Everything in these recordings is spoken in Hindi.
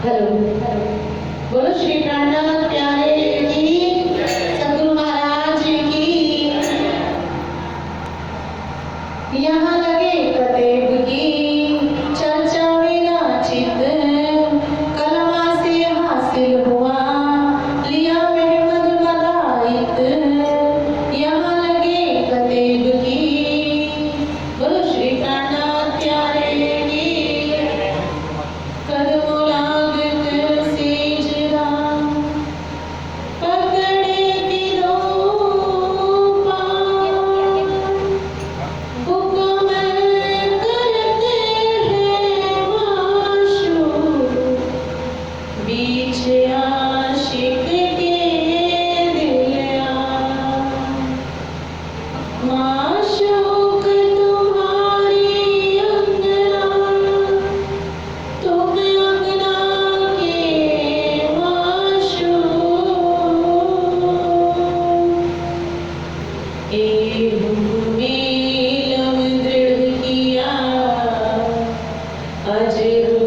हेलो। बोलो श्री प्राणनाथ प्यारे की, सतगुरु महाराज की। यहाँ लगे कतेब की चर्चा विराचित, कलमा से हासिल हुआ लिया महमद मदाइत। यहाँ लगे कतेब की, बोलो श्री प्राणनाथ प्यारे की। कदमों लागत सेज राम, पकड़े तिरो पाँव। हुक्म करते हैं माशूक, बीच आशिक के दिल आ। माशूक तुम्हारी अंगना, तुम अंगना के माशूक। ए हुक्मे लम दृढ़ किया, अजरू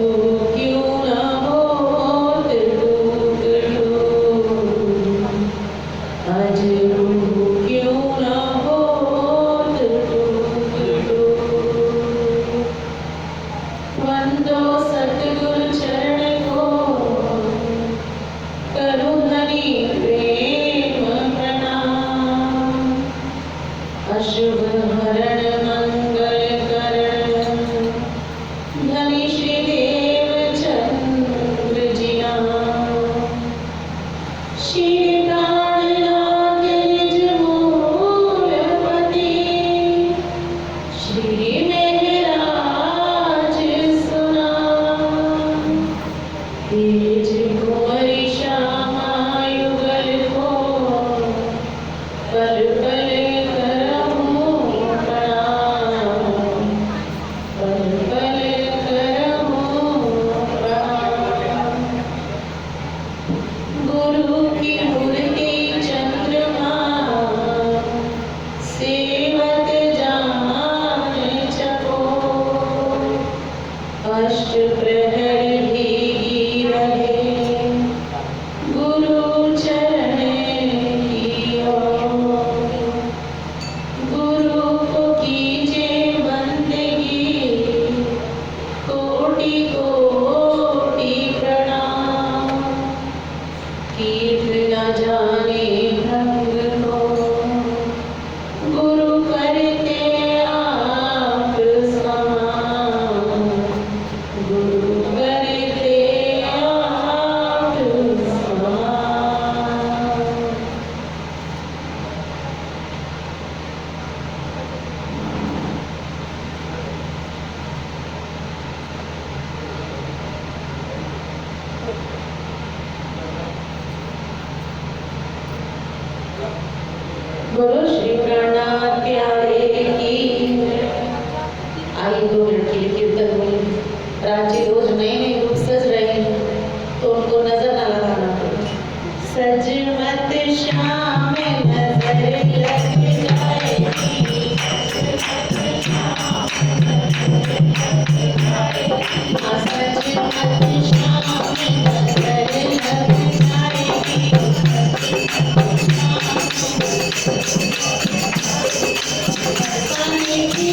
क्यों न होत टूक टूक। अजरू क्यों न होत टूक टूक। वंदो सतगुरु चरण को, करूं हरि प्रेम प्रणाम। अशुभ हरण मंगल करण, धनी श्री देव चंद्र जी नाम। श्री प्राणनाथ निज मूलपति, श्री मेघराज सुनाम। तेज कुंवरी श्यामा युगल को, पल पल करहूँ प्रणाम। पल पल करहूँ प्रणाम। गुरु की मूर्ति चंद्रमा, सेवत जान चकोर। अष्ट प्रहर भीगी रहे, गुरु चरण की ओर। गुरु को कीजे बंदगी, कोटि कोटि प्रणाम। कीर्त न जाने भंग को, गुरु करते आप समान। गुरु करते आप समान। बोलो श्री प्राणनाथ प्यारे की। आई 2 मिनट के लिए कीर्तन हुई। राजी रोज नए नए रूप सज रहे हैं, तो उनको नजर न लगाना पड़े। सज मत श्याम नजर लग जाएगी, हाँ, सज मत श्याम नजर लग जाएगी। पानी की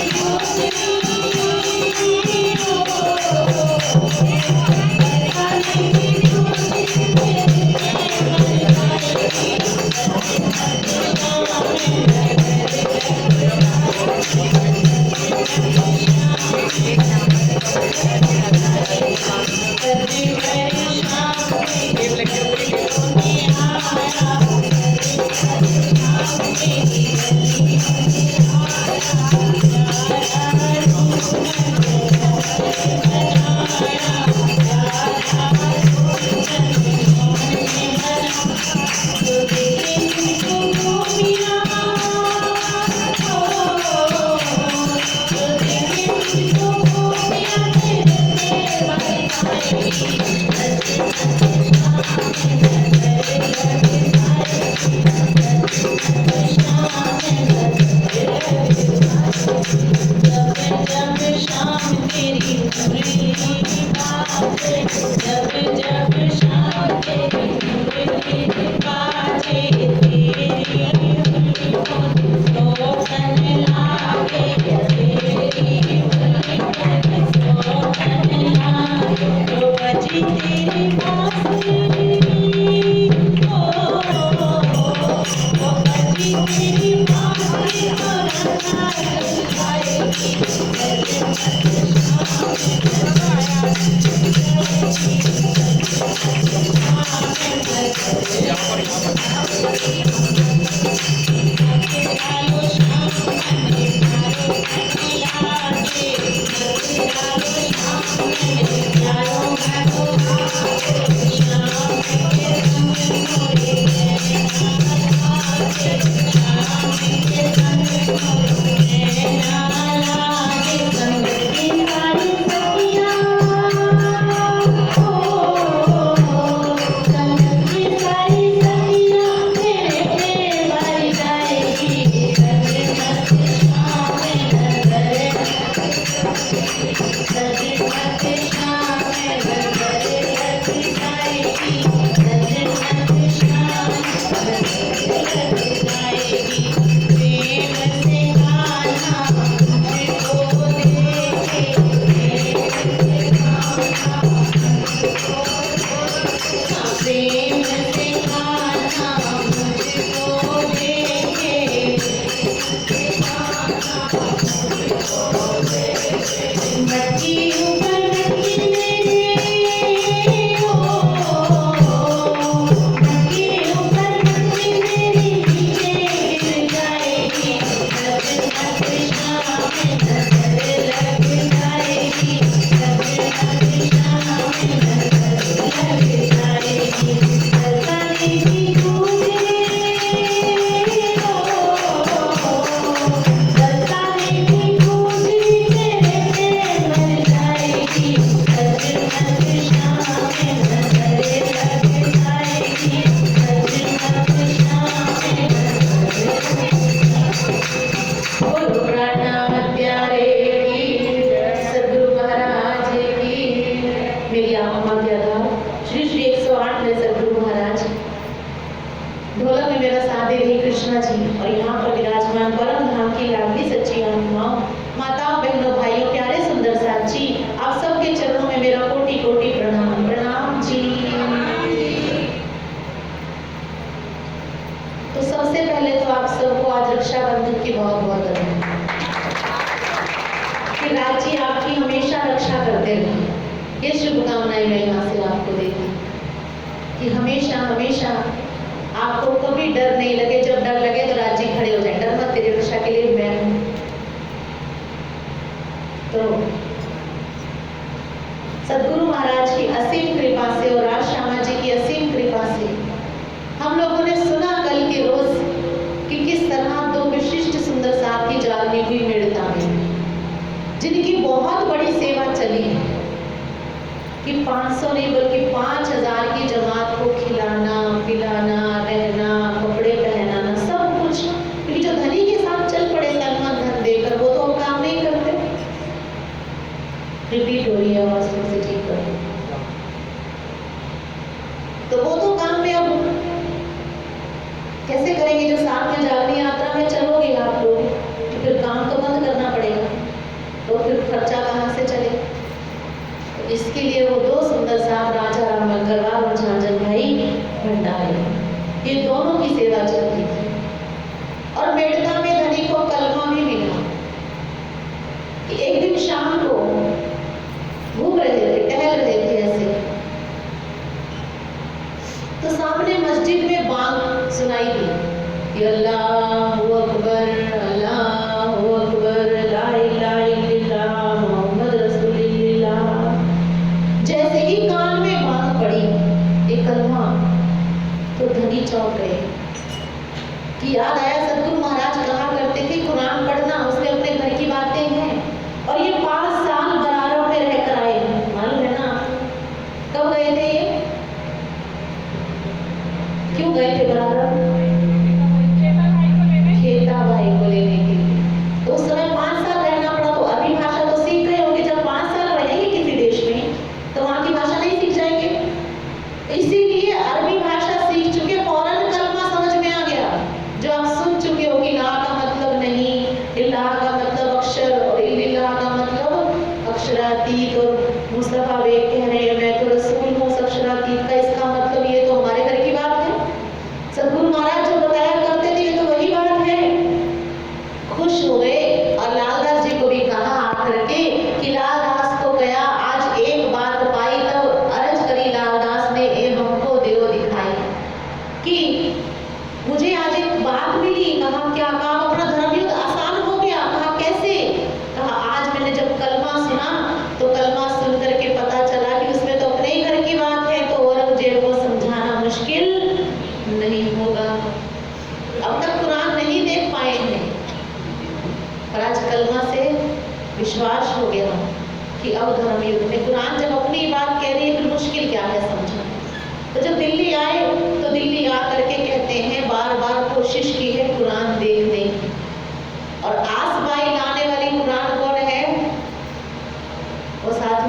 जब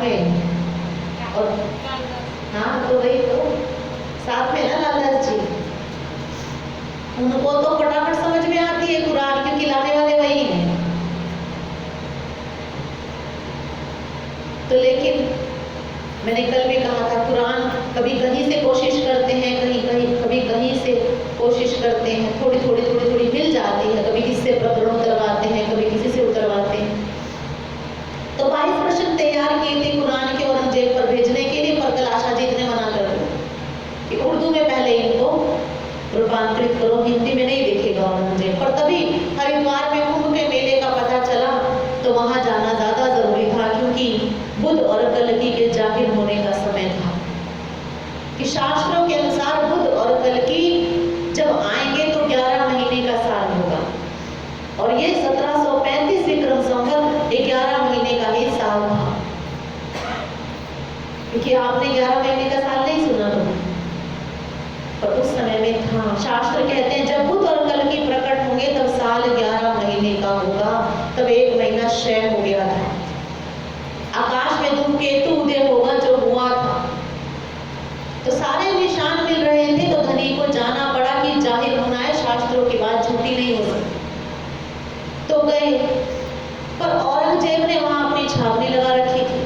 में। और हाँ तो वही तो साथ में ना लालदास जी, उनको तो फटाफट समझ में आती है कुरान, क्योंकि लाने वाले वही हैं। तो लेकिन मैंने कल भी कहा था, कुरान कभी कहीं से कोशिश करते हैं, कभी कहीं से कोशिश करते हैं, थोड़ी मिल जाती है, कभी किससे प्रकरण उतरवाते हैं, कभी किसी से उतरवाते हैं। तो 22 प्रश्न तैयार किए थे कुरान के औरंगजेब पर भेजने के लिए, पर कल आशा जी ने मना कर दिया कि उर्दू में पहले इनको रूपांतरित करो, हिंदी में नहीं देखेगा औरंगजेब। पर तभी हरिद्वार में कुंभ के मेले का पता चला तो वहां जाना ज्यादा जरूरी था, क्योंकि बुध और कल्कि के जाहिर होने का समय था कि शास्त्रों के अनुसार बुध और कल्कि जब आएंगे तो 11 महीने का साल होगा, और ये 1735 विक्रम संवत 11 महीने का ही साल था। क्योंकि आपने 11 महीने का साल नहीं सुना होगा, पर उस समय में था। शास्त्र कहते हैं जब बुध और कल्कि प्रकट होंगे तब साल 11 महीने का होगा, तब 1 महीना क्षय हो गया था। आकाश में धूमकेतु उदय होगा जो हुआ था, तो सारे निशान मिल रहे थे, तो धनी को जाना पड़ा कि जाहिर होना है, शास्त्रों की बात झूठी नहीं हो सकती। तो गए, पर औरंगजेब ने वहां अपनी छावनी लगा रखी थी।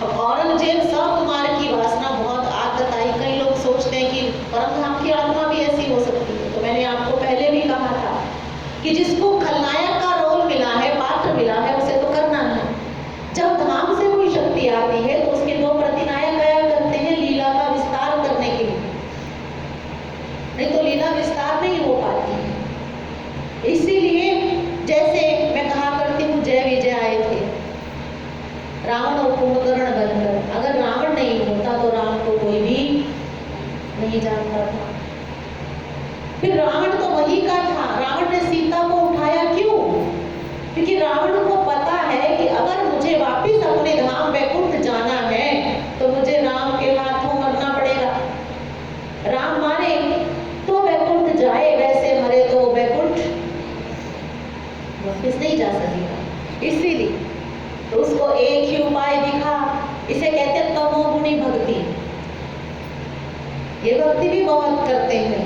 अब औरंगजेब सकुमार की वासना बहुत आदत आई। कई लोग सोचते हैं कि परमधाम की आत्मा भी ऐसी हो सकती है। तो मैंने आपको पहले भी कहा था कि जिसको खलनायक का रोल मिला है, पात्र मिला है, उसे तो करना है। जब धाम से कोई शक्ति आती है तो उसके 2 प्रतिनायक आया करते हैं लीला का विस्तार करने के लिए, नहीं तो लीला विस्तार नहीं हो पाती। इसीलिए जैसे मैं कहा करती हूँ, जय विजय आए थे रावण और कुंभकर्ण बनकर। अगर रावण नहीं होता तो राम को कोई भी नहीं जानता था। फिर रावण तो वही का था। रावण ने सीता को उठाया क्यों? क्योंकि रावण को पता है कि अगर मुझे वापिस अपने धाम वैकुंठ जाना है तो मुझे राम के हाथों मरना पड़ेगा। राम मारे तो वैकुंठ जाए, वैसे मरे तो वैकुंठ वापिस नहीं जा सकेगा। इसीलिए तो उसको एक ही उपाय दिखा, इसे कहते हैं तमोगुणी भक्ति। ये भक्ति भी बहुत करते हैं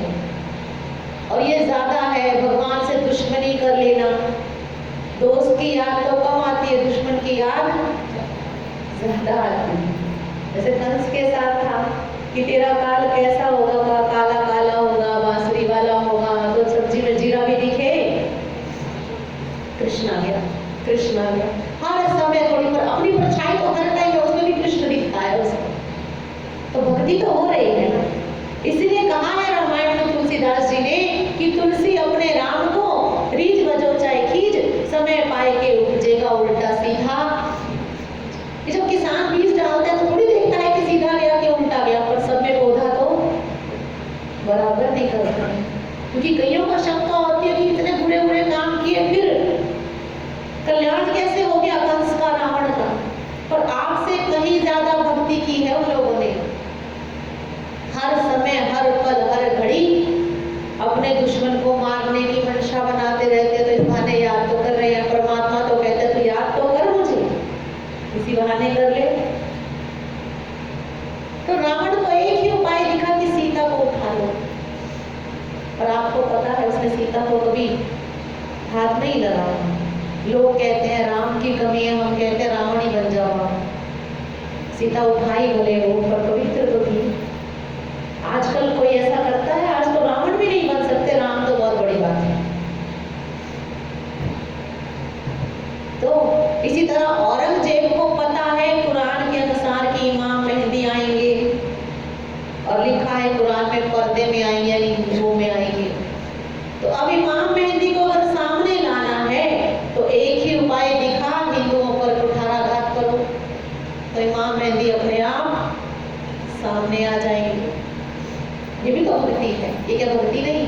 और ये ज्यादा है, भगवान से दुश्मनी कर लेना। दोस्त की याद तो कम आती है, दुश्मन की याद ज्यादा आती है। जैसे कंस के साथ था कि तेरा काल कैसा होगा, काला काला होगा, बांसुरी वाला होगा, तो सब्जी में जीरा भी दिखे, कृष्ण आ गया, कृष्ण आ गया। हर समय थोड़ी पर अपनी परछाई तो हर टाइम है, उसमें भी कृष्ण दिखता है उसको, तो भक्ति तो हो रही है ना। इसलिए कहा है रामायण में तुलसीदास जी ने कि तुलसी अपने राम को रीझ बजो चाहे खींच, समय पाए के उपजेगा उल्टा सीधा। जब किसान बीज डालता है तो थोड़ी देखता है कि सीधा गया कि उल्टा गया, पर सब में पौधा तो बराबर नहीं करता है। क्योंकि कईयों का शंका होती है कि इतने बुरे बुरे काम किए फिर कल्याण कैसे हो गया कंस का, रावण का। पर आपसे कहीं ज्यादा भक्ति की है उन लोगों ने। हर समय, हर पल, हर घड़ी अपने दुश्मन को मारने की मंशा बनाते रहते। तो इस बहाने याद तो कर रहे हैं, परमात्मा तो कहते हैं तो याद तो कर मुझे, इसी बहाने कर ले। तो रावण को एक ही उपाय दिखा कि सीता को उठा लो, और आपको पता है उसने सीता को कभी हाथ नहीं लगाया। लोग कहते हैं राम की कमी है, हम कहते हैं रावण ही बन जाओ। सीता उठाई भले वो, पर पवित्र तो थी। आजकल कोई ऐसा करता है? आज तो रावण भी नहीं बन सकते, राम तो बहुत बड़ी बात है। तो इसी तरह औरंगजेब को पता है कुरान के अनुसार कि इमाम मेहदी आएंगे, और लिखा है कुरान में पर्दे में आएंगे यानी हिंदुओं में आएंगे। तो अब इमाम मेहदी को अगर सामने लाना है तो एक ही उपाय दिखा, हिंदुओं पर कुठाराघात करो, तो इमाम मेहदी अपने आप सामने आ जाएंगे। ये भी तो भक्ति है, ये क्या भक्ति नहीं?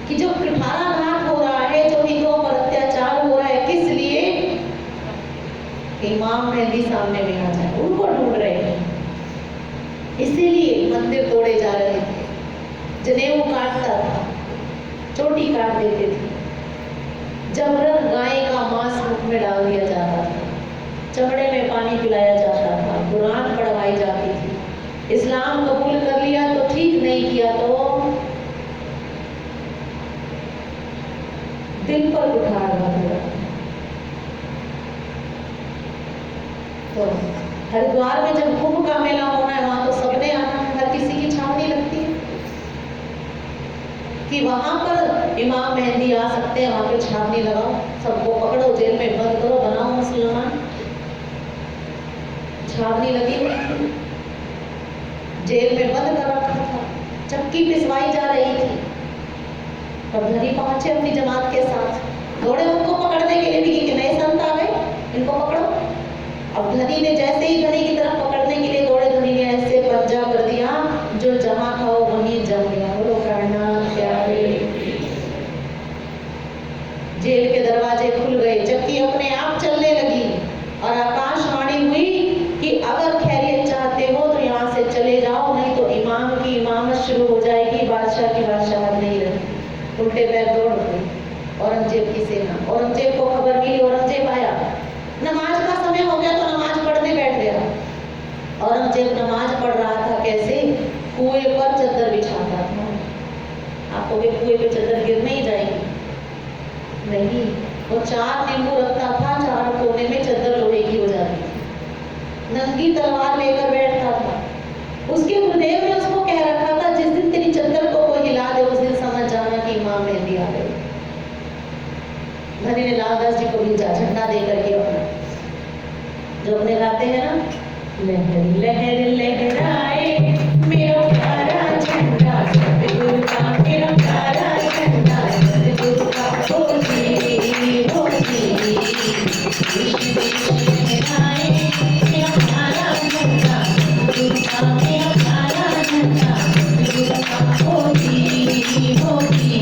कि जो कुठाराघात हो रहा है, जो हिंदुओं पर अत्याचार हो रहा है, किस लिए? इमाम मेहदी सामने में आ जाए, उनको ढूंढ रहे हैं। इसीलिए मंदिर तोड़े जा रहे थे, जनेऊ काटता था, चोटी काट देते थे, जबरन गाय का मांस मुख में डाल दिया जाता था। चमड़े में पानी पिलाया जाता था, कुरान पढ़वाई जाती थी। इस्लाम कबूल कर लिया तो ठीक, नहीं किया तो दिल पर उठा रहा। तो हरिद्वार में जब कुंभ का मेला होना है, वहां तो सबने आना है, हर किसी की छाप नहीं लगती है कि वहां पर इमाम मेहंदी आ सकते हैं, वहां पे छाप नहीं लगाओ, सबको पकड़ो, जेल में बंद करो, बनाओ मुसलमान। छाप नहीं लगी हुई थी, जेल में बंद कर रखा था, चक्की पिसवाई जा रही थी। और धनी पहुंचे अपनी जमात के साथ, दौड़े उनको पकड़ने के लिए भी कि नए संत आ गए, इनको पकड़ो। अब धनी ने जैसे ही धनी की तरफ पकड़ने के लिए दौड़े, धनी ने ऐसे पंजा कर दिया, जो जहां खाओ वहीं जम गया। बोलो प्राणनाथ प्यारे। जेल के दरवाजे खुल गए, चक्की अपने आप चलने लगी और आकाशवाणी हुई कि अगर खैरियत चाहते हो तो यहाँ से चले जाओ, नहीं तो इमाम की इमामत शुरू हो जाएगी, बादशाह की बादशाहत नहीं रहती। उल्टे पैर दौड़ गए औरंगजेब की सेना। औरंगजेब को खबर मिली, औरंगजेब आया, नमाज का समय हो गया तो नमाज पढ़ने बैठ गया। औरंगजेब नमाज पढ़ रहा था, कैसे? कुएं पर चद्दर बिछाता था। आपको भी कुएं पे चद्दर गिर नहीं जाएगी, नहीं, वो 4 नींबू रखता था, 4 कोने में चद्दर लोहे की हो जाती थी। नंगी तलवार लेकर बैठता था। उसके गुरुदेव ने उसको कह रखा था, जिस दिन तेरी चद्दर को कोई हिला दे, उस दिन समझ जाना कि इमाम मेहंदी आ गई। धनी ने लालदास जी को भेजा झंडा दे करके अपना, जो अपने गाते हैं ना, लहर लहर लहराए मेरा प्यारा झंडा, सतगुरु का मेरा प्यारा झंडा, सतगुरु का हो जी हो जी। देश देश लहराए मेरा प्यारा झंडा, सतगुरु का मेरा प्यारा झंडा, सतगुरु का हो जी हो जी।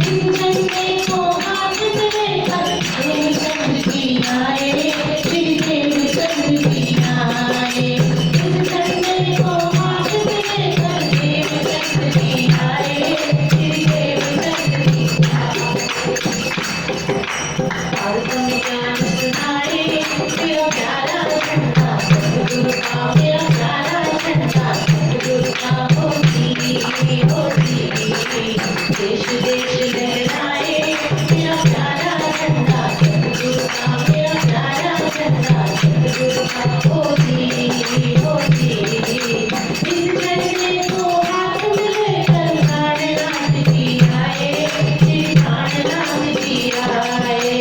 इस झंडे को हाथ में लेकर देव चंद की आए, श्री देव चंद की आए। इस झंडे को हाथ में लेकर देव चंद की आए, श्री देव चंद की और तुम ज्ञान सुनाए मेरा प्यारा झंडा, सतगुरु का मेरा प्यारा झंडा, सतगुरु का हो जी हो जी। देश देश लहराए मेरा प्यारा झंडा, सतगुरु का मेरा प्यारा झंडा, सतगुरु का हो जी हो जी। इस झंडे को हाथ में लेकर प्राणनाथ जी आए, श्री प्राणनाथ जी आए।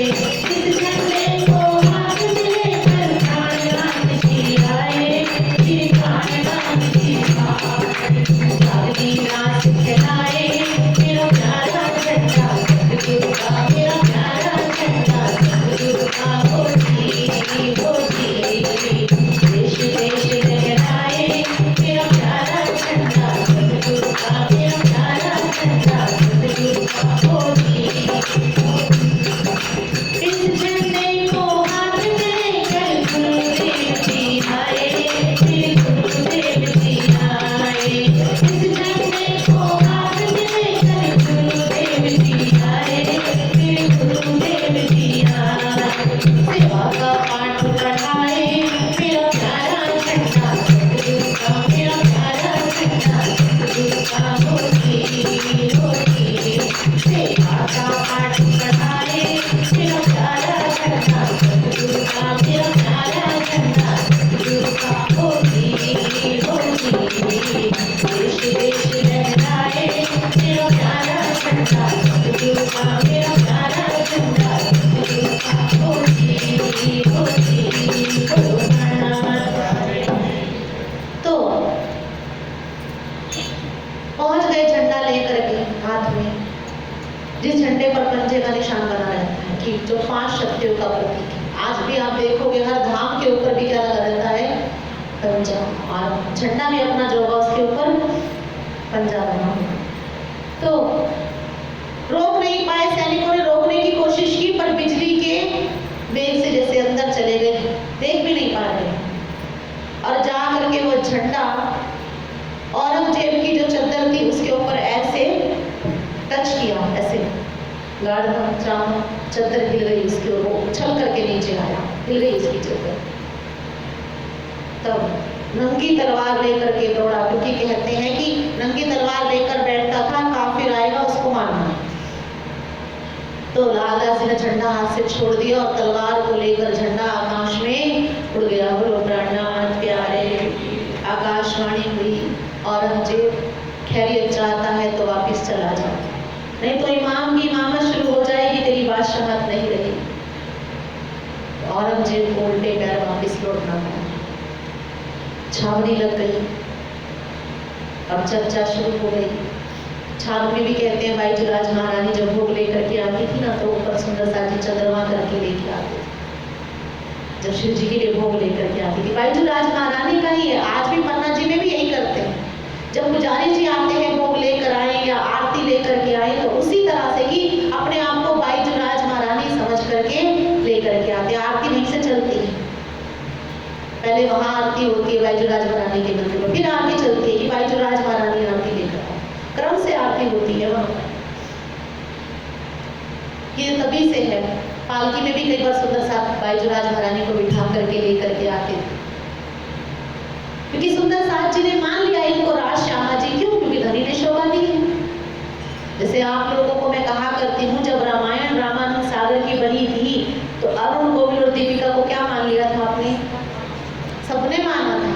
इस झंडे को हाथ में लेकर प्राणनाथ जी आए, श्री प्राणनाथ जी आए। जागती रात खिलाए मेरा प्यारा झंडा, सतगुरु का मेरा प्यारा झंडा, सतगुरु का हो जी हो जी। देश देश लहराए मेरा प्यारा झंडा, सतगुरु का मेरा प्यारा झंडा, सतगुरु का हो जी। इस झंडे को हाथ में लेकर गुरुदेव जी आए, श्री गुरुदेव जी आए। इस झंडे को हाथ में लेकर गुरुदेव जी आए, श्री गुरुदेव जी आए। सेवा का पाठ पढ़ाए मेरा प्यारा झंडा, सतगुरु का मेरा प्यारा झंडा, सतगुरु का हो जी हो जी। सेवा का पाठ पढ़ाए मेरा प्यारा झंडा, सतगुरु का मेरा प्यारा झंडा, सतगुरु का हो जी हो जी। देश देश लहराए मेरा प्यारा झंडा, सतगुरु का मेरा प्यारा झंडा, सतगुरु का हो जी हो जी। बोलो प्राणनाथ। तो पहुंच गए झंडा लेकर के हाथ में, जिस झंडे पर पंजे का निशान बना रहता है कि जो 5 शक्तियों का प्रतीक है। आज भी आप देखोगे हर धाम के ऊपर भी क्या लगा रहता है, पंजा, और झंडा भी अपना जो होगा उसके ऊपर पंजा बना हुआ। तो रोक नहीं पाए, सैनिकों ने रोकने की कोशिश की, पर बिजली के वेग से जैसे अंदर चले गए, देख भी नहीं पा रहे। और जा करके वो झंडा औरंगजेब की जो चद्दर थी उसके ऊपर ऐसे टच किया, ऐसे गाड़ चाम चद्दर हिल गई, उसके ऊपर उछल करके नीचे आया। हिल गई उसकी चद्दर। तब नंगी तलवार लेकर के दौड़ा, क्योंकि कहते हैं कि नंगी तलवार लेकर बैठता था, काफिर आएगा उसको मारना। तो लालदास जी ने झंडा हाथ से छोड़ दिया और तलवार को लेकर झंडा आकाश में उड़ गया। बोलो प्राणनाथ प्यारे। आकाशवाणी हुई, औरंगजेब खैरियत चाहता है तो वापिस चला जा, नहीं तो इमाम की इमामत शुरू हो जाएगी, तेरी बादशाहत नहीं रही। औरंगजेब को उल्टे पैर वापिस लौटना पड़ा। छावनी लग गई, अब चर्चा शुरू हो गई। छावनी भी कहते हैं बाईजुराज महारानी जब भोग लेकर के आती थी ना, तो ऊपर सुंदर सा जी चंद्रमा करके लेके आते थे। जब शिव जी के लिए भोग लेकर के आती थी, बाईजुराज महारानी का ही है, आज भी पन्ना जी में भी यही करते हैं। जब पुजारी जी आते हैं भोग लेकर आए या आरती लेकर के आए, तो उसी तरह से ही अपने आप को बाईजुराज महारानी समझ करके लेकर के आते हैं। आरती वहीं से चलती है, पहले वहां आरती होती है बाईजुराज महारानी के मंदिर में, फिर आरती चलती है कि बाईजुराज महारानी आरती लेकर आए, क्रम से आरती होती है वहां। ये तभी से है। पालकी में भी कई बार सुंदर सा बाईजुराज महारानी को बिठा करके लेकर के आते थे, क्योंकि सुंदर साथ जी ने मान लिया इनको राज श्यामा जी। क्यों? क्योंकि धनी ने शोभा दी है। जैसे आप लोगों को मैं कहा करती हूँ, जब रामायण रामानंद सागर की बनी थी तो अरुण, गोविल और दीपिका को क्या मान लिया था आपने? सबने माना था,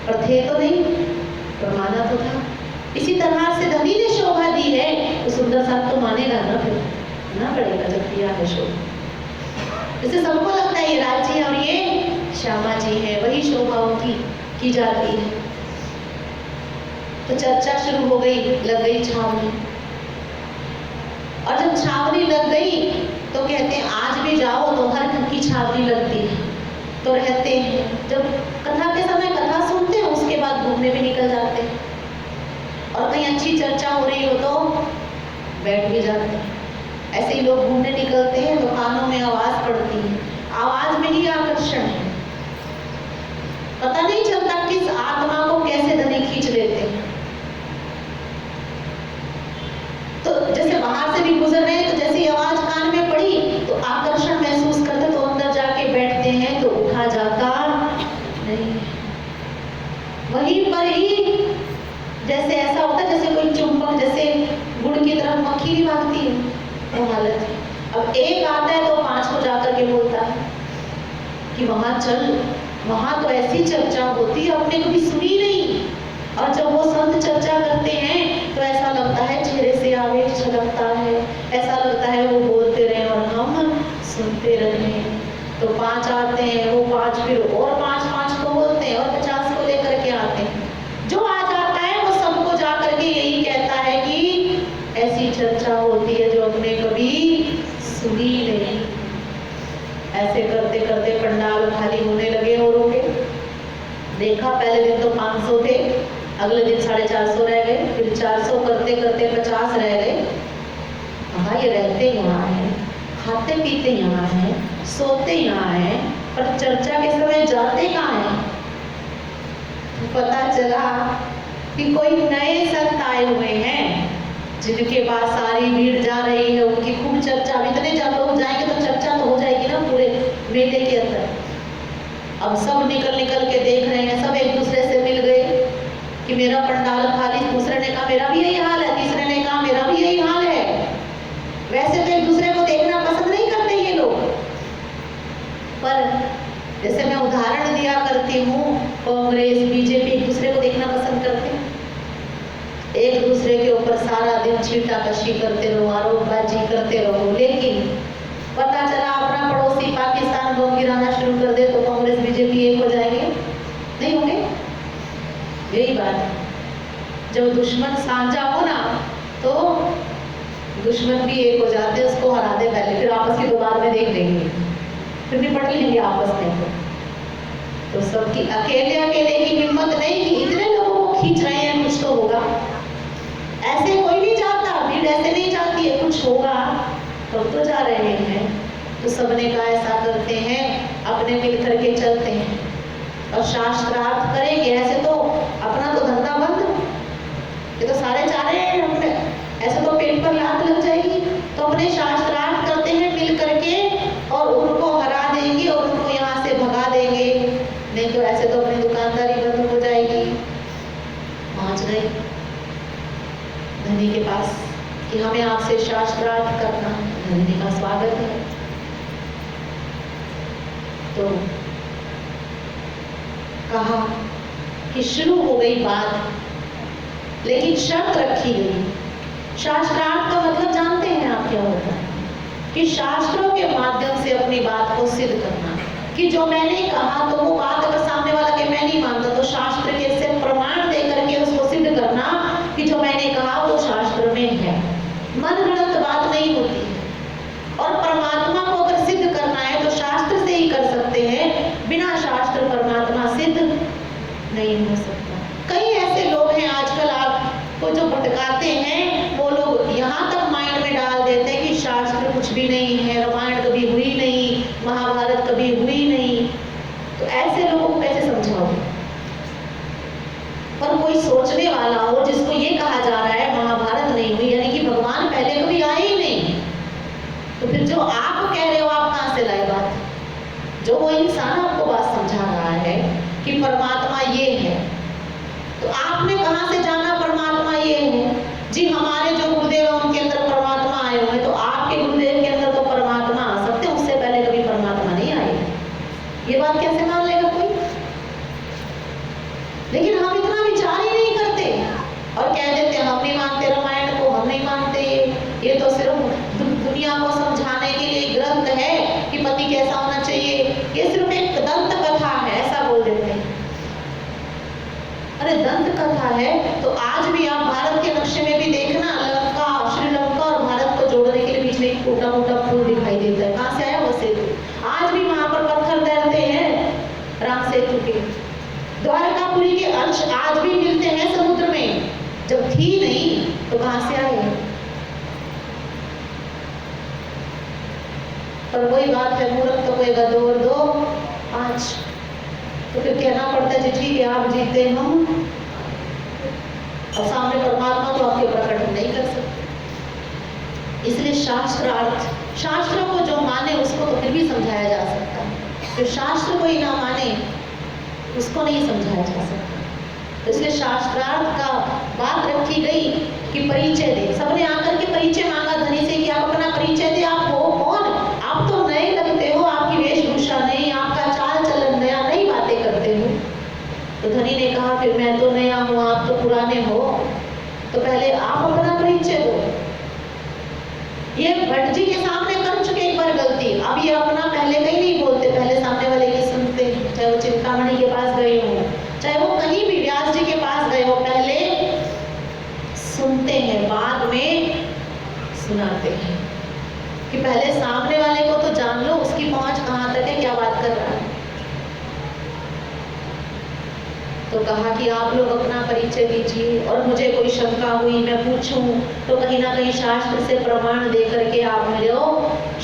पर थे तो नहीं, पर माना तो था। इसी तरह से धनी ने शोभा दी है तो सुंदर साथ तो मानेगा ना, फिर ना पड़ेगा जब दिया है शोभा। जैसे सबको लगता है ये राज्य और ये श्यामा जी है, वही शोभा उनकी की जाती है। तो चर्चा शुरू हो गई, लग गई छावनी। और जब छावनी लग गई तो कहते हैं आज भी जाओ तो हर घर की छावनी लगती है, तो रहते हैं। जब कथा के समय कथा सुनते हैं, उसके बाद घूमने भी निकल जाते हैं, और कहीं अच्छी चर्चा हो रही हो तो बैठ भी जाते हैं। ऐसे ही लोग घूमने निकलते हैं तो कानों में आवाज पड़ती है, आवाज में ही आकर्षण है। पता नहीं चलता किस आत्मा को कैसे धनी खींच लेते हैं। तो जैसे बाहर से भी गुजर रहे हैं, तो जैसे आवाज कान में पड़ी तो आकर्षण महसूस करते, तो अंदर जाके बैठते हैं तो उठा जाता नहीं। वहीं पर ही जैसे ऐसा होता है जैसे कोई चुंबक, जैसे गुड़ की तरफ मक्खी नहीं भागती है, वो हालत है। अब एक आता है तो 5 को जाकर के बोलता है कि वहां चल, वहां तो ऐसी चर्चा होती है अपने कभी सुनी नहीं। और जब वो संत चर्चा करते हैं तो ऐसा लगता है चेहरे से आवेश छलकता है, ऐसा लगता है वो बोलते रहे और हम सुनते रहे। तो 5 आते हैं, वो 5 फिर और 5 को बोलते हैं और 50 को लेकर के आते हैं। जो आ जाता है वो सबको जा करके यही कहता है कि ऐसी चर्चा होती है जो अपने कभी सुनी नहीं। ऐसे करते करते पंडाल खाली होने लगे औरों के। देखा पहले दिन तो 500 थे, अगले दिन 450 रह गए, फिर 400 करते करते 50 रह गए। हाँ, ये रहते यहाँ हैं, खाते पीते यहाँ हैं, सोते यहाँ हैं, पर चर्चा के समय जाते कहाँ हैं? पता चला कि कोई नए संत आए हुए हैं जिनके पास सारी भीड़ जा रही है, उनकी खूब चर्चा। इतने जब लोग जाएंगे तो चर्चा तो हो जाएगी ना पूरे मेले के अंदर। अब सब निकल निकल के देख रहे हैं, सब एक दूसरे से मिल गए कि मेरा पंडाल खाली। दूसरे ने कहा मेरा भी यही हाल है, तीसरे ने कहा मेरा भी यही हाल है। वैसे तो एक दूसरे को देखना पसंद नहीं करते ये लोग, पर जैसे मैं उदाहरण दिया करती हूँ, कांग्रेस बीजेपी एक दूसरे को देखना पसंद करते हैं। एक दूसरे के ऊपर सारा दिन छीटाकशी करते रहो, आरोपबाजी करते रहो, लेकिन पता चला अपना पड़ोसी पाकिस्तान बम गिराना शुरू कर दे तो कांग्रेस बीजेपी एक हो जाएंगे? नहीं होंगे। यही बात है, जब दुश्मन साझा हो ना तो दुश्मन भी एक हो जाते, उसको हरा दे पहले, फिर आपस की दोबार में देख लेंगे, फिर निपट लेंगे आपस में। तो सबकी अकेले अकेले की हिम्मत नहीं कि इतने लोगों को खींच रहे हैं, कुछ तो होगा। ऐसे कोई नहीं जाता, भीड़ ऐसे नहीं जाती है, कुछ होगा तब तो जा रहे हैं। तो सबने कहा ऐसा करते हैं, अपने मिल करके चलते हैं और शास्त्रार्थ करेंगे। ऐसे तो अपना तो धंधा बंद, ये तो सारे जा रहे हैं अपने, ऐसे तो पेट पर लात लग जाएगी। तो अपने शास्त्रार्थ करते हैं मिल करके और उनको हरा देंगे और उनको यहाँ में आपसे शास्त्रार्थ करना। धनी का स्वागत है। तो कहा कि शुरू हो गई बात, लेकिन शर्त रखी गई। शास्त्रार्थ का मतलब जानते हैं आप क्या होता है? कि शास्त्रों के माध्यम से अपनी बात को सिद्ध करना, कि जो मैंने कहा तो वो बात अगर सामने वाला के मैं नहीं मानता तो शास्त्र के से प्रमाण दे करके उसको सिद्ध करना कि जो मैंने कहा वो शास्त्र में है। मन गढ़ंत बात नहीं होती है। और परमात्मा को अगर सिद्ध करना है तो शास्त्र से ही कर सकते हैं, बिना शास्त्र परमात्मा सिद्ध नहीं हो सकता। कई ऐसे लोग हैं आजकल आपको जो भटकाते हैं, वो लोग यहाँ तक माइंड में डाल देते हैं कि शास्त्र कुछ भी नहीं है, रामायण कभी हुई नहीं, महाभारत कभी हुई नहीं। तो ऐसे लोगों को कैसे समझाओगे? पर कोई सोचने वाला हो जिसको ये कहा जा रहा है महाभारत नहीं हुई, यानी कि भगवान पहले कभी आए ही नहीं, तो फिर जो आप कह रहे हो आप कहाँ से लाए बात? जो वो इंसान आपको बात समझा रहा है कि परमात्मा ये है, तो आपने कहाँ से जाना परमात्मा ये है? जी हमारे जो गुरुदेव हैं उनके अंदर परमात्मा आए हुए, तो आपके गुरुदेव के अंदर तो परमात्मा आ सकते हैं, उससे पहले कभी परमात्मा नहीं आए। ये बात कैसे मान लेगा कोई? लेकिन हम इतना विचार ही नहीं करते और कह देते हैं हम नहीं मानते रामायण को, हम नहीं मानते, ये तो सिर्फ दुनिया को समझाने के लिए ग्रंथ है कि पति कैसा होना चाहिए, ये सिर्फ एक दंत कथा है, ऐसा बोल देते हैं। अरे दंत कथा है तो आज भी आप भारत के नक्शे में भी देखना, लंका, श्रीलंका और भारत को जोड़ने के लिए बीच में एक छोटा मोटा पुल दिखाई देता है। कहाँ से आया वो सेतु? आज भी वहां पर पत्थर तैरते हैं राम सेतु के। द्वारकापुरी के अंश आज भी मिलते हैं समुद्र में, जब थी नहीं तो कहां से आए? पर वही बात है, मूर्ख तो कोई 2 और 2 5, तो फिर कहना पड़ता है जी ठीक है आप जीते, हम और सामने परमात्मा तो आपके प्रकट नहीं कर सकते। इसलिए शास्त्रार्थ, शास्त्रों को जो माने उसको तो फिर भी समझाया जा सकता है, जो शास्त्र को ही ना माने उसको नहीं समझाया जा सकता। तो इसलिए शास्त्रार्थ का बात रखी गई कि परिचय दे। सबने आकर के परिचय मांगा धनी से कि आप अपना परिचय दे, आप हो कौन? आप तो नए लगते हो, आपकी वेशभूषा नहीं, आपका चाल चलन नया, नई बातें करते हो। तो धनी ने कहा फिर मैं तो नया हूँ, आप तो पुराने हो, तो पहले आप अपना परिचय दो। ये भट्ट जी के सामने कर चुके एक बार गलती, अब ये अपना पहले कहीं नहीं बोलते, पहले सामने वाले की सुनते, चाहे वो चिंतामणि के पास गए हो, चाहे वो कहीं भी व्यास जी के पास गए हो, पहले सुनते हैं बाद में सुनाते हैं, कि पहले सामने वाले को तो जान लो, उसकी पहुंच कहाँ तक है, क्या बात कर रहा है। तो कहा कि आप लोग अपना परिचय दीजिए और मुझे कोई शंका हुई मैं पूछूं तो कहीं ना कहीं शास्त्र से प्रमाण दे करके आप मेरे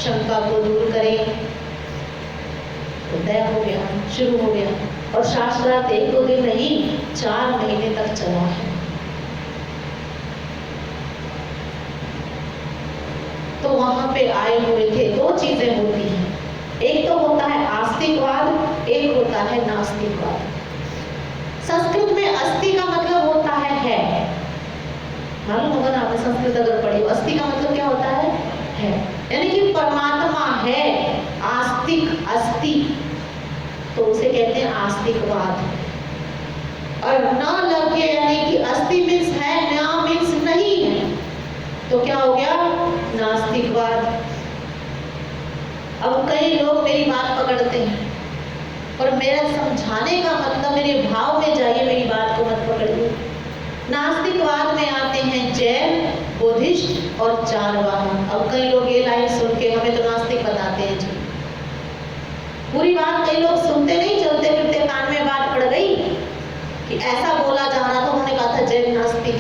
शंका को दूर करें। तो तय हो गया, शुरू हो गया और शास्त्रार्थ 1-2 दिन नहीं 4 महीने तक चला है। तो वहां पे आए हुए थे, 2 चीजें होती हैं, एक तो होता है आस्तिकवाद, एक होता है नास्तिकवाद। संस्कृत में अस्थि का मतलब होता है, मालूम होगा ना आपने संस्कृत अगर पढ़ी हो, अस्थि का मतलब क्या होता है, यानी कि परमात्मा है, आस्तिक अस्थि, तो उसे कहते हैं आस्तिकवाद। और न लगे यानी कि अस्थि मीन्स है, न मीन्स नहीं है, तो क्या हो गया नास्तिकवाद। अब कई लोग मेरी बात पकड़ते हैं, पर मेरा समझाने का मतलब मेरे भाव में जाइए, मेरी बात को मत पकड़िए। नास्तिकवाद में आते हैं जैन, बुद्धिस्ट और चारवाक। अब कई लोग ये लाइन सुन के हमें तो नास्तिक बताते हैं जी, पूरी बात कई लोग सुनते नहीं, चलते फिरते कान में बात पड़ गई कि ऐसा बोला जा रहा था, उन्होंने कहा था जैन नास्तिक।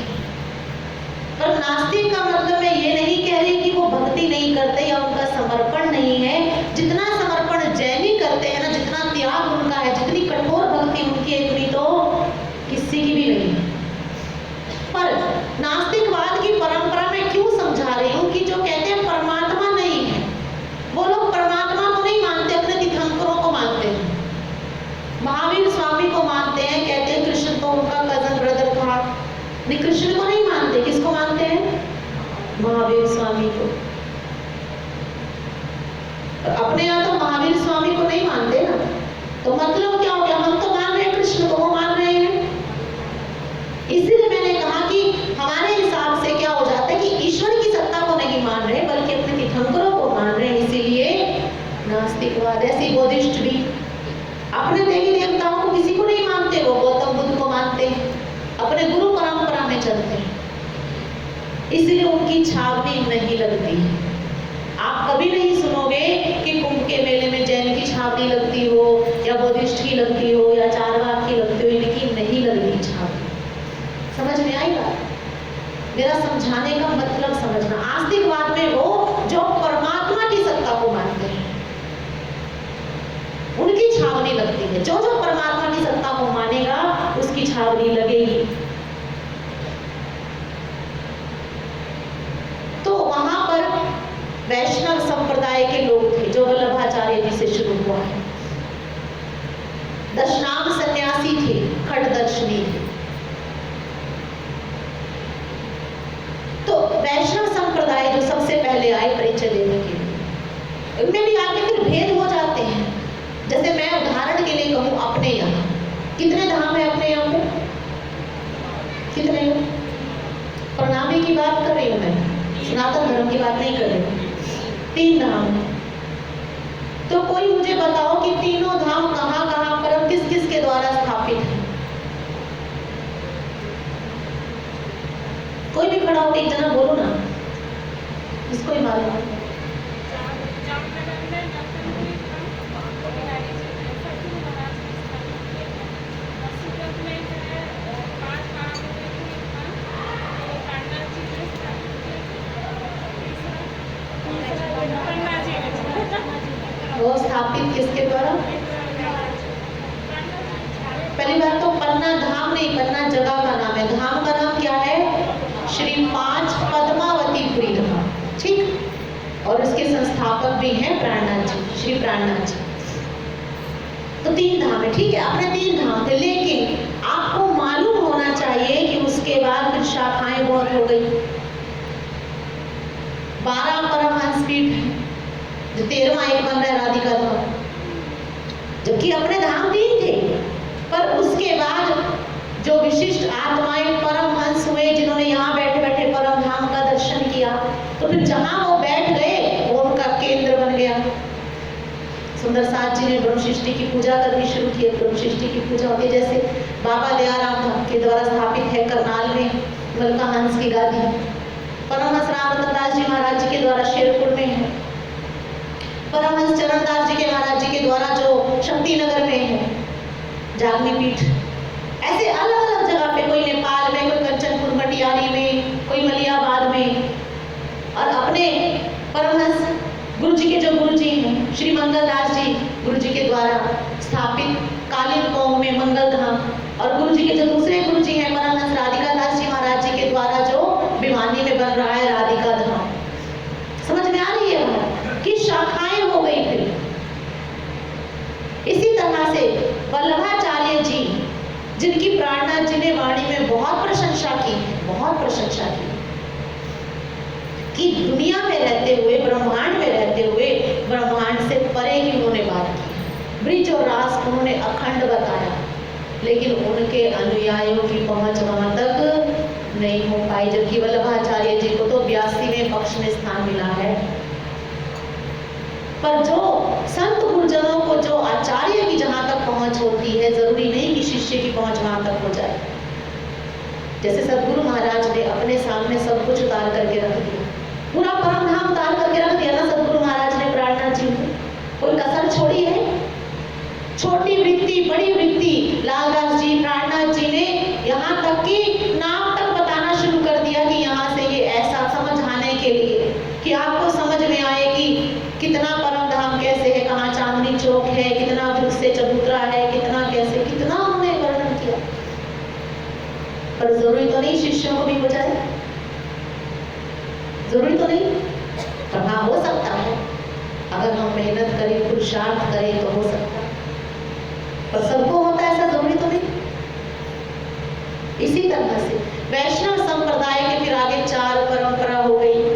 पर नास्तिक का मतलब मैं ये नहीं कह रही कि वो भक्ति नहीं करते या उनका समर्पण नहीं है। जितना समर्पण जैनी करते हैं ना, जितना त्याग उनका है, जितनी कठोर भक्ति उनकी है, इतनी तो किसी की भी नहीं है। पर नास्तिकवाद की परंपरा में क्यों समझा रही हूँ कि जो कहते हैं परमात्मा नहीं है, वो लोग परमात्मा को नहीं मानते, अपने तीर्थंकरों को मानते हैं। महावीर स्वामी को मानते हैं, कहते हैं कृष्ण तो उनका कजन ब्रदर था, नहीं कृष्ण को नहीं मानते, किसको मानते हैं? महावीर स्वामी को। अपने यहाँ तो महावीर स्वामी को नहीं मानते ना, तो मतलब क्या हो गया? हम तो मान रहे हैं कृष्ण को, वो मान रहे हैं। इसीलिए मैंने कहा कि हमारे हिसाब से क्या हो जाता है कि ईश्वर की सत्ता को नहीं मान रहे बल्कि अपने तीर्थंकरों को मान रहे हैं, इसीलिए नास्तिकवाद। ऐसे बौद्धिस्ट भी अपने देवी देवताओं को किसी को नहीं मानते, वो गौतम बुद्ध को मानते हैं, अपने गुरु परंपरा में चलते हैं, इसलिए उनकी छाप भी नहीं लगती है। आप कभी नहीं सुनोगे कि कुंभ के मेले में जैन की छाप नहीं लगती हो या बौद्धिस्ट की लगती हो या चारवाक की लगती हो, इनकी नहीं लगती छाप। समझ में आई बात? मेरा समझाने का मतलब समझना। आस्तिकवाद में वो जो परमात्मा की सत्ता को मानते हैं उनकी छाप नहीं लगती है। जो जो परमात्मा की सत्ता को मानेगा उसकी छाप नहीं लगेगी। तो वहां पर वैष्णव संप्रदाय के लोग थे, जो वल्लभाचार्य जी से शुरू हुआ है। दशनाम सन्यासी थे, खड़दर्शनी थे। तो वैष्णव संप्रदाय जो सबसे पहले आए परिचय देने के लिए, उनमें भी आगे फिर भेद हो जाते हैं। जैसे मैं उदाहरण के लिए कहूँ, अपने यहाँ कितने धाम है? अपने यहाँ पे कितने? प्रणामी की बात कर रही हूँ मैं, सनातन धर्म की बात नहीं कर रही हूँ। 3 धाम। तो कोई मुझे बताओ कि तीनों धाम कहाँ कहाँ पर किस किस के द्वारा स्थापित है? कोई भी खड़ा हो, एक जना बोलो ना, इसको ही मालूम। वो स्थापित किसके द्वारा? पहली बात तो पन्ना धाम नहीं, पन्ना जगह का नाम है। धाम का नाम क्या है? श्री 5 पद्मावतीपुरी धाम, ठीक। और उसके संस्थापक भी हैं प्राणनाथ जी, श्री प्राणनाथ जी। तो 3 धाम है, ठीक है। अपने 3 धाम थे, लेकिन आपको मालूम होना चाहिए कि उसके बाद फिर शाखाएं बहुत हो गई। 12 परमहंस पीठ है, जो 13वां एक बन रहा है राधिका धाम, जबकि अपने धाम 3 थे। पर उसके बाद जो विशिष्ट आत्माएं परमहंस हुए, जिन्होंने यहाँ बैठे बैठे परम धाम का दर्शन किया, तो फिर जहां वो बैठ गए वो उनका केंद्र बन गया। सुंदर साथ जी ने ब्रह्म सृष्टि की पूजा करनी शुरू की। ब्रह्म सृष्टि की पूजा होती है, जैसे बाबा दयाराम के द्वारा स्थापित है करनाल में मलका हंस की गादी। परमहंस रामरतन दास जी महाराज जी के द्वारा शेरपुर में है। परमहंस चरण दास जी के महाराज जी के द्वारा जो शक्ति नगर में है जागनी पीठ। ऐसे अलग अलग जगह पे, कोई नेपाल में, कोई कंचनपुर मटियारी में, कोई मलियाबाद में। और अपने परमहंस गुरु जी के जो गुरु जी हैं श्री मंगल दास जी गुरु जी के द्वारा स्थापित कालिम्पोंग में मंगल धाम, और गुरु जी के जो दूसरे गुरु जी हैं परमहंस राधिका दास जी महाराज जी के द्वारा जो भिवानी में बन रहा है राधिका धाम। समझ में आ रही है बात कि शाखाएं हो गई। फिर इसी तरह से वल्लभाचार्य जी, जिनकी प्राणनाथ जी ने वाणी में बहुत प्रशंसा की है, बहुत प्रशंसा की, कि दुनिया में रहते हुए, ब्रह्मांड में रहते हुए, ब्रह्मांड से परे की उन्होंने बात की। ब्रिज और रास उन्होंने अखंड बताया, लेकिन उनके अनुयायियों की पहुंच वहां तक नहीं हो पाई। जबकि वल्लभाचार्य जी को तो 82वें पक्ष में स्थान मिला है। पर जो संत गुरुजनों को, जो आचार्य की जहां तक पहुंच होती है, जरूरी नहीं कि शिष्य की पहुंच वहां तक हो जाए। जैसे सदगुरु महाराज ने अपने सामने सब कुछ उतार करके रख दिया, पूरा परम धाम उतार करके रख दिया ना सदगुरु महाराज ने प्राणनाथ जी को। कोई कसर छोड़ी है? छोटी वृत्ति, बड़ी वृत्ति, लालदास जी, प्राणनाथ जी ने यहाँ तक कि नाम तक बताना शुरू कर दिया कि यहाँ से ये ऐसा, समझाने के लिए कि आपको समझ में आए कि कितना परम धाम कैसे है, कहाँ चांदनी चौक है, कितना वृक्ष से चबूतरा है, कितना कैसे, कितना उन्होंने वर्णन किया। पर जरूरी तो नहीं शिष्यों को भी हो जाए, जरूरी तो नहीं। पर हाँ, हो सकता है, अगर हम मेहनत करें, पुरुषार्थ करें तो हो सकता है। पर सबको होता है ऐसा जरूरी तो नहीं। इसी तरह से वैष्णव संप्रदाय के फिर आगे 4 परंपरा हो गई।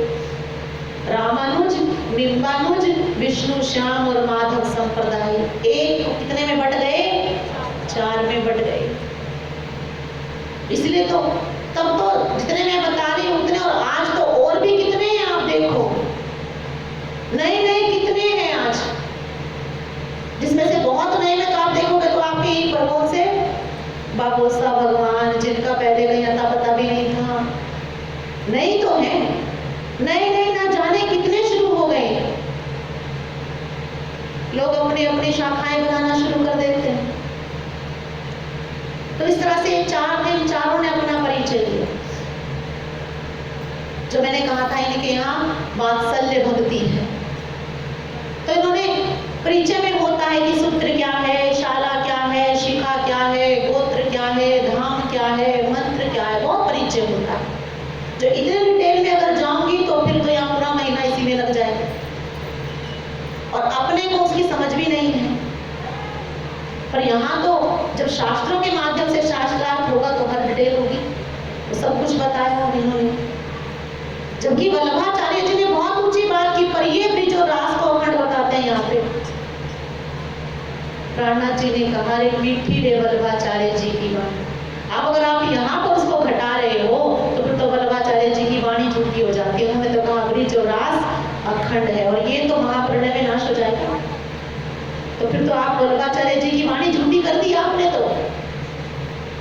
श्याम और माधव संप्रदाय एक कितने में बट गए? 4 में बट गए। इसलिए तो तब तो जितने मैं बता रही हूँ उतने, और आज तो और भी कितने हैं आप देखो, नए नए कितने हैं आज, जिसमें से बहुत नए में तो आप देखोगे तो आपके एक पर कौन से बाबोसा भगवान, जिनका पहले कहीं अता पता भी नहीं था, नहीं तो है, नए नए ना जाने कितने शुरू हो गए। लोग अपनी अपनी शाखाएं बनाना शुरू कर देते हैं। तो इस तरह से इन चारों ने अपना परिचय दिया। जो मैंने कहा था इनके यहाँ वात्सल्य भक्ति है, तो इन्होंने परिचय में होता है कि सूत्र क्या है, शाला क्या है, शिखा क्या है, गोत्र क्या है, धाम क्या है, मंत्र क्या है, बहुत परिचय होता है। जो इतने डिटेल में अगर जाऊंगी तो फिर तो यहाँ पूरा महीना इसी में लग जाएगा, और अपने को उसकी समझ भी नहीं है। पर यहाँ तो जब शास्त्रों के माध्यम से शास्त्रार्थ होगा तो हर डिटेल होगी, तो सब कुछ बताया इन्होंने। जबकि वल्लभाचार्य जी ने बहुत ऊंची बात की, पर ये ब्रिज और रास को अखंड बताते हैं। यहाँ पे प्राणनाथ जी ने कहा, रे मीठी रे वल्लभाचार्य जी की बात। अब अगर आप यहाँ पर उसको घटा रहे हो तो फिर तो वल्लभाचार्य जी की वाणी झूठी हो जाती है। उन्होंने तो कहा ब्रिज और रास अखंड है, और ये तो महाप्रणय में नाश हो जाएगा। तो फिर तो आप वल्लभाचार्य जी की वाणी झूठी कर दी आपने तो।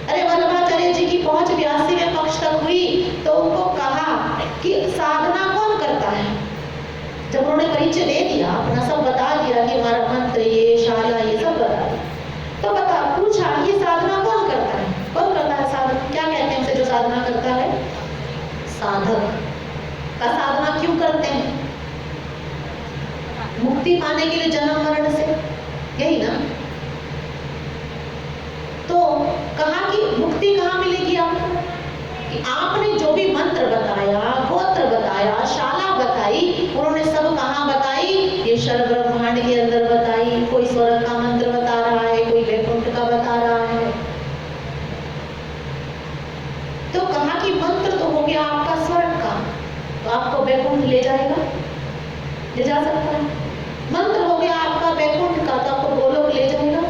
अरे वल्लभाचार्य जी की पहुंच 82वें पक्ष तक हुई तो उनको कहा कि साधना कौन करता है। जब उन्होंने परिचय दे दिया, अपना सब बता दिया कि हमारा मंत्र ये शाला ये सब बता दिया, तो पूछा ये साधना कौन करता है, कौन करता है साधना, क्या कहते हैं उसे जो साधना करता है? साधक। का साधना क्यों करते हैं? मुक्ति पाने के लिए जन्म मरण से, यही ना। तो कहा कि मुक्ति कहाँ मिलेगी आपको? कि आपने जो भी मंत्र बताया, गोत्र बताया, शाला बताई, उन्होंने सब कहाँ बताई? ये शर ब्रह्मांड के अंदर बताई। कोई स्वर्ग का मंत्र बता रहा है, कोई वैकुंठ का बता रहा है। तो कहा कि मंत्र तो हो गया आपका स्वर्ग का, तो आपको वैकुंठ ले जाएगा, ले जा सकता है। मंत्र हो गया आपका वैकुंठ का, तो आपको गोलोक ले जाएगा,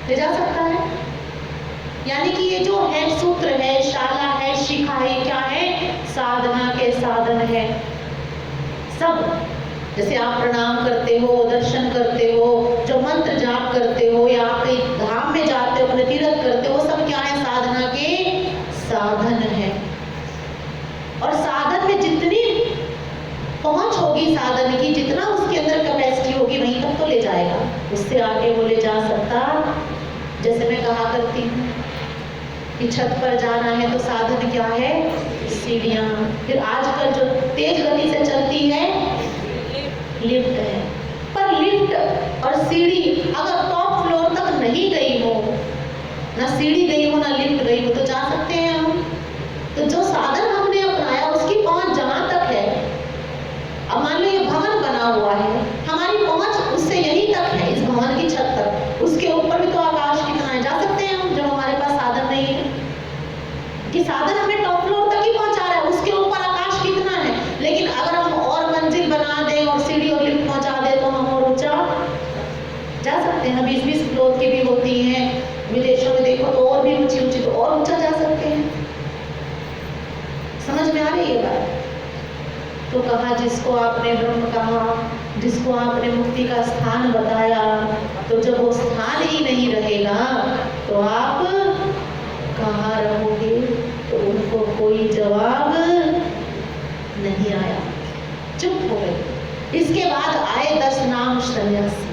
ले जा सकता है। यानी कि ये जो है सूत्र है, शाला है, शिखा है, क्या है? साधना के साधन है सब। जैसे आप प्रणाम करते हो, दर्शन करते हो, जो मंत्र जाप करते हो, या आप कहीं धाम में जाते हो, अपने तीर्थ करते हो, सब क्या है? साधना के साधन है। और साधन में जितनी पहुंच होगी साधन की, जितना उसके अंदर कैपेसिटी होगी वहीं तक तो ले जाएगा, उससे आगे वो ले जा सकता। जैसे मैं कहा करती हूँ कि छत पर जाना है तो साधन क्या है? सीढ़ियाँ। फिर आजकल जो तेज गति से चलती है लिफ्ट है। पर लिफ्ट और सीढ़ी अगर टॉप फ्लोर तक नहीं गई हो, ना सीढ़ी गई हो ना लिफ्ट गई हो, तो जा सकते हैं हम? तो जो साधन हमने अपनाया उसकी पहुंच जहां तक है। अब मान लो ये भवन बना हुआ है, हमारी पहुंच उससे यहीं तक है, इस भवन की छत तक। उसके ऊपर भी तो आकाश कितना है, जा सकते हैं हम, जब हमारे पास साधन नहीं है। कि साधन हमें टॉप फ्लोर तक ही पहुंचा रहा है, उसके ऊपर आकाश कितना है। लेकिन अगर हम और मंजिल बना दें और सीढ़ी और लिफ्ट पहुंचा दें तो हम और ऊंचा जा सकते हैं। 20-20 फ्लोर की भी होती हैं, विदेशों में देखो तो और भी ऊंची ऊंची, तो और ऊंचा जा सकते हैं। समझ में आ रही है बात? तो कहा जिसको आपने ब्रह्म कहा, जिसको आपने मुक्ति का स्थान बताया, तो जब वो स्थान ही नहीं रहेगा तो आप कहाँ रहोगे? तो उनको कोई जवाब नहीं आया, चुप हो गए। इसके बाद आए 10 नाम सन्यासी।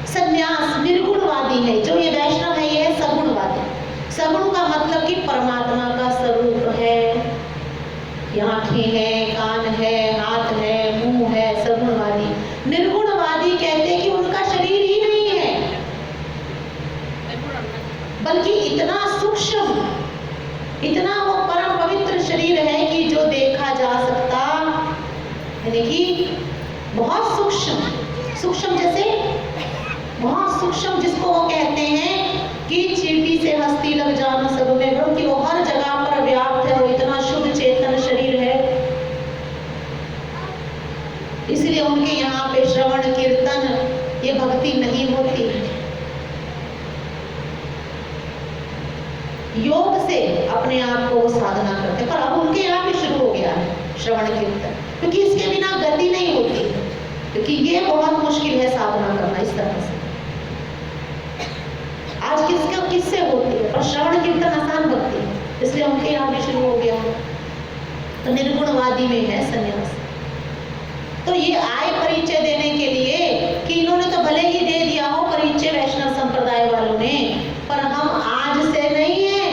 सन्यास निर्गुणवादी है, जो ये वैष्णव है ये है सगुणवादी। सगुण का मतलब कि परमात्मा का स्वरूप है, आंखें हैं, कान है, हाथ है, मुंह है, सगुणवादी। निर्गुणवादी कहते हैं कि उनका शरीर ही नहीं है, बल्कि इतना सूक्ष्म, इतना वो परम पवित्र शरीर है कि जो देखा जा सकता, यानी कि बहुत सूक्ष्म। सूक्ष्म जैसे बहुत सूक्ष्म, जिसको वो कहते हैं कि चींटी से हस्ती लग जाना सब में ब्रह्म, कि वो हर जगह पर व्याप्त है, वो इतना शुद्ध चेतन शरीर है। योग से अपने आप को वो साधना करते, पर अब उनके यहाँ भी शुरू हो गया है श्रवण कीर्तन, क्योंकि इसके बिना गति नहीं होती, क्योंकि ये बहुत मुश्किल है साधना करना इस तरह से। आज किससे होती है, पर श्रवण कीर्तन आसान भक्ति है, इसलिए उनके यहाँ भी शुरू हो गया। तो निर्गुणवादी में है संन्यास। तो ये आए परिचय देने के लिए कि इन्होंने तो भले ही दे दिया हो परिचय वैष्णव संप्रदाय वालों ने, पर हम आज से नहीं है,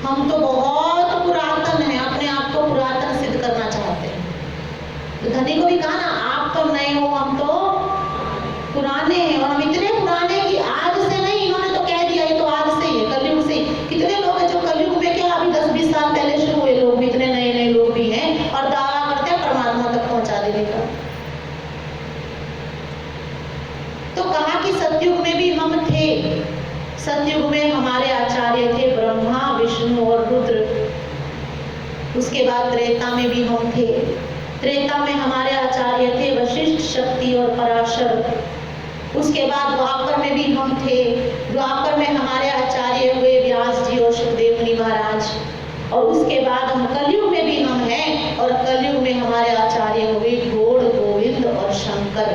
हम तो बहुत पुरातन है, अपने आप को पुरातन सिद्ध करना चाहते हैं। तो धनी को भी कहा ना, आप तो नए हो, हम तो पुराने हैं, और हम इतने पुराने कि आज से नहीं, इन्होंने तो कह दिया ये तो आज से ही है, कलयुग से ही। कितने लोग हैं जो कलयुग में क्या अभी 10-20 साल पहले शुरू हुए लोग भी, इतने नए नए लोग भी हैं, और दावा करते हैं परमात्मा तक पहुंचा देने का। तो कहा कि सतयुग में भी हम थे, सतयुग में हमारे आचार्य थे ब्रह्मा विष्णु और रुद्र। उसके बाद त्रेता में भी हम थे, त्रेता में हमारे आचार्य थे वशिष्ठ शक्ति और पराशर। उसके बाद द्वापर में भी हम थे, द्वापर में हमारे आचार्य हुए व्यास जी और सुखदेव मुनि महाराज। और उसके बाद हम कलयुग में भी हम हैं, और कलयुग में हमारे आचार्य हुए गौड़ गोविंद और शंकर।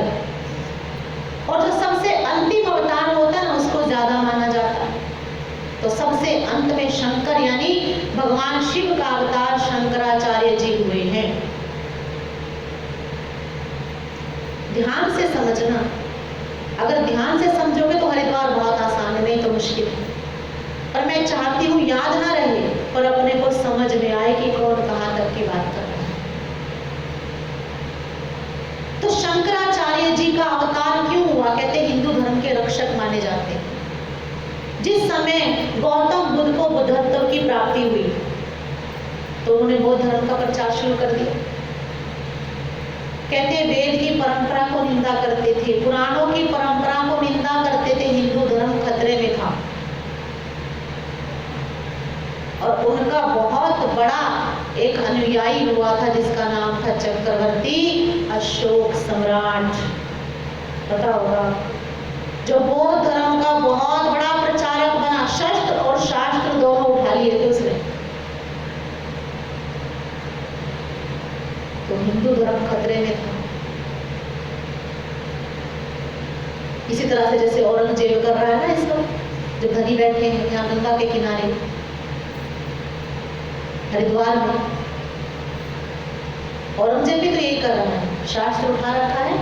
और जो सबसे अंतिम अवतार होता है ना, उसको ज्यादा माना जाता है। तो सबसे अंत में शंकर यानी भगवान शिव का अवतार शंकराचार्य जी हुए हैं। ध्यान से समझना, अगर ध्यान से समझोगे तो हरिद्वार बहुत आसान है, नहीं तो मुश्किल है। पर मैं चाहती हूँ याद ना रहे, पर अपने को समझ में आए कि कौन कहाँ तक की बात कर रहा है। तो शंकराचार्य जी का अवतार क्यों हुआ? कहते हिंदू धर्म के रक्षक माने जाते हैं। जिस समय गौतम बुद्ध को बुद्धत्व की प्राप्ति हुई तो उन्होंने बौद्ध धर्म का प्रचार शुरू कर दिया। कहते वेद की परंपरा को निंदा करते थे, पुराणों की परंपरा को निंदा करते थे, हिंदू धर्म खतरे में था। और उनका बहुत बड़ा एक अनुयायी हुआ था जिसका नाम था चक्रवर्ती अशोक सम्राट, पता होगा, जो बौद्ध धर्म का बहुत बड़ा प्रचारक बना। शस्त्र और शास्त्र दोनों उठा लिए थे उसने। तो हिंदू धर्म खतरे में था। इसी तरह से जैसे औरंगजेब कर रहा है ना, इस वक्त जो धनी बैठे हैं यहाँ गंगा के किनारे हरिद्वार में, औरंगजेब भी तो यही कर रहा है, शास्त्र उठा रखा है,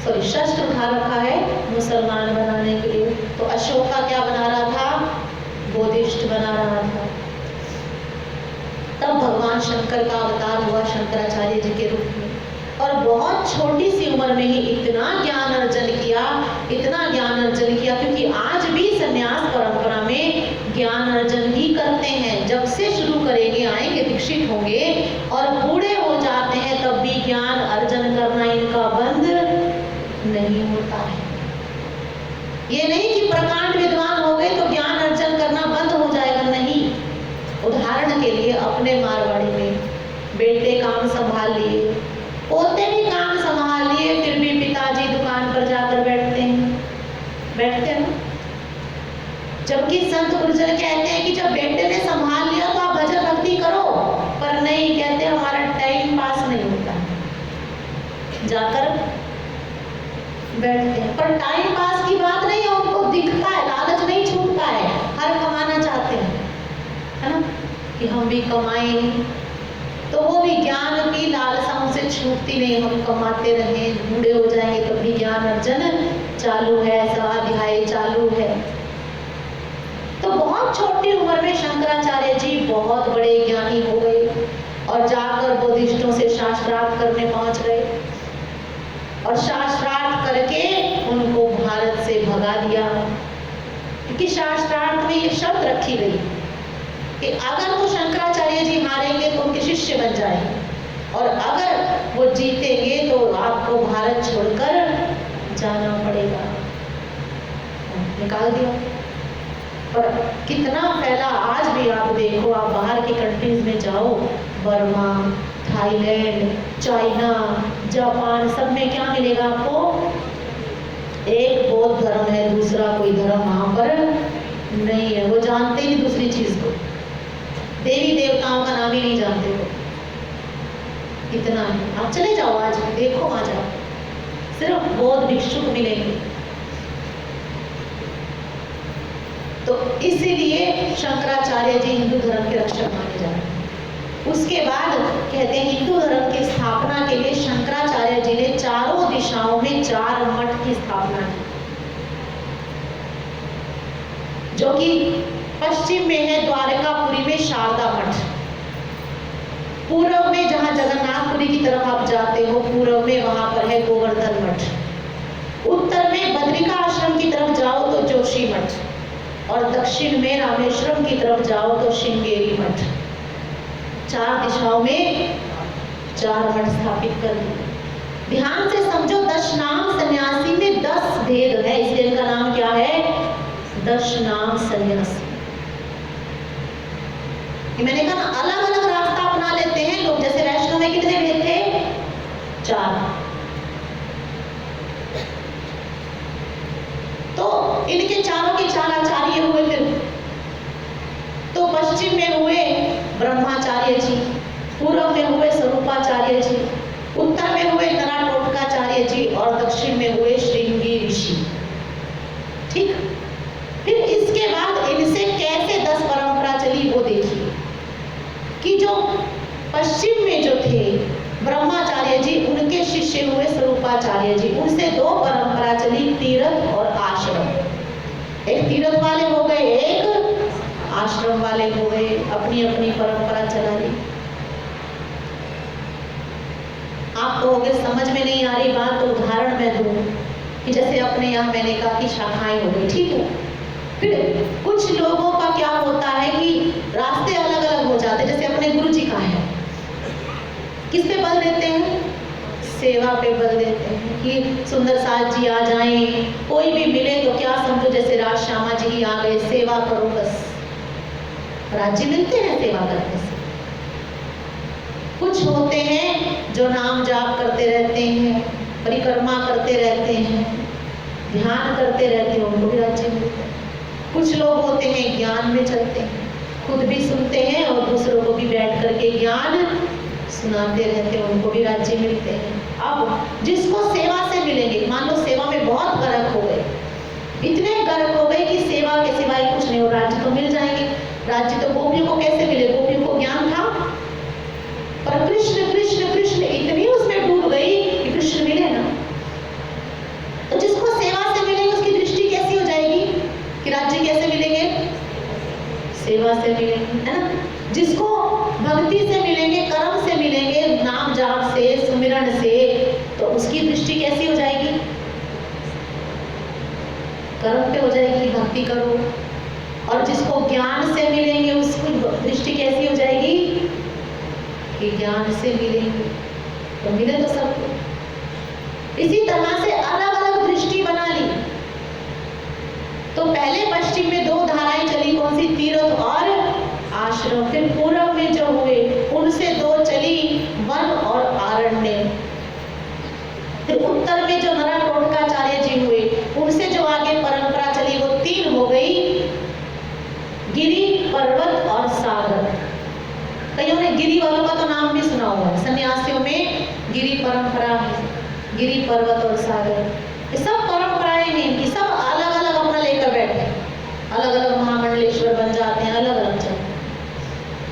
सॉरी शस्त्र उठा रखा है मुसलमान बनाने के लिए। तो अशोक का क्या बना रहा था? बोधिष्ट बना रहा था। तब भगवान शंकर का अवतार हुआ शंकराचार्य जी के रूप में, और बहुत छोटी सी उम्र में ही इतना ज्ञान अर्जन किया, इतना ज्ञान अर्जन किया, क्योंकि आज भी संन्यास परंपरा में ज्ञान अर्जन ही करते हैं। जब से शुरू करेंगे, आएंगे, दीक्षित होंगे और बूढ़े हो जाते हैं, तब भी ज्ञान अर्जन करना इनका बंद नहीं होता है। ये नहीं कि प्रकांड विद्वान हो गए तो ज्ञान अर्जन करना बंद हो जाएगा, नहीं। उदाहरण के लिए अपने मारवाड़ी में बेटे काम संभाल लिए, पोते भी काम संभाल लिए, फिर भी पिताजी दुकान पर जाकर बैठते हैं ना। जबकि संत गुरुजन कहते हैं कि जब बेटे ने संभाल लिया तो आप भजन भक्ति करो, पर नहीं, कहते हमारा टाइम पास नहीं होता, जाकर बैठते हैं। पर टाइम पास की बात नहीं है, उनको दिखता है, लालच नहीं छूटता है, हर कमाना चाहते हैं, है ना, कि हम भी कमाएं। तो वो भी ज्ञान की लालसा उनसे छूटती नहीं, हम कमाते रहें, बूढ़े हो जाएंगे तब भी ज्ञान अर्जन चालू है, स्वाध्याय चालू है। तो बहुत छोटी उम्र में शंकराचार्य जी बहुत बड़े ज्ञानी हो गए और जाकर बोधिष्ठों से शास्त्रार्थ करने पहुंच गए, और शास्त्रार्थ करके उनको भारत से भगा दिया। क्योंकि शास्त्रार्थ में ये शर्त रखी गई कि अगर वो शंकराचार्य जी हारेंगे तो उनके शिष्य बन जाएंगे, और अगर वो जीतेंगे तो आपको भारत छोड़कर जाना पड़ेगा। निकाल दिया। पर कितना फैला, आज भी आप देखो, आप बाहर की कंट्रीज में जाओ, बर्मा, थाईलैंड, चाइना, जापान, सब में क्या मिलेगा आपको? एक बौद्ध धर्म है, दूसरा कोई धर्म वहां पर नहीं है, वो जानते ही दूसरी चीज को, देवी देवताओं का नाम ही नहीं जानते हो। इतना है। आप चले जाओ, आज देखो, आ जाओ, सिर्फ बौद्ध भिक्षुक मिलेंगे। तो इसीलिए शंकराचार्य जी हिंदू धर्म के रक्षक माने जा रहे हैं। उसके बाद कहते हैं हिंदू धर्म की स्थापना के लिए शंकराचार्य जी ने चारों दिशाओं में 4 मठ की स्थापना की, जो कि पश्चिम में है द्वारकापुरी में शारदा मठ, पूर्व में जहां जगन्नाथपुरी की तरफ आप जाते हो पूर्व में वहां पर है गोवर्धन मठ, उत्तर में बद्रिका आश्रम की तरफ जाओ तो जोशी मठ, और दक्षिण में रामेश्वरम की तरफ जाओ तो श्रृंगेरी मठ। 4 दिशाओं में 4 मठ स्थापित कर दिए। ध्यान से समझो, दशनाम सन्यासी में 10 भेद है, इसलिए इनका नाम क्या है? दशनाम सन्यासी। मैंने कहा ना, अलग अलग रास्ता अपना लेते हैं लोग। जैसे वैष्णव में कितने भेद थे? 4। तो इनके चारों के 4 आचार्य हुए। फिर तो पश्चिम में हुए ब्रह्माचार्य जी, पूर्व में हुए स्वरूपाचार्य जी, उत्तर में हुए नराटोटकाचार्य जी, और दक्षिण में हुए श्रृंगी ऋषि। ठीक। फिर इसके बाद इनसे कैसे 10 परंपरा चली वो देखिए कि जो पश्चिम में जो थे ब्रह्माचार्य जी, उनके शिष्य हुए स्वरूपाचार्य जी, उनसे 2 परंपरा चली, तीर्थ और आश्रम। एक तीर्थ वाले हो गए, एक आश्रम वाले हो गए, अपनी अपनी परंपरा चला ली। आप कहोगे समझ में नहीं आ रही बात, तो उदाहरण मैं दूं कि जैसे अपने यहाँ मैंने कहा कि शाखाएं हो गई, ठीक है। फिर कुछ लोगों का क्या होता है कि रास्ते अलग अलग हो जाते, जैसे अपने गुरु जी का है, किस पे बल देते हैं? सेवा पे बल देते हैं कि सुंदर साथ जी आ जाएं, कोई भी मिले तो क्या समझो जैसे राज श्यामा जी ही आ गए, सेवा करो बस। राज्य मिलते हैं सेवा करने से। कुछ होते हैं जो नाम जाप करते रहते हैं, परिक्रमा करते रहते हैं, ध्यान करते रहते हैं, उनको भी राज्य मिलता है। कुछ लोग होते हैं ज्ञान में चलते हैं, खुद भी सुनते हैं और दूसरों को भी बैठ करके ज्ञान सुनाते रहते हैं, उनको भी राज्य मिलते हैं। अब जिसको सेवा से मिलेंगे, मान लो सेवा में बहुत गर्क हो गए, इतने गर्क हो गए कि सेवा के सिवाय कुछ नहीं हो, राज्य तो मिल जाएंगे। राज्य तो गोपियों को कैसे मिले? गोपियों को ज्ञान था, पर कृष्ण कृष्ण कृष्ण इतनी उसमें डूब गई कि कृष्ण मिले ना। तो जिसको सेवा से मिलेंगे उसकी दृष्टि कैसी हो जाएगी कि राज्य कैसे मिलेंगे? सेवा से मिलेंगे, है ना। जिसको भक्ति से मिलेंगे, कर्म से मिलेंगे, नाम जाप से, सुमिरन से, तो उसकी दृष्टि कैसी हो जाएगी? कर्म पे हो जाएगी, भक्ति करो। और जिसको ज्ञान से मिलेंगे उसकी दृष्टि कैसी हो जाएगी कि ज्ञान से मिलेंगे, तो मिले तो सबको। इसी तरह से अलग अलग दृष्टि बना ली। तो पहले पश्चिम में 2 धाराएं चली, कौन सी? तीर्थ और आश्रम। फिर पूर्व में जो हुए उनसे 2 चली, वन और आरण्य। फिर उत्तर में जो नराटोटकाचार्य जी हुए उनसे जो आगे परंपरा चली वो 3 हो गई, गिरि, पर्वत और सागर। कईयों ने गिरि वालों का तो नाम भी सुना हुआ है, सन्यासियों में गिरि परंपरा है, गिरि, पर्वत और सागर। ये सब परंपराएं हैं इनकी, सब अलग अलग अपना लेकर बैठे, अलग अलग महामंडलेश्वर बन जाते हैं, अलग अलग चलते हैं।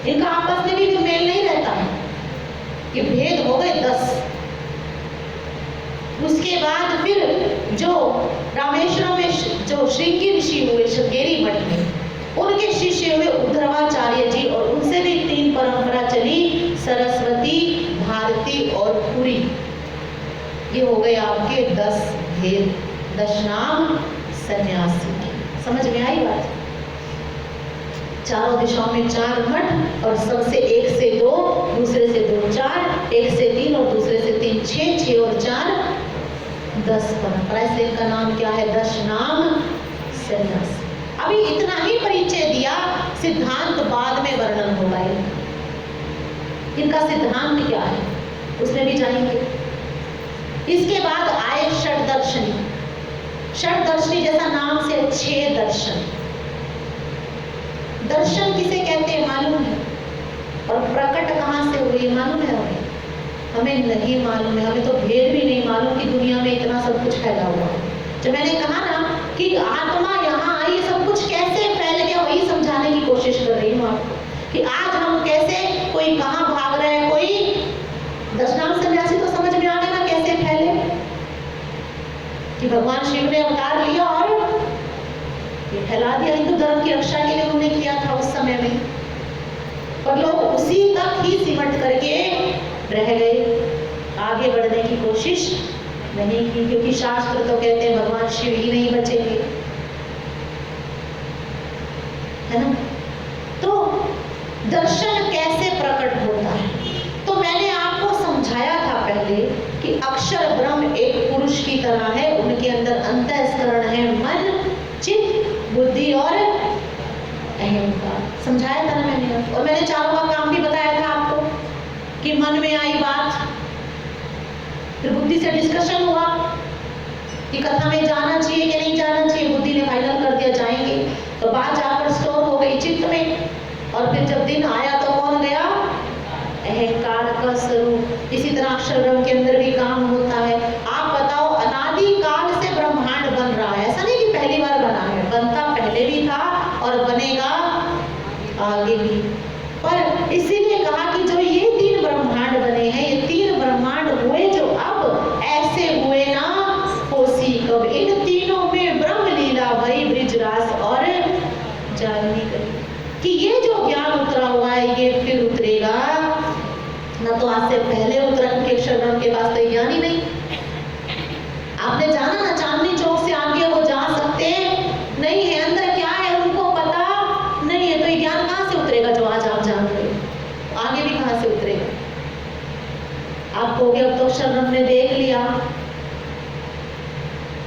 इनका आपस में भी तो मेल नहीं रहता है। ये भेद हो गए 10। उसके बाद फिर जो रामेश्वरम में जो श्रृंगी ऋषि हुए श्रृंगेरी मठ में, उनके शिष्य हुए उद्धवाचार्य जी, और उनसे भी 3 परंपरा चली, सरस्वती, भारती और पुरी। ये हो गए आपके 10 भेद, दशनाम सन्यासी की। समझ में आई बात? चारों दिशाओं में 4 मठ, और सबसे एक से 2, दूसरे से 2 4, एक से 3 और दूसरे से 3 6, 6 और 4 10 परंपरा। इसलिए इनका नाम क्या है? दशनाम सन्यासी। अभी इतना ही परिचय दिया, सिद्धांत बाद में वर्णन होगा। इनका सिद्धांत क्या है उसमें भी जाएंगे। इसके बाद आए षट दर्शनी। षट दर्शनी जैसा नाम से 6 दर्शन। दर्शन किसे कहते हैं मालूम है? और प्रकट कहाँ से हुए मालूम है हमें? हमें नहीं मालूम है। हमें तो भेद भी नहीं मालूम कि दुनिया में इतना सब कुछ फैला हुआ है। जब मैंने कहा ना कि आत्मा यहाँ आई, सब कुछ कैसे फैल गया, वही समझाने की कोशिश कर रही हूँ आपको कि आज हम कैसे, कोई कहाँ भाग रहा है, कोई दशनाम सन्यासी तो समझ में आ गया ना कैसे फैले, कि भगवान शिव ने अवतार लिया और ये फैला दिया। हिंदू धर्म की रक्षा के लिए उन्होंने किया था उस समय में, पर लोग उसी तक ही सिमट करके रह गए, आगे बढ़ने की कोशिश नहीं की, क्योंकि शास्त्र तो कहते हैं भगवान शिव ही नहीं बचेंगे, है ना। तो दर्शन कैसे प्रकट होता है? तो मैंने आपको समझाया था पहले कि अक्षर ब्रह्म एक पुरुष की तरह है, उनके अंदर अंतःस्करण है, मन, चित्त, बुद्धि और अहंकार। समझाया था ना मैंने। और मैंने चारों का काम भी बताया था आपको कि मन में आई बात, फिर बुद्धि से डिस्कशन हुआ कि कथा में जाना चाहिए कि नहीं जाना चाहिए, बुद्धि ने फाइनल कर दिया जाएंगे, तो बात जाकर स्टोर हो गई चित्त में, और फिर जब दिन आया तो कौन गया? अहंकार का स्वरूप। इसी तरह अक्षर ब्रह्म के अंदर भी काम होता है। आप बताओ, अनादि काल से ब्रह्मांड बन रहा है, ऐसा नहीं कि पहली बार बना है, बनता पहले भी था और बनेगा आगे भी। पर इसीलिए कहा कि जो ये 3 ब्रह्मांड बने हैं, ये 3 ब्रह्मांड हुए जो अब ऐसे हुए ना होसी कब। इन तीनों में ब्रह्म लीला भई ब्रिजरास और जागनी करी, कि ये जो ज्ञान उतरा हुआ है ये फिर उतरेगा ना। तो आज से पहले उतरा, क्योंकि अक्षर ब्रह्म के पास तो ज्ञान ही नहीं। आपने जाना ना चांदनी चौक से आगे वो जा सकते नहीं है, अंदर क्या है उनको पता नहीं है, तो ये ज्ञान कहाँ से उतरेगा जो आज आप जान रहे हो? आगे भी कहाँ से उतरेगा? आप कहोगे अब तो अक्षर ब्रह्म ने देख लिया,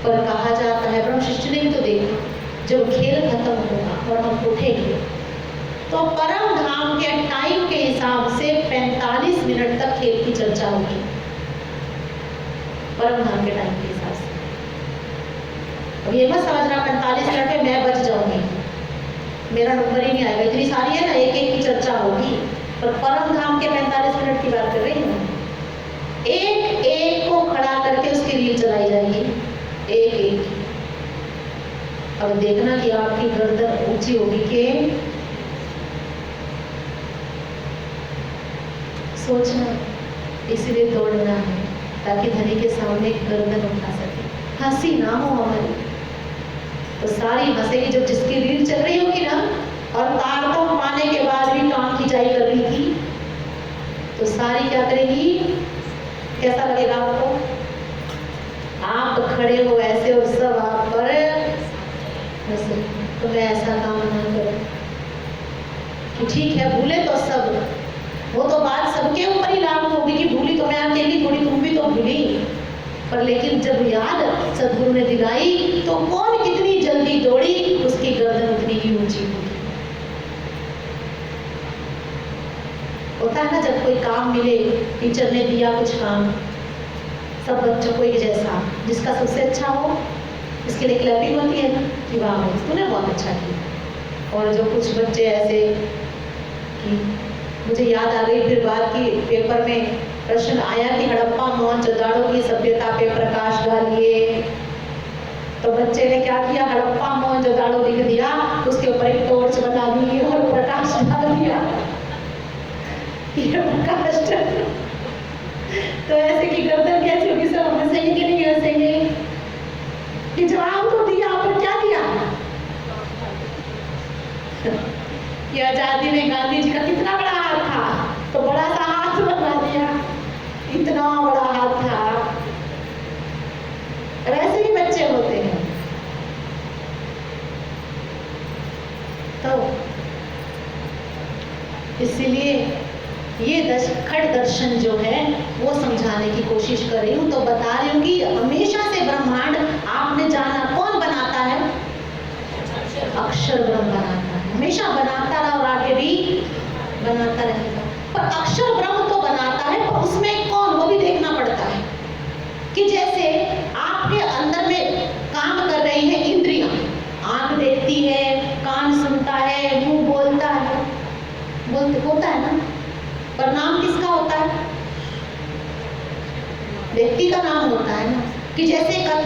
पर कहा जाता है, ब्रह्म शिष्य ने भी तो देखा, जब खेल खत्म होगा और हम उठेंगे तो परम धाम के टाइम के हिसाब से 45 मिनट तक खेल की चर्चा होगी, परम धाम के टाइम के हिसाब से। अब ये मत समझना 45 मिनट में मैं बच जाऊंगी, मेरा नंबर ही नहीं आएगा। इतनी सारी है ना, एक एक की चर्चा होगी, पर परम धाम के 45 मिनट की बात कर रही हूँ। एक एक को खड़ा करके उसकी रील चलाई जाएगी, एक एक। अब देखना कि आपकी गर्दन ऊंची होगी कि सोचना, इसलिए दौड़ना है ताकि धनी के सामने गर्दन उठा सके, हंसी ना हो हमारी। तो सारी हंसेगी जब जिसकी रील चल रही होगी ना, और तारतम पाने के बाद भी टांग खिंचाई कर रही थी, तो सारी क्या करेगी? कैसा लगेगा आपको? आप खड़े हो ऐसे और सब आप पर हंसे। तो मैं ऐसा काम ना करूं कि ठीक है भूले तो सब, वो तो बात सबके ऊपर ही लागू होगी कि भूली तो मैं अकेली थोड़ी, तुम भी तो भूली। पर लेकिन जब याद सदगुरु ने दिलाई तो कौन कितनी जल्दी दौड़ी, उसकी गर्दन उतनी ही ऊंची होगी। होता है ना, जब कोई काम मिले, टीचर ने दिया कुछ काम, सब बच्चों को एक जैसा, जिसका सबसे अच्छा हो इसके लिए क्लैपिंग होती है ना कि वाह भाई तूने बहुत अच्छा किया। और जो कुछ बच्चे ऐसे कि मुझे याद आ गई फिर बात की, पेपर में प्रश्न आया कि हड़प्पा मोहनजोदड़ो की सभ्यता पे प्रकाश डालिए, तो बच्चे ने क्या किया? हड़प्पा मोहनजोदड़ो लिख दिया, उसके ऊपर एक टॉर्च बना दी और प्रकाश डाल दिया। ये प्रकाश तो ऐसे की गर्दन कैसी होगी? सब हंसेंगे कि नहीं हंसेंगे? कि जवाब तो दिया, पर क्या दिया? कि आजादी में गांधी जी का कितना बड़ा हाथ था, तो बड़ा सा हाथ बना दिया, इतना बड़ा हाथ था। वैसे भी बच्चे होते हैं। तो इसीलिए ये खड़ दर्शन जो है वो समझाने की कोशिश कर रही हूँ। तो बता रही हूँ कि हमेशा से ब्रह्मांड आपने जाना कौन बनाता है? अक्षर ब्रह्म बनाता है, हमेशा बनाता रहा और आगे भी बनाता रहेगा। पर अक्षर ब्रह्म तो बनाता है, पर उसमें कौन, वो भी देखना पड़ता है। कि जैसे आपके अंदर में काम कर रही है इंद्रियां, आंख देखती है, कान सुनता है, मुंह बोलता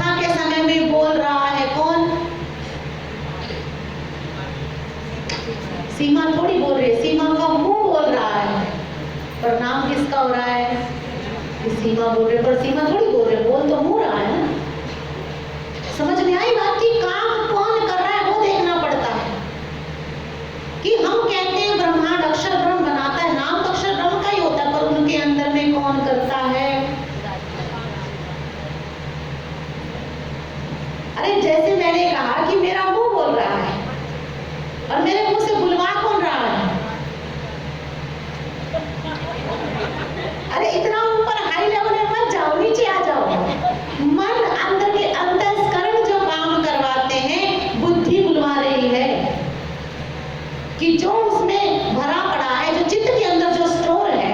प्रार्थना के समय में बोल रहा है कौन? सीमा थोड़ी बोल रही है, सीमा का मुंह बोल रहा है, पर नाम किसका हो रहा है? सीमा बोल रहे, पर सीमा थोड़ी बोल रहे, बोल तो मुंह रहा है ना। समझ में आई बात की काम कौन कर रहा है वो देखना पड़ता है। कि हम कहते हैं ब्रह्मांड अक्षर ब्रह्म बनाता है, नाम तो अक्षर ब्रह्म का ही होता है, पर उनके अंदर में कौन करता है? अरे जैसे मैंने कहा कि मेरा मुंह बोल रहा है और मेरे मुंह से बुलवा कौन रहा है? अरे इतना ऊपर हाई लेवल में मत जाओ, नीचे आ जाओ। मन अंदर के अंतःकरण जो काम करवाते हैं, बुद्धि बुलवा रही है कि जो उसमें भरा पड़ा है, जो चित्त के अंदर जो स्टोर है,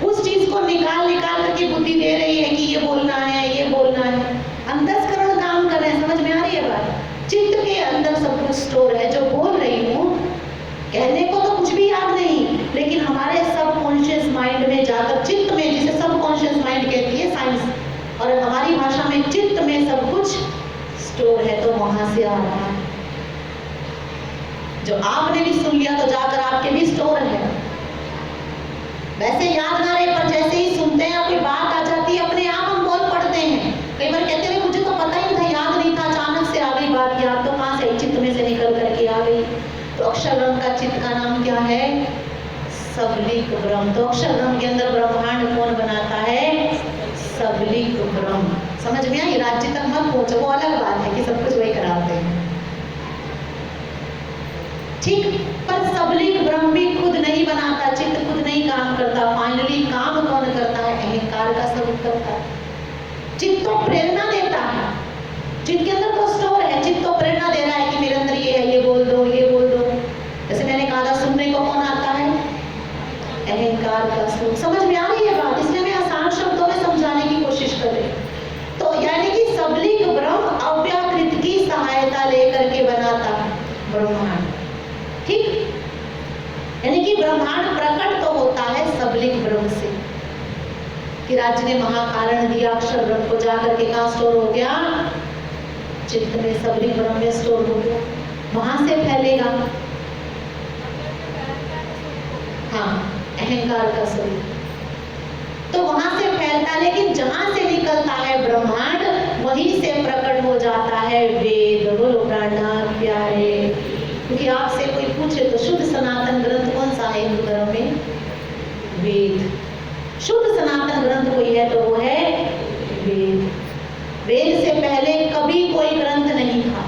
उस चीज को निकाल निकाल करके बुद्धि दे रही है कि ये बोलना है, ये बोलना है। अंतःकरण काम कर रहे हैं, समझ में आ रही है बात? चित्त के अंदर सब कुछ स्टोर है। जो बोल रही हूँ, कहने को तो कुछ भी याद नहीं, लेकिन हमारे सबकॉन्शियस माइंड में जाकर, चित्त में, जिसे सबकॉन्शियस माइंड कहती है साइंस, और हमारी भाषा में चित्त में सब कुछ स्टोर है, तो वहां से आ रहा है। जो आपने भी सुन लिया तो जाकर आपके भी स्टोर है। वैसे याद ना रहे, पर जैसे ही सुनते हैं कोई बात आ जाती है, अपने आप हम बोल पड़ते हैं। कई बार कहते हैं मुझे तो पता ही नहीं था, याद नहीं था, अचानक से आ गई बात, याद तो कहां से? चित्त में से निकल करके आ गई। तो अक्षर ब्रह्म का चित्त का नाम क्या है? सबलिक ब्रह्म। तो अक्षर ब्रह्म के अंदर ब्रह्मांड कौन बनाता है? सबलिक ब्रह्म। समझ में आई? राज्य तक मत पहुंचो, वो अलग बात है कि सब कुछ वही कराते हैं, ठीक। पर सबलिक ब्रह्म भी खुद नहीं बनाता, चित्त खुद नहीं काम करता। फाइनली काम कौन करता है? अहंकार का स्वरूप करता है। चित्त तो प्रेरणा देता है, चित्त के अंदर तो स्टोर है, चित्त तो प्रेरणा दे रहा है कि मेरे अंदर ये है, ये बोल दो, ये बोल दो। जैसे मैंने कहा था, सुनने को कौन आता है? अहंकार का स्वरूप। समझ में आ रही है बात? इसलिए मैं आसान शब्दों में समझाने की कोशिश कर रही हूँ। तो यानी कि सबलिक ब्रह्म अव्याकृत की सहायता लेकर के बनाता है ब्रह्मांड, ठीक। यानी कि ब्रह्मांड प्रकट तो होता है सबलिक ब्रह्म से। कि राज्य ने महाकारण दिया, अक्षर ब्रह्म को जाकर के कहाँ स्टोर हो गया? चित्त में, सबलिक ब्रह्म में स्टोर हो गया, वहां से फैलेगा। हाँ, अहंकार का स्वरूप तो वहां से फैलता, लेकिन जहां से निकलता है ब्रह्मांड, वहीं से प्रकट हो जाता है वेद। बोलो प्राणनाथ प्यारे। क्योंकि आपसे कोई पूछे तो शुद्ध सनातन ग्रंथ कौन सा है हिंदू धर्म में? वेद। शुद्ध सनातन ग्रंथ कोई है तो वो है वेद। वेद से पहले कभी कोई ग्रंथ नहीं था।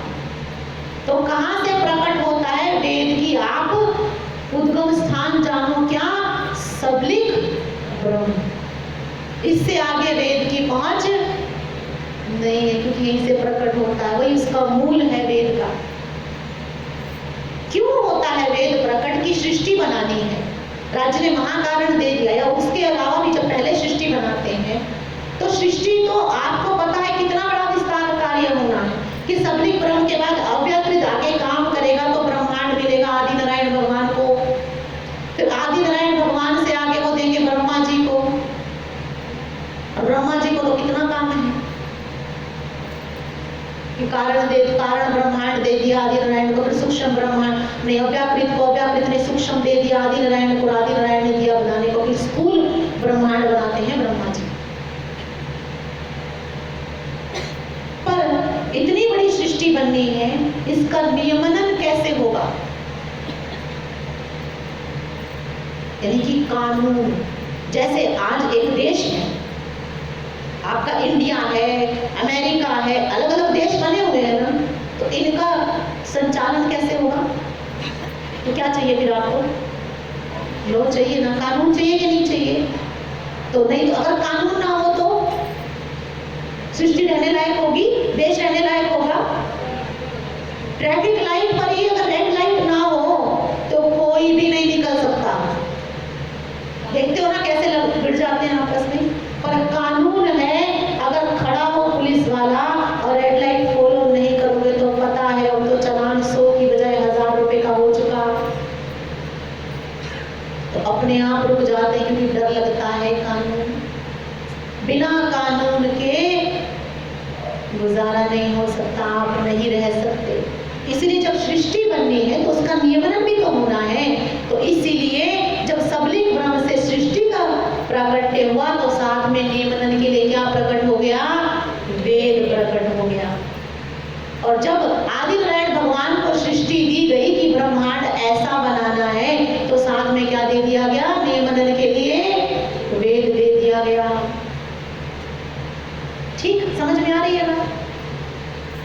तो कहां से प्रकट होता है? वेद की आप उद्गम स्थान जानो क्या? सबलिक ब्रह्म। इससे आगे वेद की पहुंच नहीं है, क्योंकि यहीं से प्रकट होता है, वही उसका मूल है वेद का। क्यों होता है वेद प्रकट? की सृष्टि बनानी है, राज्य ने महाकारण दे दिया। या उसके अलावा भी जब पहले सृष्टि बनाते हैं तो सृष्टि तो आपको पता है कितना बड़ा विस्तार कार्य होना है कि सबलिक ब्रह्म के बाद अव्यकृत आगे काम करेगा तो ब्रह्मांड मिलेगा आदि नारायण भगवान को। फिर आदि नारायण भगवान से आगे वो देंगे ब्रह्मा जी को, और ब्रह्मा जी को तो कितना काम है कि कारण ब्रह्मांड दे दिया आदि नारायण को। फिर सूक्ष्म ब्रह्मांड ने अव्याकृत को, अव्याकृत ने सूक्ष्म दे दिया आदि नारायण को, आदि नारायण ने दिया बनाने को। फिर स्थूल ब्रह्मांड बनाते हैं ब्रह्मा जी। पर इतनी बड़ी सृष्टि बननी है, इसका नियमन कैसे होगा? यानी कि कानून। जैसे आज एक देश है, आपका इंडिया है, अमेरिका है, अलग अलग देश बने हुए हैं ना, तो इनका संचालन कैसे होगा? तो क्या चाहिए फिर आपको? लॉ चाहिए ना, कानून चाहिए कि नहीं चाहिए? तो नहीं, तो अगर कानून ना हो तो सृष्टि रहने लायक होगी, देश रहने लायक होगा? ट्रैफिक लाइट पर ही अगर रेड लाइट ना हो तो कोई भी नहीं निकल सकता। देखते हो ना कैसे लोग भिड़ जाते हैं आपस में। पर कानून है, अगर खड़ा हो पुलिस वाला और रेड लाइट फॉलो नहीं करोगे तो पता है अब तो चालान 100 की बजाय 1000 रुपए का हो चुका। तो अपने आप रुक जाते हैं क्योंकि डर लगता है कानून। बिना कानून के गुजारा नहीं हो सकता, आप नहीं रह सकते। इसलिए जब सृष्टि बननी है तो उसका नियमन भी तो होना है। तो इसीलिए जब सबलिंग ब्रह्म से सृष्टि का प्राकट्य हुआ तो साथ में नियमन के लिए क्या प्रकट हो गया? वेद प्रकट हो गया। और जब आदि नारायण भगवान को सृष्टि दी गई कि ब्रह्मांड ऐसा बनाना है तो साथ में क्या दे दिया गया? नियमन के लिए वेद दे दिया गया। ठीक समझ में आ रही है बात?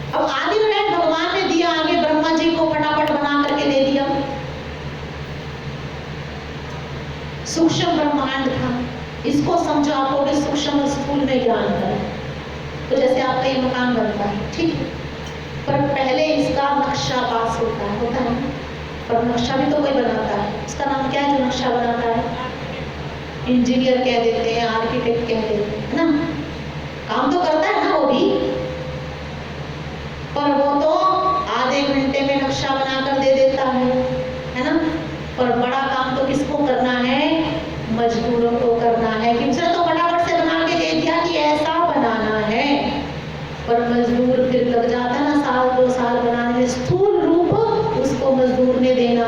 अब आदि नारायण भगवान ने दिया, आगे ब्रह्मा जी को फटाफट बना करके दे दिया। सूक्ष्म ब्रह्मांड था, इसको समझो आपको कि सूक्ष्म और स्थूल में क्या अंतर है। तो जैसे आपका ये मकान बनता है, ठीक है, पर पहले इसका नक्शा पास होता है पर नक्शा भी तो कोई बनाता है। उसका नाम क्या है जो नक्शा बनाता है? इंजीनियर कह देते हैं, आर्किटेक्ट कह देते हैं, है ना? काम तो करता है ना वो भी, पर वो तो आधे घंटे में नक्शा बनाकर दे देता है ना? पर बड़ा काम तो किसको करना है? मजदूरों को करना है। कि उसने तो फटाफट से बना के दे दिया कि ऐसा बनाना है, पर मजदूर फिर लग जाता ना साल 2 साल बनाने में। स्थूल रूप उसको मजदूर ने देना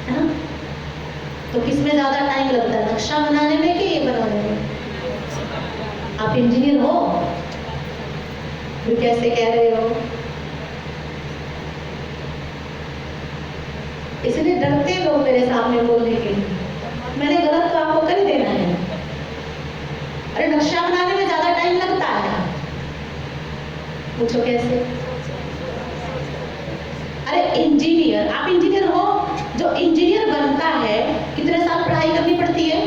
है ना? तो किसमें ज्यादा टाइम लगता है, नक्शा बनाने में कि ये बनाने में? आप इंजीनियर हो फिर कैसे कह रहे हो? इसलिए डरते लोग मेरे सामने बोलने के लिए। मैंने गलत तो आपको कर देना है। अरे नक्शा बनाने में ज्यादा टाइम लगता है। पूछो कैसे? अरे इंजीनियर, आप इंजीनियर हो, जो इंजीनियर बनता है कितने साल पढ़ाई करनी पड़ती है?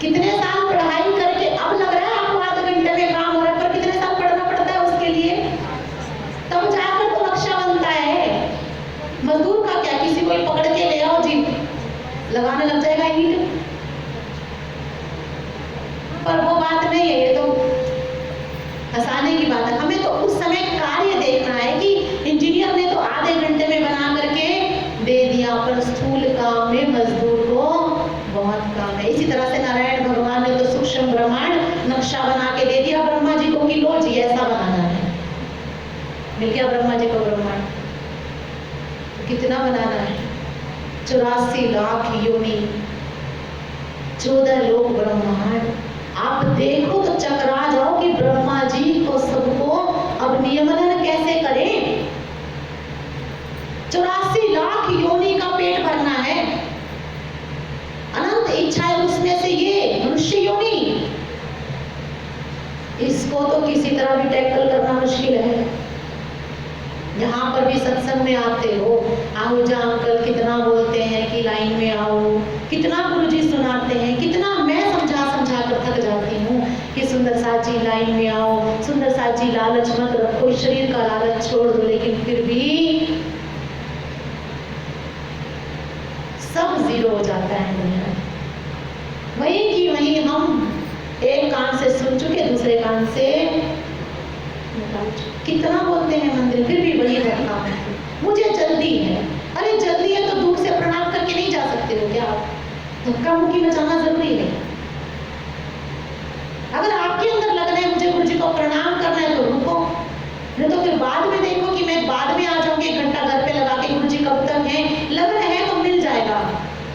कितने साल पढ़ाई करके अब लग रहा है आपको आधे घंटे में काम हो रहा है, पर कितने साल पढ़ना पड़ता है उसके लिए? तब जाकर तो नक्शा बनता है। मजदूर का क्या, किसी को पकड़ के ले आओ जी, लगाने लग जाएगा ईंट। पर वो बात नहीं है, ये तो हंसाने की बात है। हमें तो उस समय कार्य देखना है कि इंजीनियर ने तो आधे घंटे में बना करके दे दिया, पर स्थूल काम में मजदूर को बहुत काम है। इसी तरह से नारायण भगवान ने तो सूक्ष्म ब्रह्मांड नक्शा बना के दे दिया ब्रह्मा जी को कि लो जी ऐसा बनाना है। मिल गया ब्रह्मा जी को ब्रह्मांड। कितना बनाना है? 84 लाख योनि, 14 लोक ब्रह्मांड। आप देखो तो चकरा जाओ कि ब्रह्मा जी को सबको अब नियमन कैसे करें। 84 लाख योनि का पेट भरना है, अनंत इच्छा है, उसमें से ये मनुष्य योनि, इसको तो किसी तरह भी टैकल करना मुश्किल है। यहाँ पर भी सत्संग में आते हो, आहूजा अंकल कितना बोलते हैं कि लाइन में आओ, कितना गुरुजी सुनाते हैं, कितना मैं समझा समझा कर थक जाती हूँ कि सुंदर साथ जी लाइन में आओ, सुंदर साथ जी लालच मत रखो, शरीर का लालच छोड़ दो। लेकिन फिर भी सब जीरो हो जाता है दुनिया में। वही कि वही हम एक कान से सुन चुके, दूसरे कान से निकाल चुके। कितना बोलते हैं मंदिर, फिर भी वही धक्का है, मुझे जल्दी है। अरे जल्दी है तो दूर से प्रणाम करके नहीं जा सकते हो क्या आप? धक्का मुक्की में जाना जरूरी है। अगर आपके अंदर लगना है मुझे गुरु जी को प्रणाम करना है तो रुको, नहीं तो फिर बाद में देखो कि मैं बाद में आ जाऊंगी 1 घंटा घर पे लगा के, गुरु जी कब तक है, लगन है तो मिल जाएगा।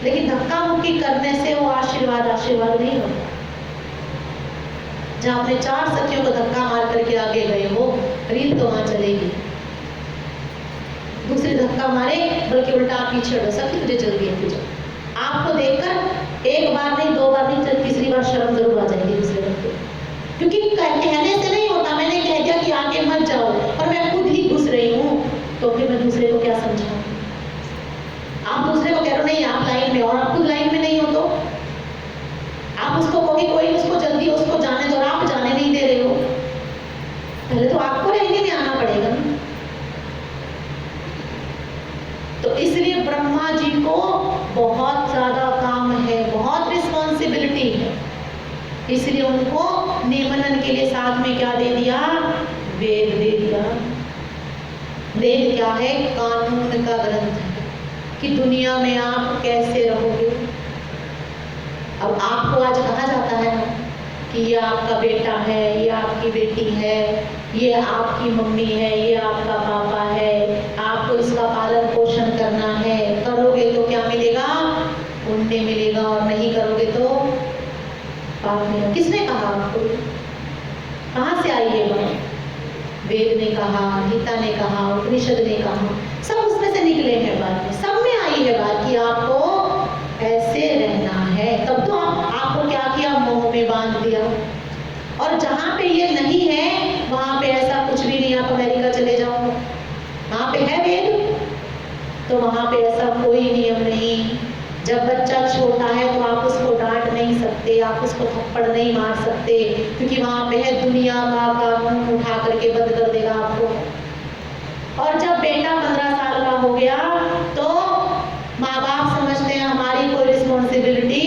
लेकिन धक्का मुक्की करने से वो आशीर्वाद नहीं होता। जहाँ अपने 4 सखियों को धक्का मार करके आगे गए हो, रील तो वहां चलेगी। दूसरे धक्का मारे बल्कि उल्टा आप पीछे हटो, सखी तुझे जल्दी है, तुझे आपको देखकर 1 बार नहीं 2 बार नहीं 3री बार शर्म जरूर आ जाएगी दूसरे बच्चे। क्योंकि कहने से नहीं होता, मैंने कह दिया कि आगे मत जाओ और मैं खुद ही घुस रही हूँ, तो फिर मैं दूसरे को क्या समझाऊं? आप दूसरे को कह रहे हो नहीं आप लाइन में, और आप खुद लाइन में नहीं हो तो आप उसको कहोगे कोई उसको जल्दी, उसको जाने दो, आप जाने नहीं दे रहे हो। पहले तो आपको रहने में आना पड़ेगा ना। तो इसलिए ब्रह्मा जी को बहुत ज्यादा काम है, बहुत रिस्पॉन्सिबिलिटी है। इसलिए उनको नियमन के लिए साथ में क्या दे दिया? वेद दे दिया। वेद क्या है? कानून का ग्रंथ है कि दुनिया में आप कैसे रहोगे। अब आपको आज कहा जाता है ना कि ये आपका बेटा है, ये आपकी बेटी है, ये आपकी मम्मी है, ये आपका पापा है, आपको इसका पालन पोषण करना है। करोगे तो क्या मिलेगा? पुण्य मिलेगा, और नहीं करोगे तो पाप मिलेगा। किसने कहा आपको? कहाँ से आई ये बात? वेद ने कहा, गीता ने कहा, उपनिषद ने कहा, सब उसमें से निकले हैं बात में, सब में आई है बात कि आपको ऐसे रहना है। तब तो आपको क्या किया? मोह में बांध दिया। और जहाँ पे ये नहीं है वहाँ पे ऐसा कुछ भी नहीं। आप अमेरिका चले जाओ, वहाँ पे है वेद, तो वहाँ पे ऐसा कोई नियम नहीं। जब बच्चा छोटा है तो आप उसको डांट नहीं सकते, आप उसको थप्पड़ नहीं मार सकते, क्योंकि वहाँ पे है दुनिया का कानून उठा करके बंद कर देगा आपको। और जब बेटा 15 साल का हो गया तो माँ बाप समझते हैं हमारी कोई रिस्पॉन्सिबिलिटी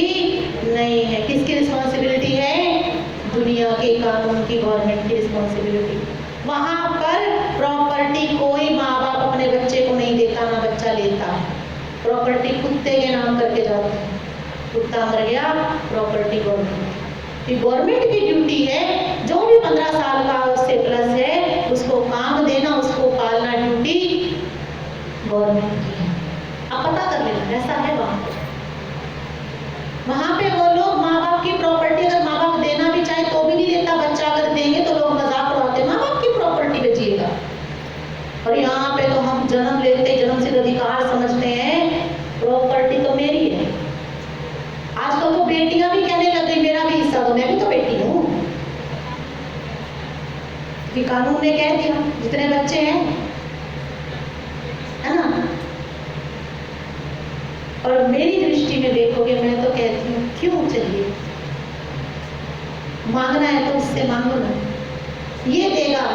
नहीं है। किसकी रिस्पॉन्सिबिलिटी है? दुनिया के कानून की, गवर्नमेंट की रिस्पॉन्सिबिलिटी। वहाँ पर प्रॉपर्टी कोई माँ बाप अपने बच्चे को नहीं देता, ना बच्चा लेता है। प्रॉपर्टी कुत्ते के नाम करके जाते हैं, कुत्ता मर गया, प्रॉपर्टी गवर्नमेंट की। गवर्नमेंट की ड्यूटी है जो भी 15 साल का उससे प्लस है उसको काम देना, उसको पालना, ड्यूटी गवर्नमेंट की है। आप पता कर लेना, ऐसा है वहाँ पे वो लोग माँ बाप की प्रॉपर्टी अगर माँ बाप देना भी चाहे तो भी नहीं देता। बच्चा अगर देंगे तो लोग मजाक उड़ाते, माँ बाप की प्रॉपर्टी बेचिएगा। और यहाँ पे तो हम जन्म लेते, जन्म सिद्ध अधिकार समझते हैं, प्रॉपर्टी तो मेरी है। आजकल तो बेटियां भी कहने लग गई मेरा भी हिस्सा दो, मैं भी तो बेटी हूँ। कि कानून ने कह दिया जितने बच्चे हैं, है ना। और मेरी दृष्टि में देखोगे, मैं तो कहती हूँ क्यों चाहिए? मांगना है तो उससे मांगो ना, ये देगा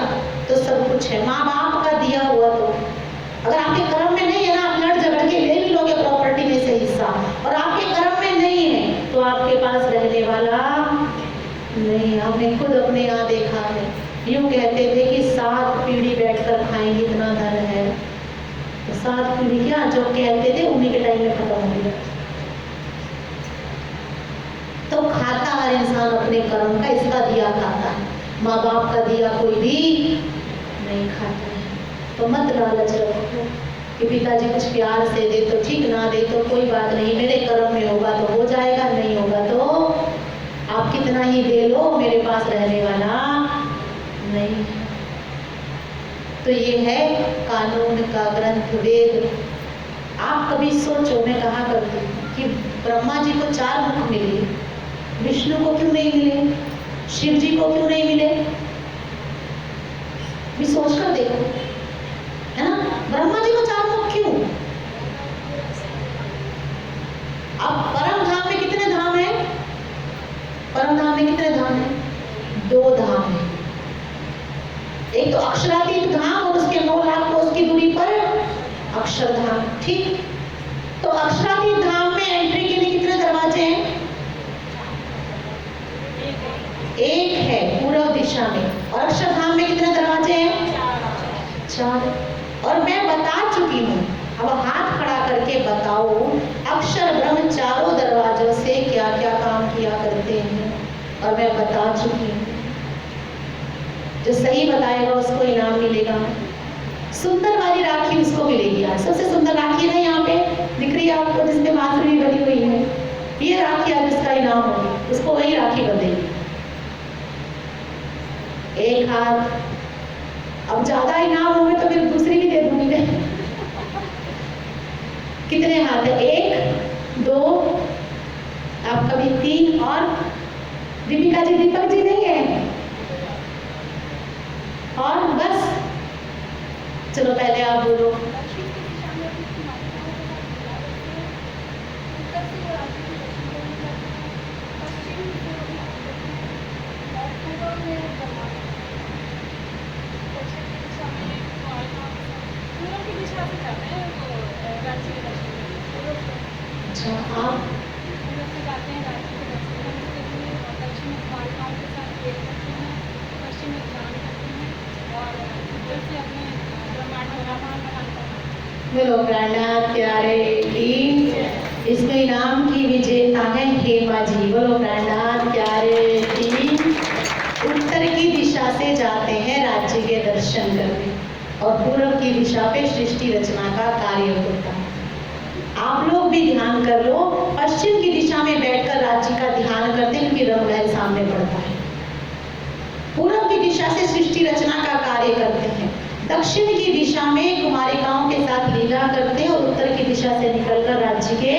तो सब कुछ है। माँ बाप का दिया हुआ तो अगर आपके कर्म में नहीं है ना, आप लड़ झगड़ के ले भी लोगे प्रॉपर्टी में से हिस्सा, और आपके कर्म में नहीं है तो आपके पास रहने वाला नहीं। हमने खुद अपने यहाँ देखा है, यूँ कहते थे कि 7 पीढ़ी बैठकर खाएंगे इतना धन है, तो 7 पीढ़ी क्या जो कहते थे उन्हीं के टाइम में खत्म हो गया। तो खाता हर इंसान अपने कर्म का, इसका दिया खाता है, माँ बाप का दिया कोई भी नहीं खाता है। तो मत लालच रखो कि पिताजी कुछ प्यार से दे तो ठीक, ना दे तो कोई बात नहीं, मेरे कर्म में होगा तो हो जाएगा, नहीं होगा तो आप कितना ही दे लो, मेरे पास रहने वाला नहीं। तो ये है कानून का ग्रंथ वेद। आप कभी सोचो, मैं कहा करती हूँ कि ब्रह्मा जी को 4 मुख मिले, विष्णु को क्यों नहीं मिले, शिव जी को क्यों नहीं मिले? भी सोच कर देखो, है ना। ब्रह्मा जी को 4 मुख क्यों? अब परम धाम में कितने धाम है? परम धाम में कितने धाम है? 2 धाम है। एक तो अक्षरातीत धाम और उसके 9 लाख कोस की दूरी पर अक्षरधाम। ठीक, तो अक्षरातीत धाम में एंट्री के लिए कितने दरवाजे हैं? 1 है पूर्व दिशा में। और अक्षरधाम में कितने दरवाजे हैं? 4। और मैं बता चुकी हूँ, अब हाथ खड़ा करके बताओ, अक्षर ब्रह्म 4 दरवाजों से क्या क्या काम किया करते हैं। और मैं बता चुकी हूँ, जो सही बताएगा उसको इनाम मिलेगा। सुंदर वाली राखी उसको मिलेगी। आज सबसे सुंदर राखी है यहाँ पे दिख रही है आपको, जिसमें बांसुरी बनी हुई है, ये राखी आज उसका इनाम होगी, उसको वही राखी बंधेगी। 1 हाथ, अब ज्यादा इनाम होंगे तो फिर दूसरी भी दे दूंगी मैं। कितने हाथ है? 1, 2, आपका भी 3, और दीपिका जी, दीपक जी नहीं है, और बस। चलो पहले आप बोलो। अच्छा, आप बोलो प्राणनाथ प्यारे की। इसमें इनाम की विजेता है हेमा जी। बोलो प्राणनाथ प्यारे की। राज्य के दर्शन करने और पूर्व की दिशा पे सृष्टि रचना का कार्य होता है। आप लोग भी ध्यान कर लो, पश्चिम की दिशा में बैठकर राज्य का ध्यान करते हैं क्योंकि रंगमहल सामने पड़ता है। पूर्व की दिशा से सृष्टि रचना का कार्य करते हैं, दक्षिण की दिशा में कुमारिकाओं के साथ लीला करते हैं और उत्तर की दिशा से निकलकर राज्य के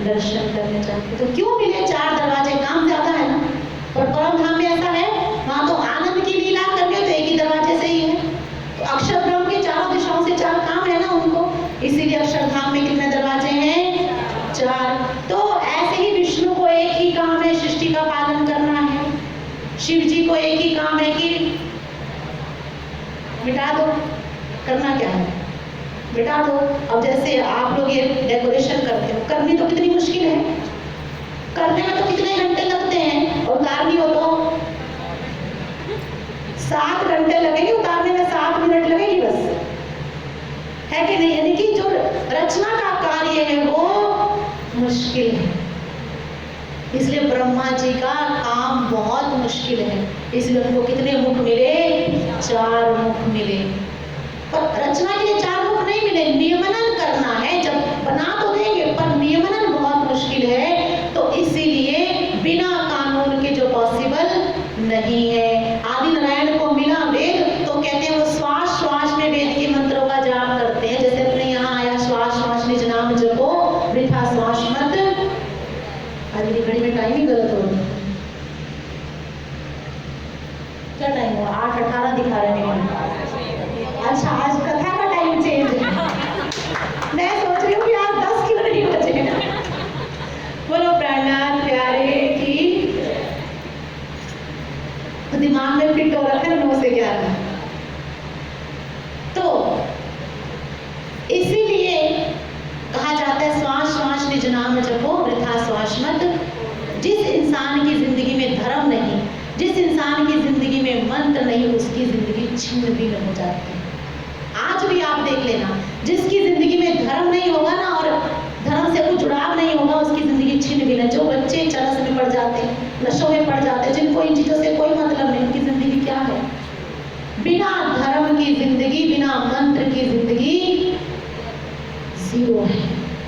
दर्शन करने जाते हैं। तो क्यों मिले 4 दरवाजे? काम ज्यादा है ना। और परम धाम में ऐसा है, वहां तो आनंद की लीला करने तो एक ही दरवाजे से ही है। तो अक्षर ब्रह्म के चारों दिशाओं से 4 काम है ना उनको, इसीलिए अक्षरधाम में कितने दरवाजे हैं? 4। तो ऐसे ही विष्णु को एक ही काम है, सृष्टि का पालन करना है। शिव जी को एक ही काम है कि मिटा दो। करना क्या है? मिटा दो। अब जैसे आप लोग ये डेकोरेशन करते हो, करनी तो कितनी मुश्किल है, करने में तो कितने घंटे लगते हैं, और उतारनी हो तो 7 घंटे लगेंगे, उतारने में 7 मिनट लगेगी बस, है कि नहीं? यानी कि जो रचना का कार्य है वो मुश्किल है, इसलिए ब्रह्मा जी का काम बहुत मुश्किल है। इसलिए उनको कितने मुख मिले? 4 मुख मिले। पर रचना के लिए 4 मुख नहीं मिले, नियमन करना है। जब बना तो देंगे पर नियमन बहुत मुश्किल है, तो इसीलिए बिना कानून के जो पॉसिबल नहीं है। आदि नारायण को मिला वेद, तो कहते हैं वो श्वास श्वास में वेद के मंत्रों का जाप करते हैं। जैसे अपने यहाँ आया श्वास श्वास निज नाम जपो वृथा श्वास मत। आज मेरी घड़ी में टाइम ही गलत हो रहा है। क्या टाइम हुआ? 8:18 दिखा रहे हैं। अच्छा, आज कथा का टाइम चेंज है। मैं सोच रही हूँ कि आज 10 क्यों नहीं बजे। बोलो प्राणनाथ प्यारे की। तो दिमाग में फिट हो रखा है 9 से 11। तो इसीलिए कहा जाता है श्वास श्वास निज नाम जपो वृथा श्वास मत। जिस इंसान की जिंदगी में धर्म नहीं, जिस इंसान की जिंदगी में मंत्र नहीं, उसकी जिंदगी छिन्न भिन्न हो जाती है। आज भी आप देख लेना, जिसकी जिंदगी में धर्म नहीं होगा ना, और धर्म से कुछ जुड़ाव नहीं होगा, उसकी जिंदगी छिन्न भिन्न। जो बच्चे चरस में पड़ जाते हैं, नशों में पड़ जाते हैं, जिनको इन चीजों से कोई मतलब नहीं, उनकी जिंदगी क्या है? बिना धर्म की जिंदगी, बिना मंत्र की जिंदगी जीरो है,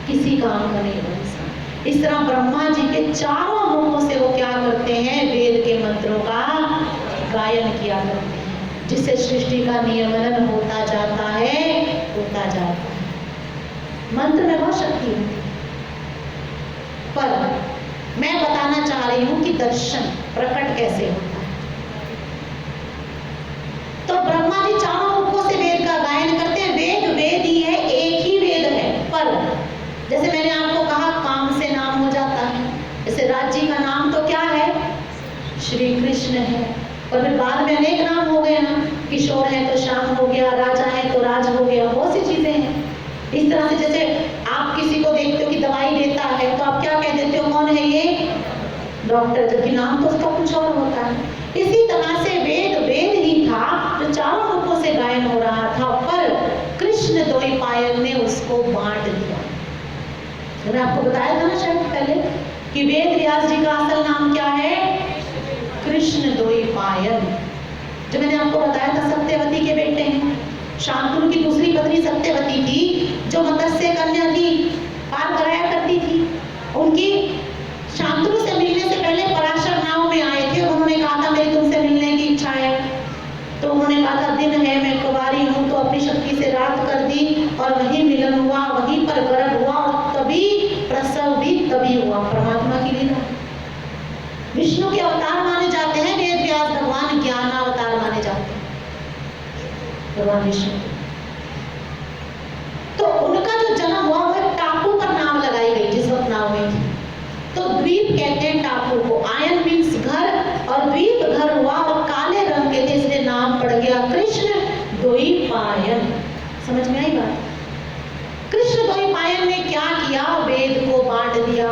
किसी काम का नहीं बन सकता। इस तरह ब्रह्मा जी के 4 मुखों से वो क्या करते हैं? वेद के मंत्रों का गायन किया करते हैं, जिससे सृष्टि का नियमन होता जाता है, होता जाता है। मंत्र में बहुत शक्ति है, पर मैं बताना चाह रही हूं कि दर्शन प्रकट कैसे होता है। तो ब्रह्मा जी 4 मुखों से वेद का गायन करते हैं। वेद वेद ही है, एक ही वेद है, पर जैसे मैंने आपको कहा काम से नाम हो जाता है। जैसे राज्य का नाम तो क्या है? श्री कृष्ण है, और फिर बाद में अनेक नाम हो गए ना, किशोर है तो श्याम हो गया, राजा है तो राज हो गया, बहुत सी चीजें हैं। इस तरह से जैसे आप किसी को देखते हो कि दवाई देता है, तो आप क्या कह देते हो? कौन है ये? डॉक्टर, जबकि नाम तो उसका कुछ और होता है। इसी तरह से वेद वेद ही था, जो 4 मुखों से गायन हो रहा था, पर कृष्ण द्वैपायन ने उसको बांट दिया। मैंने आपको बताया था ना शायद पहले कि वेद व्यास जी का असल नाम क्या है? कृष्ण द्वैपायन। जो मैंने आपको बताया था सत्यवती के बेटे हैं। शांतनु की दूसरी पत्नी सत्यवती थी, जो मत्स्य कन्या थी, पार कराया करती थी। उनकी शांतनु से मिलने से पहले पराशर नाव में आए थे, उन्होंने कहा था मेरी तुमसे मिलने की इच्छा है। तो उन्होंने कहा था दिन है, मैं कुंवारी हूँ, तो अपनी शक्ति से रात कर दी और वहीं मिलन हुआ, वहीं पर गर्भ हुआ, और तभी प्रसव भी तभी हुआ। परमात्मा की लीला। विष्णु के अवतार माने जाते हैं वेद व्यास भगवान, ज्ञान अवतार माने जाते हैं भगवान विष्णु। तो उनका जो जन्म हुआ वो टापू पर नाव लगाई गई, जिस वक्त नाव में थी। तो द्वीप कहते हैं टापू को। आयन मीन्स घर, और द्वीप घर हुआ, और काले रंग के थे, इसलिए नाम पड़ गया कृष्ण द्वैपायन। समझ में आई बात? कृष्ण द्वैपायन ने क्या किया? वेद को बांट दिया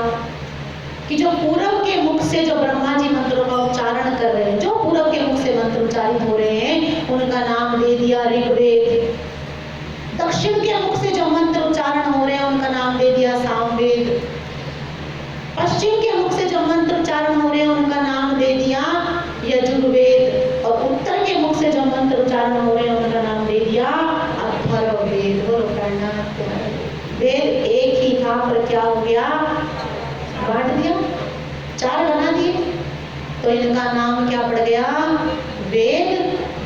कि जो पूरब के मुख से जो ब्रह्मा जी मंत्रों का उच्चारण कर रहे हैं, जो पूरब के मुख से मंत्र उच्चारित हो रहे हैं, उनका नाम दे दिया ऋग्वेद। दक्षिण के मुख से जो मंत्र उच्चारण हो रहे हैं, उनका नाम दे दिया सामवेद। पश्चिम के मुख से जो मंत्र उच्चारण हो रहे हैं, उनका नाम दे दिया यजुर्वेद। और उत्तर के मुख से जो मंत्र उच्चारण उच्चारण हो रहे हैं उनका नाम दे दिया अथर्ववेद। बोलो प्रणनाथ। वेद एक ही था पर क्या हो गया, बांट दिया, 4 बना दिए, तो इनका नाम क्या पड़ गया, वेद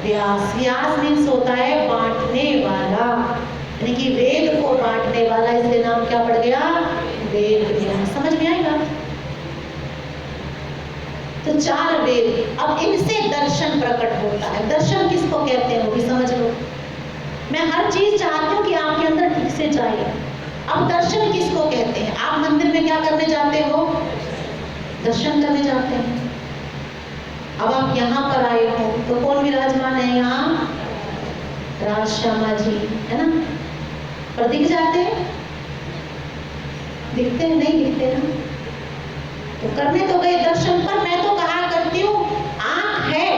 व्यास। व्यास मीन्स होता है बांटने वाला, यानी कि वेद को बांटने वाला, इसलिए नाम क्या पड़ गया, वेद व्यास। समझ में आएगा? तो 4 वेद, अब इनसे दर्शन प्रकट होता है। दर्शन किसको कहते हैं वो भी समझ लो। मैं हर चीज चाहती हूँ कि आपके अंदर ठीक से जाए। अब दर्शन किसको कहते हैं? आप मंदिर में क्या करने जाते हो, दर्शन करने जाते हैं। अब आप यहाँ पर आए हो तो कौन विराजमान है यहाँ, राज श्यामा जी, है ना? पर दिख जाते हैं, दिखते हैं, नहीं दिखते ना? तो करने तो गए दर्शन, पर मैं तो कहा करती हूँ आंख है,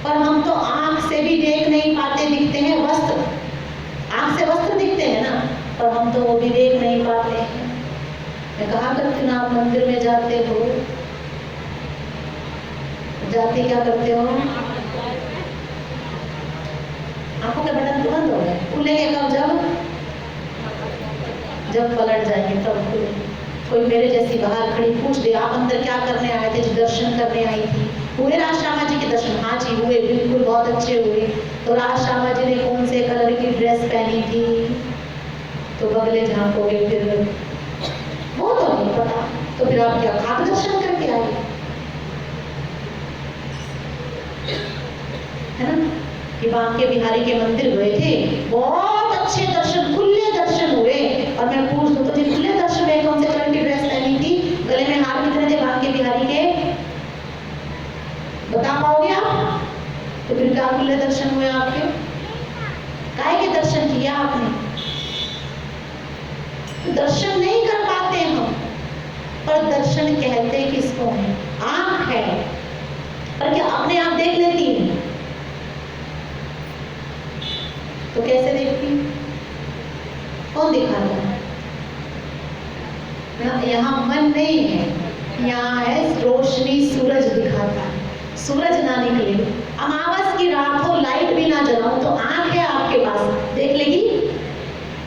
पर हम तो आंख से भी देख नहीं पाते, दिखते हैं वस्त्र, आंख से वस्त्र दिखते हैं ना, पर हम तो वो भी देख नहीं पाते हैं। मैं कहा करती हूँ आप मंदिर में जाते हो, जाते क्या करते हो, आंखों के बटन तो बंद हो गए, खुलेंगे कब, जब पलट जाएंगे तब खुलेंगे। कोई मेरे जैसी बाहर खड़ी पूछ दे आप अंदर क्या करने आए थे, जो दर्शन करने आई थी, हुए राज श्यामा जी के दर्शन? हाँ जी हुए, बिल्कुल बहुत अच्छे हुए। तो राज श्यामा जी ने कौन से कलर की ड्रेस पहनी थी? तो बगले झांकोगे फिर वो तो नहीं पता, तो फिर आप क्या खाक दर्शन करके आए, है ना? कि बांके बिहारी के मंदिर गए थे, बहुत अच्छे दर्शन, खुले दर्शन हुए, और मैं पूछ दूं तो जी खुले दर्शन में कौन से कलर की ड्रेस पहनी थी, गले में हार कितने थे बांके बिहारी के, बता पाओगे आप? तो फिर क्या खुले दर्शन हुए आपके? काय के दर्शन किए आपने? तो दर्शन नहीं कर पाते हम, पर दर्शन कहते किसको है? आंख है, पर क्या अपने आप देख लेती है? तो कैसे देखती, कौन दिखाता है? यहाँ मन नहीं है, यहाँ है रोशनी, सूरज दिखाता है। सूरज ना निकले, अमावस की रात हो, लाइट भी ना जलाऊं, तो आंख है आपके पास, देख लेगी?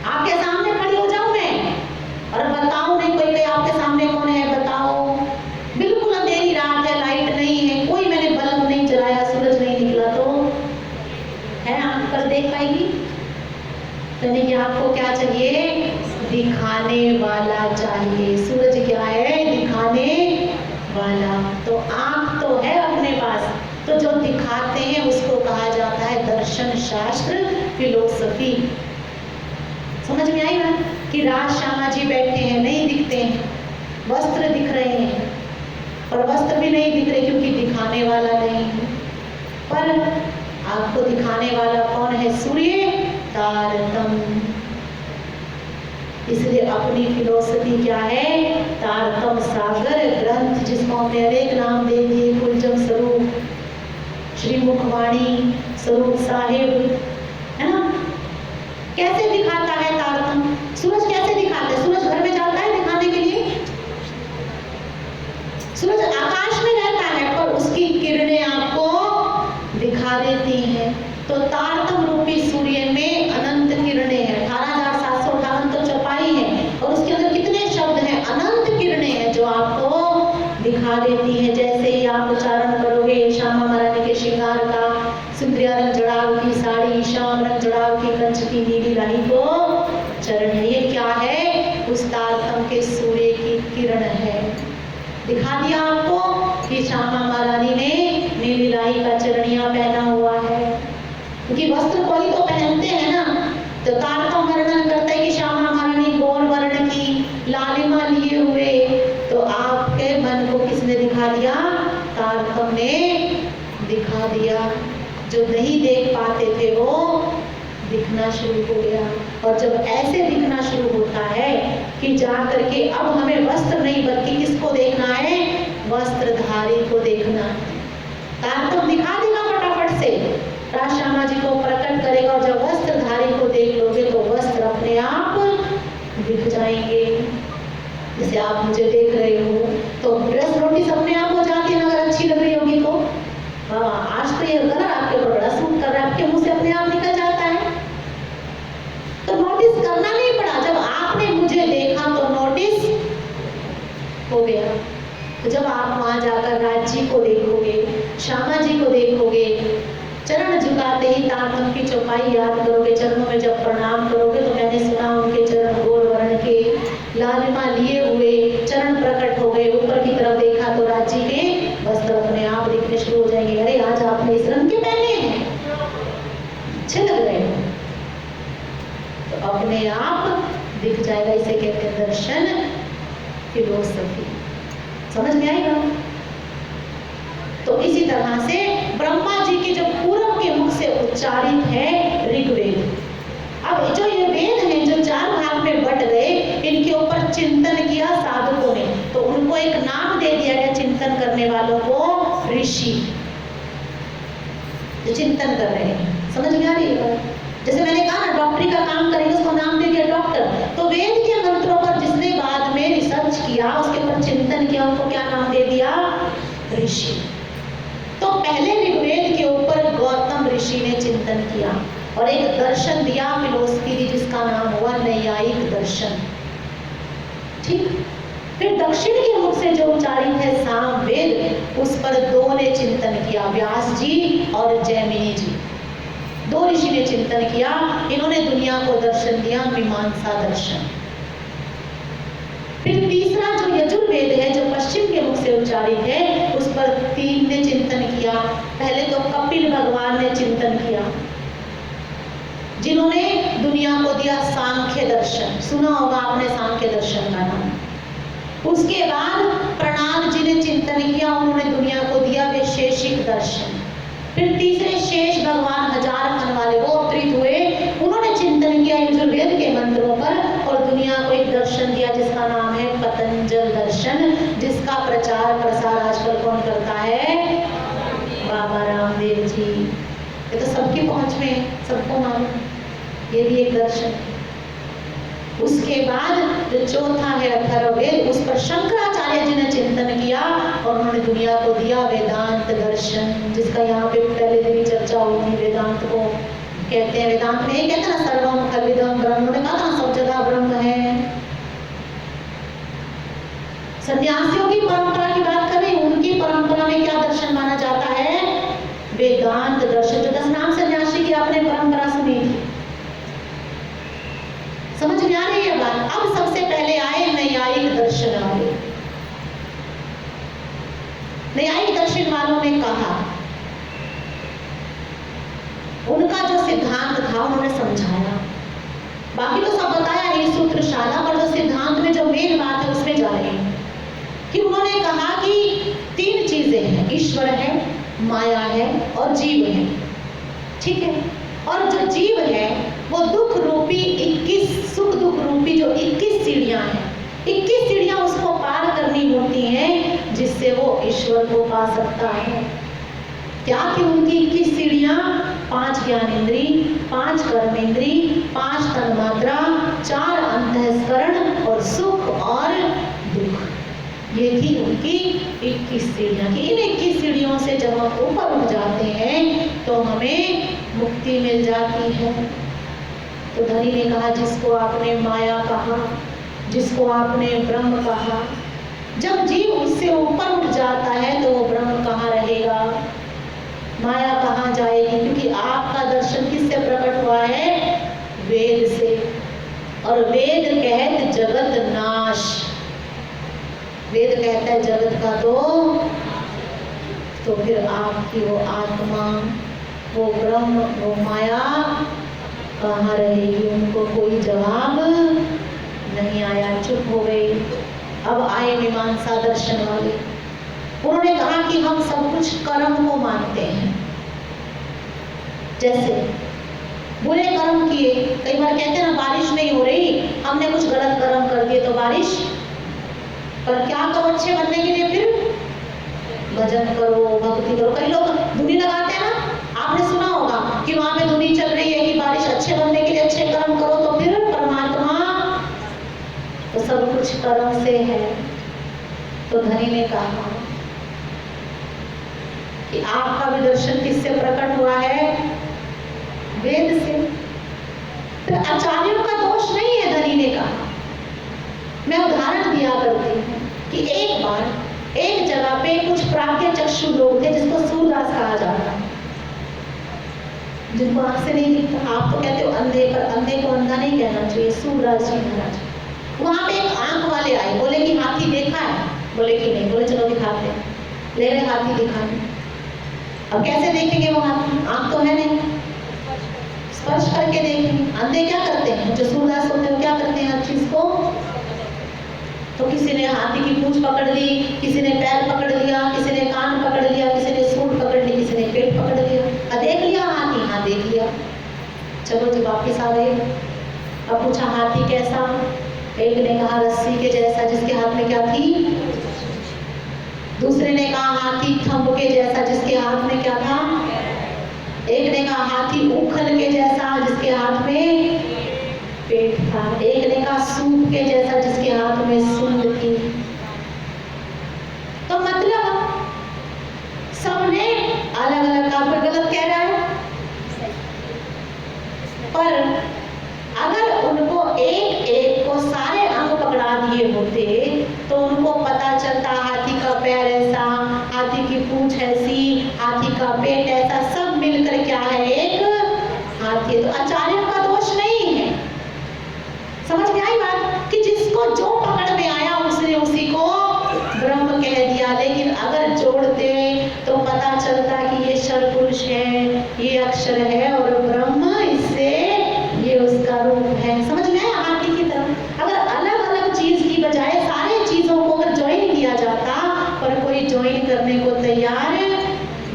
आपके सामने खड़ी हो जाऊं मैं और बताऊं नहीं, कोई आपके सामने कौन है बताओ, बिल्कुल अंधेरी रात है, लाइट नहीं है, कोई मैंने बल्ब नहीं जलाया, सूरज नहीं निकला, तो है आंख पर देख पाएगी? यानी कि आपको क्या चाहिए, दिखाने वाला चाहिए। सूरज क्या है, दिखाने वाला। तो आंख तो है अपने पास, तो जो दिखाते हैं उसको कहा जाता है दर्शन शास्त्र, फिलोसफी। समझ में आई ना? कि राज श्यामा जी बैठे हैं, नहीं दिखते हैं, वस्त्र दिख रहे हैं, पर वस्त्र भी नहीं दिख रहे क्योंकि दिखाने वाला नहीं है। पर आपको दिखाने वाला कौन है? सूर्य तारतम। इसलिए अपनी फिलोसफी क्या है? तारतम सागर ग्रंथ, जिसको हमने अनेक नाम दे दिए, कुलजम स्वरूप, श्री मुखवाणी स्वरूप साहिब, है ना? कैसे दिखाता है तारतम? सूरज कैसे दिखाता है? सूरज घर में जाता है दिखाने के लिए? सूरज आकाश में रहता है, पर उसकी किरणें आपको दिखा देती हैं। तो तारतम रूपी सूर्य में अनंत किरणें हैं, 18,758 तो चौपाई है, और उसके अंदर कितने शब्द हैं? अनंत किरणें हैं जो आपको दिखा देती हैं। जैसे ही आप उच्चारण करोगे श्यामा महारानी के श्रृंगार का, सुंदरिया रंग जड़ाव की साड़ी, श्याम रंग जड़ाव की कंच की नीली राही को चरण है, ये क्या है? उस तारतम के सूर्य की किरण है। दिखा दिया आपको कि श्यामा महारानी ने नीली राही का चरणिया पहना हुआ है, क्योंकि वस्त्र कोई तो पहनते हैं ना। तो तारतम वर्णन करता है कि श्यामा महारानी गौर वर्ण की लालिमा लिए हुए, तो आपके मन को किसने दिखा दिया? तारतम ने दिखा दिया। जो नहीं देख पाते थे वो दिखना शुरू हो गया, और जब ऐसे दिखना शुरू होता है कि जा करके अब हमें वस्त्र नहीं बल्कि किसको देखना है? वस्त्रधारी को देखना। तारतम दिखा देगा फटाफट से, राज श्यामा जी को प्रकट करेगा, और जब वस्त्रधारी को देख लोगे तो वस्त्र अपने आप दिख जाएंगे। जैसे आप मुझे देख रहे हो तो ड्रेस नोटिस अपने आप हो जाती है, अगर अच्छी लग रही होगी तो। हाँ, आज तो ये कलर आपके ऊपर बड़ा चौपाई याद करोगे, चरणों में जब प्रणाम करोगे तो मैंने सुना उनके चरण गोल वर्ण के लालिमा लिए हुए चरण प्रकट हो गए। ऊपर की तरफ देखा तो राज्य के वस्त्र अपने आप दिखने शुरू हो जाएंगे। अरे आज आपने इस रंग के पहने हैं, अच्छे लग रहे हैं, तो अपने आप दिख जाएगा। इसे कहते हैं दर्शन, फिलोसफी। समझ में आएगा? तो इसी तरह से ब्रह्मा जी के जो पूरब के मुख से उच्चारित है ऋग्वेद। अब जो ये वेद हैं जो 4 भाग में बट गए, इनके ऊपर चिंतन किया साधकों ने, तो उनको एक नाम दे दिया गया चिंतन करने वालों को, ऋषि। जो चिंतन कर रहे हैं, समझ में आ रही है? जैसे मैंने कहा ना, डॉक्टरी का काम करेंगे उसको नाम दे दिया डॉक्टर। तो वेद के मंत्रों पर जिसने बाद में रिसर्च किया, उसके ऊपर चिंतन किया, उनको क्या नाम दे दिया? ऋषि। तो पहले ऋग्वेद के ऊपर गौतम ऋषि ने चिंतन किया और एक दर्शन दिया, फिलोसफी दी, जिसका नाम हुआ नैयायिक दर्शन। ठीक। फिर दक्षिण के मुख से जो उच्चारित है सामवेद, उस पर 2 ने चिंतन किया, व्यास जी और जैमिनी जी। 2 ऋषि ने चिंतन किया। इन्होंने दुनिया को दर्शन दिया, मीमांसा दर्शन। फिर तीसरा जो यजुर्वेद है, जो पश्चिम के मुख से उच्चारित है, उस पर 3 ने चिंतन किया। पहले तो कपिल भगवान ने चिंतन किया, जिन्होंने दुनिया को दिया सांख्य दर्शन। सुना होगा आपने सांख्य दर्शन का नाम। उसके बाद प्रणाल जी ने चिंतन किया, उन्होंने दुनिया को दिया वैशेषिक दर्शन। फिर तीसरे शेष भगवान 1000 फन वाले वो अवतरित हुए, उन्होंने चिंतन किया यजुर्वेद के मंत्रों पर और दुनिया को एक दर्शन दिया जिसका नाम है पतंजल दर्शन, जिसका प्रचार प्रसार आजकल कौन करता है? बाबा रामदेव जी। ये तो सबकी पहुंच में है, सबको मालूम, ये भी एक दर्शन है। उसके बाद जो चौथा है अथर्ववेद, उस पर शंकराचार्य जी ने चिंतन किया और उन्होंने दुनिया को दिया वेदांत दर्शन, जिसका यहाँ पे पहले दिन ही चर्चा हुई थी। वेदांत को कहते हैं, वेदांत में कहते हैं ना सर्वम खल्विदम ब्रह्म, उन्होंने कहा था सब जगह ब्रह्म है। सन्यासियों की परंपरा की बात करें, उनकी परंपरा में क्या दर्शन माना जाता है? वेदांत दर्शन। जो 10 नाम सन्यासी की आपने परंपरा सुनी थी, समझ में आ रही है बात? अब सबसे पहले आए नैयायिक दर्शन वाले। नैयायिक दर्शन वालों ने कहा, उनका जो सिद्धांत था उन्होंने समझाया, बाकी तो सब बताया ही सूत्रशाला, पर जो सिद्धांत में जो मेन बात है उसमें जा रहे हैं कि उन्होंने कहा कि 3 चीजें हैं, ईश्वर है, माया है और जीव है। ठीक है। और जो जीव है वो दुख रूपी 21 सुख दुख रूपी जो 21 सीढ़ियां हैं, 21 सीढ़ियां उसको पार करनी होती हैं, जिससे वो ईश्वर को पा सकता है। क्या कि उनकी 21 सीढ़ियां? 5 ज्ञानेंद्री, 5 कर्मेंद्री, 5 तन्मात्रा, 4 अंतःस्करण और सुख और दुख। ये थी उनकी 21 सीढ़ियां। कि इन 21 सीढ़ियों से जब हम ऊपर उठ जाते हैं तो हमें मुक्ति मिल जाती है। तो धनी ने कहा, जिसको आपने माया कहा, जिसको आपने ब्रह्म कहा, जब जीव उससे ऊपर उठ जाता है तो वो ब्रह्म कहाँ रहेगा? माया कहाँ जाएगी? क्योंकि आपका दर्शन किससे प्रकट हुआ है? वेद से। और वेद कहत जगत नाश, वेद कहता है जगत का तो फिर आपकी वो आत्मा, वो ब्रह्म, वो माया कहाँ रहेगी? उनको कोई जवाब नहीं आया, चुप हो गई। अब आए मीमांसा दर्शन वाले, उन्होंने कहा कि हम सब कुछ कर्म को मानते हैं। जैसे बुरे कर्म किए, कई बार कहते हैं ना बारिश नहीं हो रही, हमने कुछ गलत कर्म कर दिए तो बारिश, पर क्या करो अच्छे बनने के लिए? फिर भजन करो, भक्ति करो। कई लोग धुनी लगाते हैं ना, आपने सुना होगा कि वहां पे धुनी चल रही है कि बारिश अच्छे बनने के लिए अच्छे कर्म करो, तो फिर परमात्मा तो सब कुछ कर्म से है। तो धनी ने कहा कि आपका भी दर्शन किससे प्रकट हुआ है? वेद से। तो आचार्यों का दोष नहीं है, धनी ने कहा। मैं उदाहरण दिया करती हूँ कि एक बार एक जगह पे कुछ प्राज्ञ चक्षु लोग थे, जिसको सूरदास कहा जाता है। जिनको आंख से नहीं दिखता। आप तो कहते हो अंधे, पर अंधे को अंधा नहीं कहना चाहिए। सूरदास जी महाराज, वहां पे एक आंख वाले आए, बोले कि हाथी देखा है? बोले कि नहीं। बोले चलो दिखाते हैं, ले रहे हाथी दिखाने। अब कैसे देखेंगे वो हाथी? आंख तो है नहीं, स्पर्श करके देखेंगे। अंधे क्या करते हैं? जो सूरदास होते हैं क्या करते हैं हर चीज को? तो किसी ने हाथी की पूंछ पकड़ ली, किसी ने पैर पकड़ लिया, किसी ने कान पकड़ लिया, किसी ने सूंड पकड़ ली, किसी ने पेट पकड़ लिया। देख लिया हाथी? हाँ देख लिया। चलो जी वापिस आ गए। अब पूछा हाथी कैसा? एक ने कहा रस्सी के जैसा, जिसके हाथ में क्या थी? दूसरे ने कहा हाथी थंब के जैसा, जिसके हाथ में क्या था? एक ने कहा हाथी उखल के जैसा, जिसके हाथ में पेट था। एक ने कहा सूप के जैसा, जिसके हाथ में सूंड थी। तो मतलब सबने अलग अलग काम पर गलत कह रहा है, पर अगर उनको एक एक को सारे अंग पकड़ा दिए होते तो उनको पता चलता हाथी का पैर ऐसा, हाथी की पूंछ ऐसी, हाथी का पेट ऐसा, सब मिलकर क्या है? एक हाथी। तो आचार्यों का दोष नहीं है। समझ में आई बात? कि जिसको जो पकड़ में आया उसने उसी को ब्रह्म कह दिया। लेकिन अगर जोड़ते तो पता चलता कि ये शर पुरुष है, ये अक्षर है, और ब्रह्म इससे ये उसका रूप है। समझ में आया? हाथी की तरह अगर अलग अलग चीज की बजाय सारे चीजों को अगर ज्वाइन किया जाता, पर कोई ज्वाइन करने को तैयार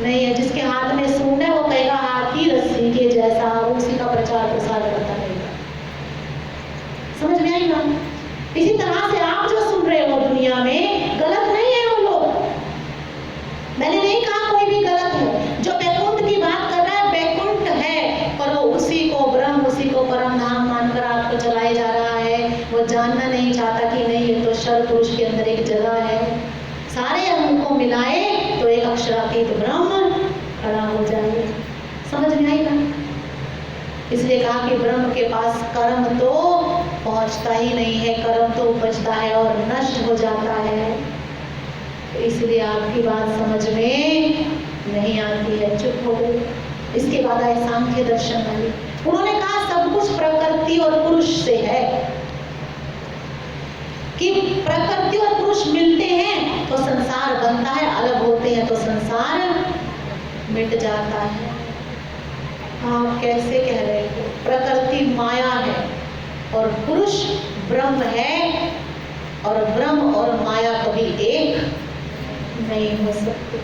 नहीं है। जिसके हाथ में सूंड है वो कहेगा हाथी रस्सी के जैसा, उसी का प्रचार प्रसार करता रहेगा। समझ में आई ना? इसी तरह से आप जो सुन रहे हो दुनिया में, गलत नहीं है वो लोग। मैंने नहीं कहा कोई भी गलत है। जो बैकुंठ की बात कर रहा है बैकुंठ है, पर वो उसी को ब्रह्म, उसी को परम धाम मानकर आपको चलाए जा रहा है। वो जानना नहीं चाहता कि नहीं ये तो शर पुरुष के अंदर एक जगह है। सारे अंग को मिलाए तो एक अक्षरातीत ब्रह्म खड़ा हो जाए। समझ में आई ना? इसलिए कहा कि ब्रह्म के पास कर्म तो पहुंचता ही नहीं है, कर्म तो उपजता है और नष्ट हो जाता है। तो इसलिए आपकी बात समझ में नहीं आती है, चुप हो गए। इसके बाद आए सांख्य दर्शन वाले। उन्होंने कहा सब कुछ प्रकृति और पुरुष से है, कि प्रकृति और पुरुष मिलते हैं तो संसार बनता है, अलग होते हैं तो संसार मिट जाता है। आप कैसे कह रहे हो? प्रकृति माया है और पुरुष ब्रह्म है, और ब्रह्म और माया कभी एक नहीं हो सकते।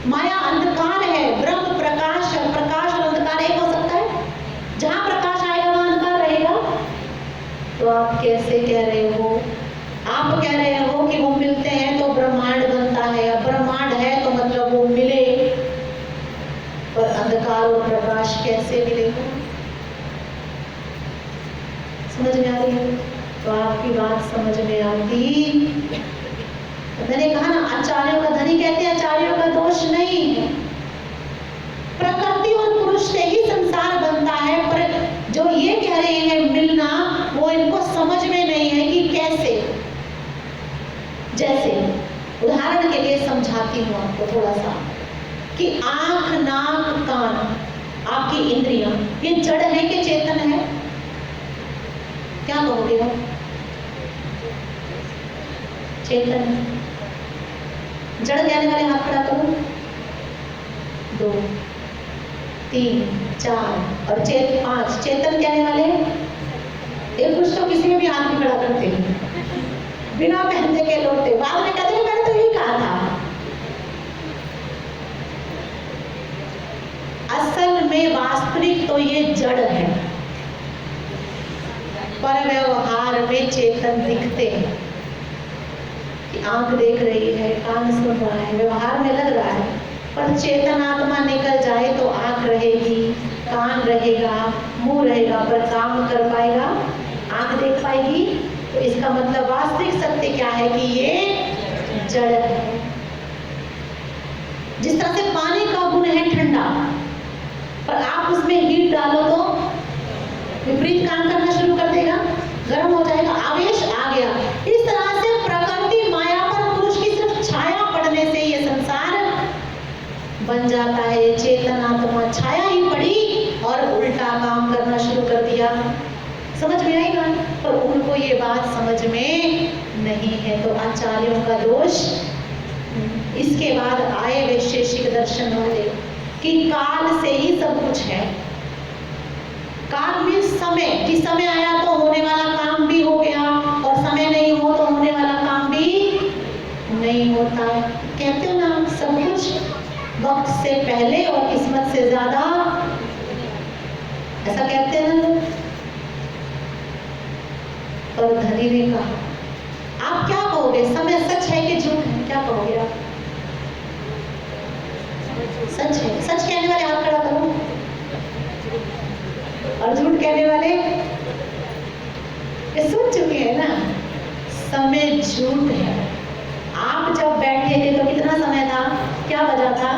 माया अंधकार है, ब्रह्म प्रकाश है। प्रकाश और अंधकार एक हो सकता है? जहां प्रकाश आएगा वहां अंधकार रहेगा। तो आप कैसे कह रहे हो? आप कह रहे हो कि वो मिलते हैं तो ब्रह्मांड बनता है, या ब्रह्मांड है तो मतलब वो मिले, पर अंधकार और प्रकाश कैसे मिलेगा? समझ में आ रही है? तो आपकी बात समझ में आती। मैंने कहा ना, आचार्यों का धनी कहते हैं आचार्यों का दोष नहीं है। प्रकृति और पुरुष से ही संसार बनता है, पर जो ये कह रहे हैं मिलना, वो इनको समझ में नहीं है कि कैसे। जैसे उदाहरण के लिए समझाती हूँ आपको थोड़ा सा, कि आंख, नाक, कान, आपकी इंद्रियां, ये जड़ है कि चेतन है? क्या कहोगे आप? चेतन है। जड़ कहने वाले हाथ खड़ा करो। 2, 3, 4 और 5 चेतन कहने वाले। एक कुछ तो किसी में भी हाथ नहीं खड़ा करते हैं, बिना पहनने के लौटे। बाद में कहते हैं मैंने तो यही कहा था। असल में वास्तविक तो ये जड़ है, पर व्यवहार में चेतन दिखते हैं। कि आंख देख रही है, कान सुन रहा है, व्यवहार में लग रहा है, पर चेतन आत्मा निकल जाए तो आंख रहेगी, कान रहेगा, मुंह रहेगा, पर काम कर पाएगा? आंख देख पाएगी? तो इसका मतलब वास्तविक सत्य क्या है कि ये जड़ है। जिस तरह से पानी का गुण है ठंडा, पर आप उसमें हीट डालो तो विपरीत काम करना शुरू कर देगा, गर्म हो जाएगा, आवेश आ गया। इस तरह से प्रकृति माया पर पुरुष की सिर्फ छाया पड़ने से ये संसार बन जाता है। चेतन आत्मा छाया ही पड़ी और तो आचार्यों का दोष। इसके बाद आए वैशेषिक दर्शन वाले कि काल से ही सब कुछ है। काल में समय, कि समय आया तो होने वाला काम भी हो गया और समय नहीं हो तो होने वाला काम भी नहीं होता है। कहते हो ना, सब कुछ वक्त से पहले और किस्मत से ज्यादा, ऐसा कहते हैं ना लोग। पर धनी ने कहा, आप क्या कहोगे, समय सच है कि झूठ है, क्या कहोगे आप? सच है। सच कहने वाले हाथ खड़ा करो, और झूठ कहने वाले ये सुन चुके हैं ना। समय झूठ है। आप जब बैठे थे तो कितना समय था, क्या बजा था?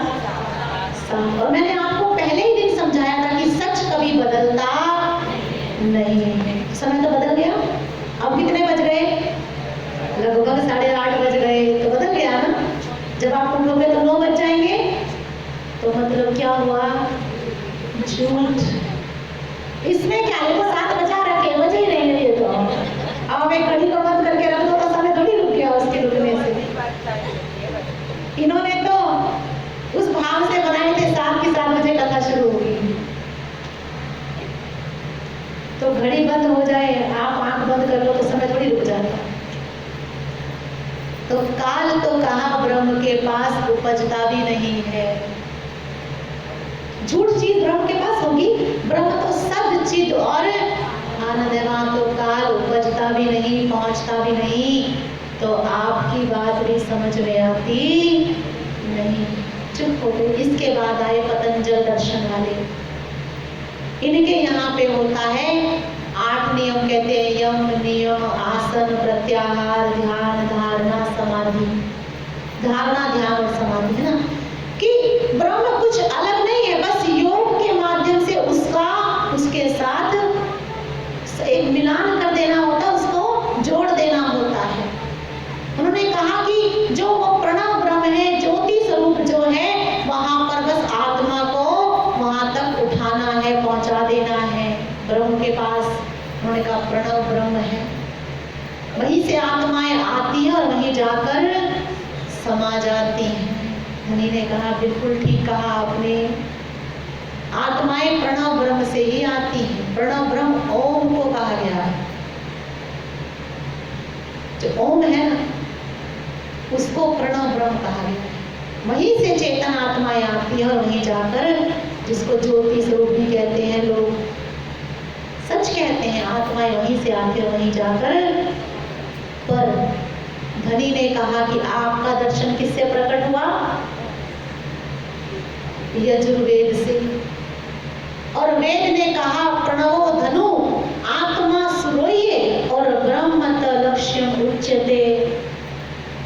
और मैंने आपको पहले ही दिन समझाया था कि सच कभी बदलता नहीं। समय तो बदल गया। अब कितने बज गए? लगभग 8:30 बज गए। तो बदल गया ना। जब आप उठोगे तो 9 बज जाएंगे। तो मतलब क्या हुआ? झूठ। इसमें क्या है, तो 7 बजा रखे, बजे ही नहीं है। तो अब एक घड़ी को बंद करके रख दो तो समय थोड़ी रुक गया उसके रुकने से। इन्होंने तो उस भाव से बनाए थे 7 की 7 बजे कथा शुरू होगी। तो घड़ी बंद हो जाए, आप आंख बंद कर लो तो समय थोड़ी रुक जाता। तो काल तो कहा ब्रह्म के पास उपजता भी नहीं है। झूठ चीज ब्रह्म के पास होगी? ब्रह्म तो सब चीज और आनंद है, वहां तो काल उपजता भी नहीं, पहुंचता भी नहीं। तो आपकी बात भी समझ में आती नहीं, चुप हो गए। इसके बाद आए पतंजल दर्शन वाले। इनके यहाँ पे होता है 8 नियम, कहते हैं यम नियम, आसन, प्रत्याहार, ध्यान, धारणा, समाधि। धारणा, ध्यान और समाधि है ना, कि ब्रह्म कुछ अलग नहीं है, बस योग के माध्यम से उसके साथ एक मिलान कर देना होता है, उसको जोड़ देना होता है। उन्होंने कहा कि जो वो प्रणव ब्रह्म है, ज्योति स्वरूप जो है, वहां पर बस आत्मा को वहां तक उठाना है, पहुंचा देना है ब्रह्म के पास। उन्होंने कहा प्रणव ब्रह्म है, वहीं से आत्माएं आती है और वहीं जाकर समा जाती हैं। धनी ने कहा बिल्कुल ठीक कहा आपने, आत्माएं प्रणव ब्रह्म से ही आती हैं। प्रणव ब्रह्म ओम को कहा गया है। जो ओम है ना, उसको प्रणव ब्रह्म कहा गया है। वहीं से चेतन आत्माएं आती है और वहीं जाकर, जिसको ज्योति स्वरूप भी कहते हैं लोग, सच कहते हैं, आत्माएं वहीं से आती है वहीं जाकर। पर धनी ने कहा कि आपका दर्शन किससे प्रकट हुआ? यजुर्वेद से। और वेद ने कहा प्रणवो धनु, आत्मा सुरोये और ब्रह्म लक्ष्यम उच्यते,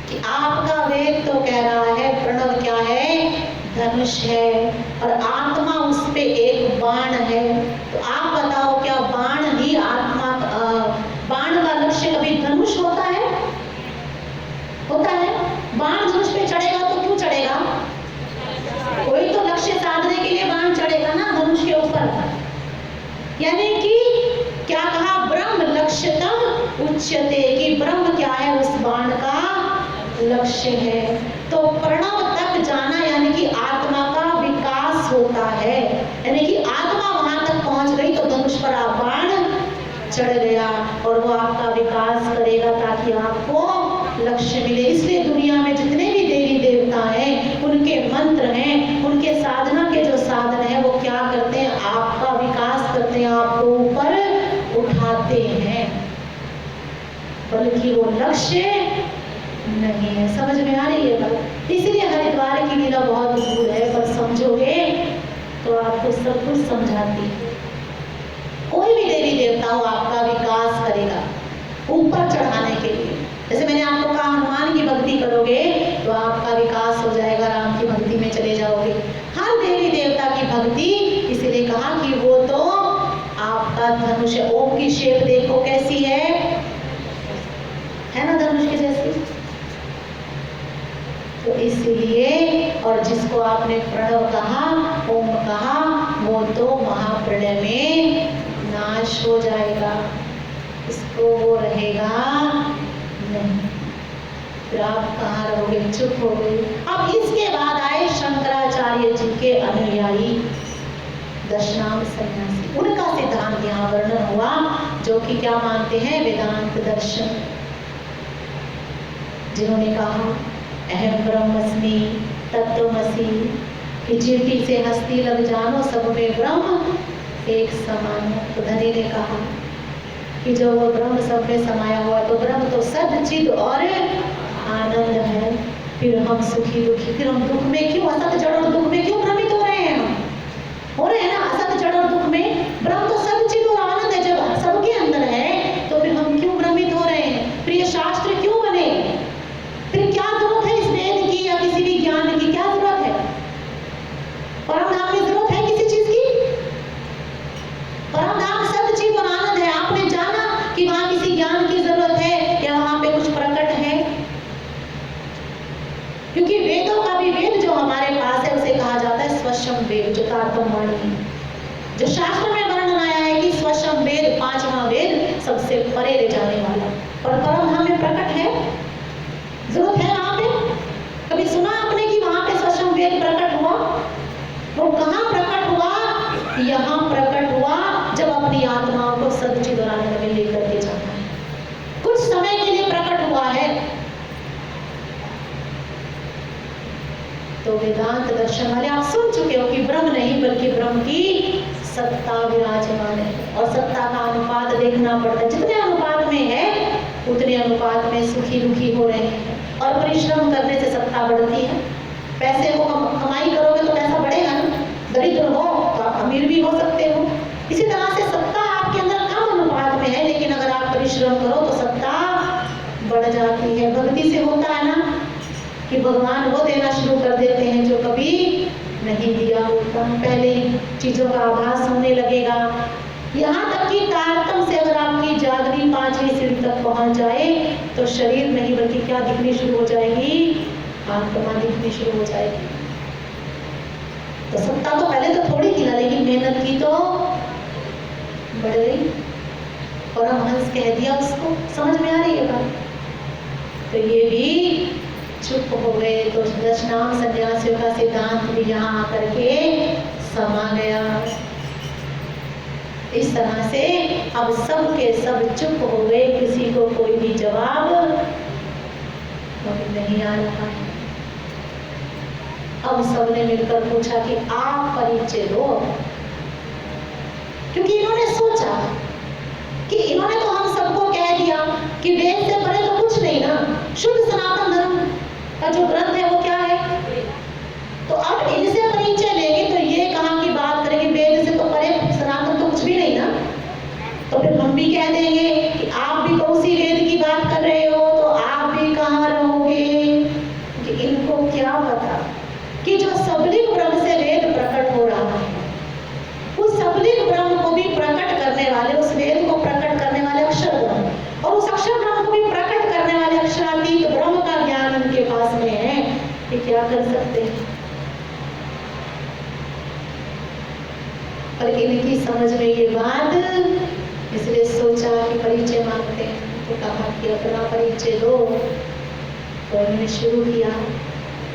कि आपका वेद तो कह रहा है प्रणव क्या है? धनुष है, और आत्मा उस पे एक बाण है। तो आप बताओ, क्या बाण ही आत्मा, बाण का लक्ष्य कभी धनुष होता है? होता है? बाण धनुष पे चढ़ेगा तो क्यों चढ़ेगा? कोई तो लक्ष्य साधने के लिए बाण चढ़ेगा ना धनुष के ऊपर। यानी कि क्या कहा? ब्रह्म लक्ष्यतम उच्यते, कि ब्रह्म क्या है? उस बाण का लक्ष्य है। तो प्रणव तक जाना यानी कि आत्मा का विकास होता है। यानी कि आत्मा वहां तक पहुंच गई तो धनुष पर आप बाण चढ़ गया, और वो आपका विकास करेगा ताकि आपको लक्ष्य मिले। इसलिए दुनिया में जितने भी देवी देवता हैं, उनके मंत्र हैं, उनके साधना के जो साधन है, वो क्या करते हैं? आपका विकास करते हैं, आपको ऊपर उठाते हैं, बल्कि वो लक्ष्य नहीं है। समझ में आ रही है बात? इसलिए हरिद्वार की लीला बहुत दूर है, पर समझोगे तो आपको सब कुछ समझाती है। कोई भी देवी देवता हो, आपका विकास करेगा ऊपर चढ़ाने के लिए। जैसे मैंने आपको कहा, हनुमान की भक्ति करोगे तो आपका विकास हो जाएगा, राम की भक्ति में चले जाओगे। हर देवी देवता की भक्ति, इसीलिए कहा कि वो तो आपका धनुष है। ओम की शेप देखो कैसी है ना, धनुष के जैसी। तो इसलिए, और जिसको आपने प्रणव कहा, ओम कहा, वो तो महाप्रलय में नाश हो जाएगा, इसको वो रहेगा नहीं। फिर आप कहाँ रहोगे, चुप हो गए। अब इसके बाद आए शंकराचार्य जी के अनुयायी दशनाम सन्यासी, उनका सिद्धांत यहाँ वर्णन हुआ, जो कि क्या मानते हैं, वेदांत दर्शन। जिन्होंने कहा अहम ब्रह्मस्मि तत्वमसि, कि चींटी से हस्ती लग जानो सब में ब्रह्म एक समान। तो धनी ने कहा कि जो वो ब्रह्म सब में समाया हुआ, तो ब्रह्म तो सच्चिद और आनंद है, फिर हम सुखी दुखी, फिर हम दुख में क्यों, असत जड़ और दुख में क्यों भ्रमित हो रहे हैं, हम हो रहे हैं ना असत जड़ और दुख में। ब्रह्म तो सच्चिद और आनंद है, जब सबके अंदर है तो फिर हम क्यों भ्रमित हो रहे हैं, फिर ये शास्त्र क्यों बने, फिर क्या जरूरत है इस वेद की या किसी भी ज्ञान की, क्या जरूरत है, परम धाम में जरूरत है किसी चीज की? परम धाम सच्चिद और आनंद है। आपने जाना कि वहां किसी ज्ञान की जरूरत है या वहां पे कुछ प्रकट है? क्योंकि वेदों का भी वेद जो हमारे पास है उसे कहा जाता है स्वशम वेद, जो तारतम वाणी है। जो शास्त्र में वर्णन आया है कि स्वशम वेद, पांचवा वेद, सबसे परे ले जाने वाला, पर परम धाम में प्रकट है, जरूरत है वहां पे? कभी सुना आपने कि वहां पे स्वशम वेद प्रकट हुआ? वो कहाँ प्रकट हुआ? यहाँ प्रकट हुआ जब अपनी आत्माओं को सच्चिद और आनंद में लेकर के जाना है। कुछ समय के लिए प्रकट हुआ है। तो वेदांत दर्शन वाले आप सुन चुके हो कि ब्रह्म नहीं बल्कि ब्रह्म की सत्ता विराजमान है, और सत्ता का अनुपात देखना पड़ता है। जितने अनुपात में है उतने अनुपात में सुखी दुखी हो रहे हैं, और परिश्रम करने से सत्ता बढ़ती है। पैसे को कमाई करोगे तो पैसा बढ़ेगा ना, दरिद्र हो तो आप अमीर भी हो सकते हो। इसी तरह से सत्ता आपके अंदर कम अनुपात में है, लेकिन अगर आप परिश्रम करो तो सत्ता बढ़ जाती है। भक्ति से होता है ना कि भगवान वो देना शुरू कर देते हैं जो कभी नहीं दिया होता, पहले चीजों का आभास होने लगेगा। यहाँ तक कि तारतम से अगर आपकी जागृति 5वीं सीढ़ी तक पहुंच जाए तो शरीर नहीं बल्कि क्या दिखनी शुरू हो जाएगी, आत्मा दिखनी शुरू हो जाएगी। तो सत्ता तो पहले तो थोड़ी थी ना, लेकिन मेहनत की तो बढ़ गई। परमहंस कह दिया उसको, समझ में आ रही है बात? तो ये भी चुप हो गए। तो दशनाम सन्यासियों का सिद्धांत भी यहाँ आकर के समा गया। इस तरह से अब सब के सब चुप हो गए, किसी को कोई भी जवाब नहीं आ रहा है। अब सबने मिलकर पूछा कि आप परिचय दो, क्योंकि इन्होंने सोचा कि इन्होंने तो हम सबको कह दिया कि वेद से परे तो कुछ नहीं ना, शुद्ध सनातन धर्म का जो ग्रंथ है वो क्या है। तो अब इनसे परिचय लेंगे तो ये कहाँ की बात करेंगे, वेद से तो परे सनातन तो कुछ भी नहीं ना। तो फिर हम भी कह देंगे कि आप भी तो उसी वेद की बात कर रहे हो, तो आप भी कहाँ रहोगे। कि इनको क्या पता कि जो सबलिंग ब्रह्म से वेद प्रकट हो रहा है, उस सबलिंग ब्रह्म को भी प्रकट करने वाले, उस वेद को प्रकट करने वाले अक्षर ब्रह्म, और उस अक्षर ब्रह्म को भी प्रकट करने वाले अक्षरातीत ब्रह्म का ज्ञान उनके पास में है। ये क्या कर सकते हैं? पर इनकी समझ में ये बात, इसलिए सोचा कि परिचय मांगते हैं। तो कहा कि अपना परिचय दो। तो उन्होंने शुरू किया,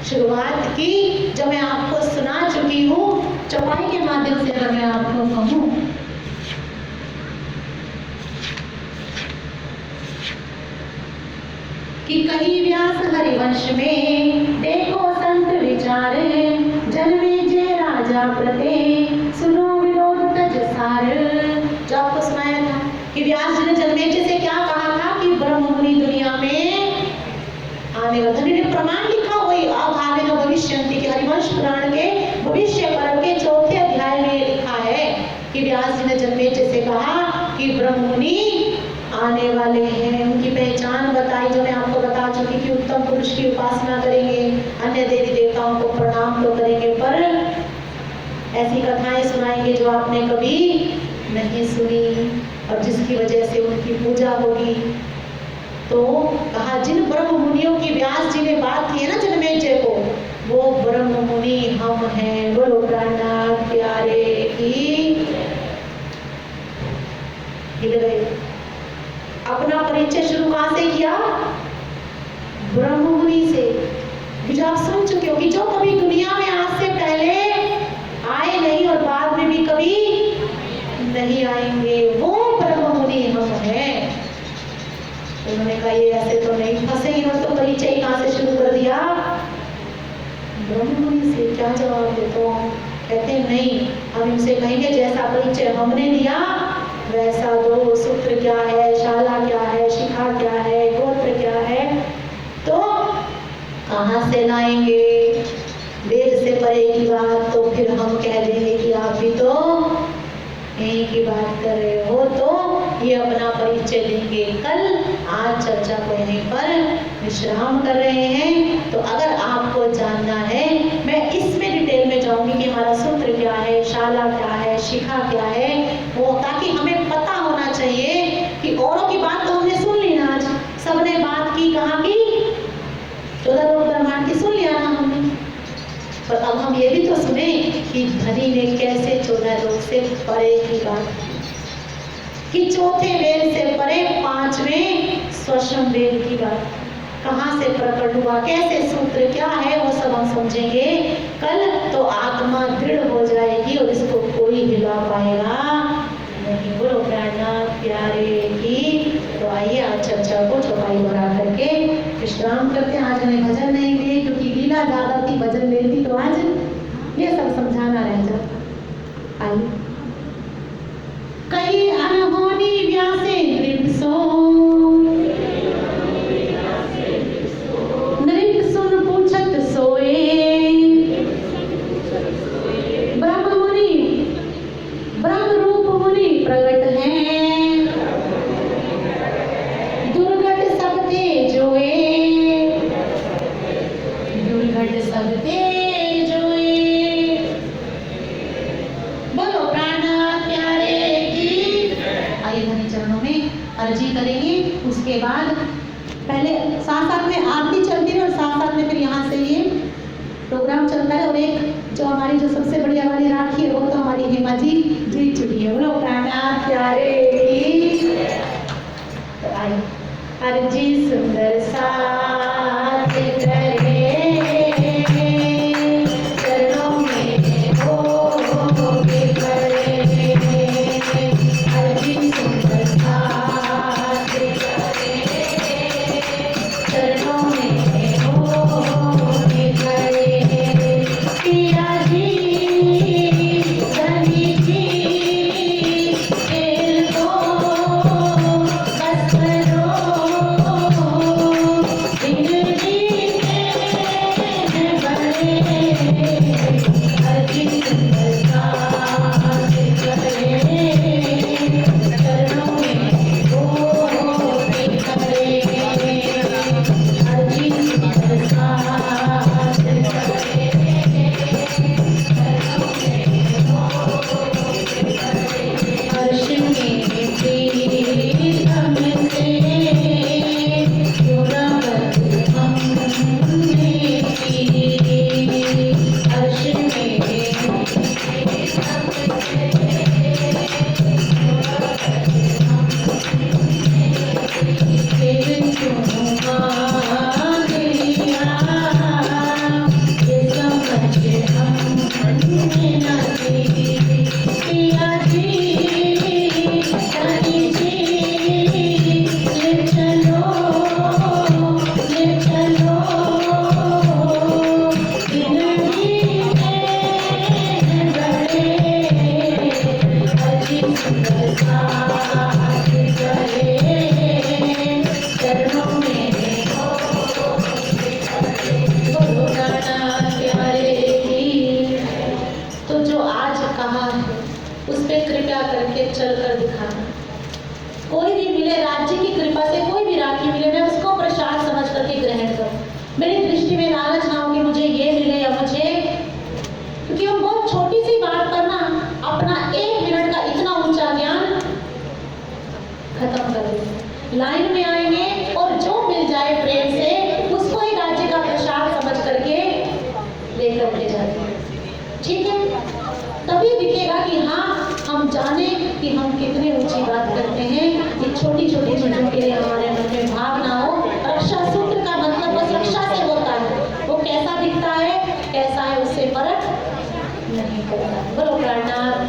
शुरुआत की जो मैं आपको सुना चुकी हूँ, चौपाई के माध्यम से अगर मैं आपको कहूँ कि कहीं व्यास हरिवंश में देखो संत विचार, जन्मे जे राजा प्रते सुनो विरोध तज सार। जो आपको सुनाया था कि व्यास जी ने जन्मेजय से क्या कहा था कि ब्रह्म मुनि दुनिया में आने वाला। धनी ने प्रमाण लिखा हुई अभाविनो भविष्यन्ति के हरिवंश पुराण के भविष्य पर्व के 4थे अध्याय में लिखा है कि व्यास जी ने जन्मेजय से कहा कि ब्रह्म मुनि आने वाले हैं। उनकी पहचान बताई जो मैं आपको बता चुकी कि उत्तम पुरुष की उपासना करेंगे, अन्य देवी देवताओं को प्रणाम तो करेंगे, पर ऐसी कथाएं सुनाएंगे जो आपने कभी नहीं सुनी और जिसकी वजह से उनकी पूजा होगी। तो कहा जिन ब्रह्म मुनियों की व्यास जी ने बात की है ना जन्मेजय को, वो ब्रह्म मुनि हम हैं। बोलो प्राणनाथ प्यारे की। हिल गए। अपना परिचय शुरू कहां से किया? ब्रह्म परिचय कहाँ से शुरू कर दिया? ब्रह्म मुनि से। क्या जवाब देते हो? कहते नहीं, हम इनसे कहेंगे जैसा परिचय हमने दिया वैसा दो। सूत्र क्या है, शाला क्या है, शिखा क्या है, गोत्र क्या है, तो कहाँ से लाएंगे? वेद से परे की बात तो फिर हम कह देंगे कि आप भी तो यही की बात कर रहे हो, तो ये अपना परिचय देंगे कल। आज चर्चा को यहीं पर विश्राम कर रहे हैं। तो अगर आपको जानना है, मैं इसमें डिटेल में जाऊंगी कि हमारा सूत्र क्या है, शाला क्या है, शिखा क्या है, वो ताकि हमें पता होना चाहिए कि औरों की बात तो हमने सुन ली ना, आज सबने बात की कहाँ की? 14 लोक ब्रह्मांड की सुन लिया ना हमने, पर अब हम ये भी तो सुने कि धनी ने कैसे 14 लोक से परे की बात कि चौथे वेद से परे 5वें स्वशम वेद की बात कहाँ से प्रकट हुआ, कैसे सूत्र क्या है, वो सब हम समझेंगे कल। तो आत्मा दृढ़ हो जाएगी और इसको कोई हिला पाएगा नहीं। बोलो प्राणनाथ प्यारे की। तो आइए आज चर्चा को चौपाई बढ़ा करके विश्राम करते हैं। आज हमें भजन नहीं दिए क्योंकि लीला ज्यादा थी, भजन लेती तो आज ये सब समझाना रह जाता। आइए। कई अनहोनी व्यासे नृप सुन पूछत सोए, ब्रह्म मुनि ब्रह्म रूप मुनि प्रगट हैं, दुर्घट सब ते जोए, दुर्घट सब ते जोए। बोलो प्राणनाथ प्यारे की। आइए धनी चरणों में अर्जी करेंगे। उसके बाद पहले साथ साथ में आरती चलती है और साथ साथ में फिर यहाँ से ये प्रोग्राम चलता है। और एक जो हमारी जो सबसे बढ़िया वाली राखी है वो तो हमारी हेमा जी जीत चुकी है। बोलो प्राणनाथ प्यारे की। तो आइए अर्जी सुंदर साथ करे चरणों में हो के करे, अर्जी सुंदर साथ करे चरणों में हो के करे। पिया जी धनी जी तेल को बस करो, दिन जीते हैं बड़े, अर्जी सुंदर साथ करे चरणों में हो के करे, अर्जी सुंदर साथ करे हर्ष में प्रीतम से युगपत हमने की, हर्ष में फिर क्यों मांग लिया, ये समझ हमने न की। पिया जी धनी जी ले चलो दिन जीते हैं बड़े, अर्जी सुंदर साथ करे चरणों में हो के करे। बोलो प्राणनाथ प्यारे की। तो जो आज कहा है उस पे कृपया करके चलकर दिखाना। कोई भी मिले राज्य की कृपा से, कोई भी राखी मिले, मैं उसको प्रसाद समझ करके ग्रहण करूं। मेरी दृष्टि में लालच ना हो कि मुझे ये मिले या मुझे, क्योंकि हम बहुत छोटी सी बात पर ना अपना 1 मिनट का इतना ऊंचा ज्ञान खत्म कर देंगे। लाइन में आएंगे और जो मिल जाए प्रेम से उसको ही राज्य का प्रसाद समझ करके लेकर के जाते हैं। ठीक है, तभी दिखेगा कि हाँ हम जाने कि हम कितने ऊंची बात करते हैं। ये छोटी छोटी चीजों के लिए हमारे मन में भाव ना हो। रक्षा सूत्र का मतलब बस रक्षा से होता है, वो कैसा दिखता है कैसा है उससे फर्क नहीं पड़ता। बोलो प्राणनाथ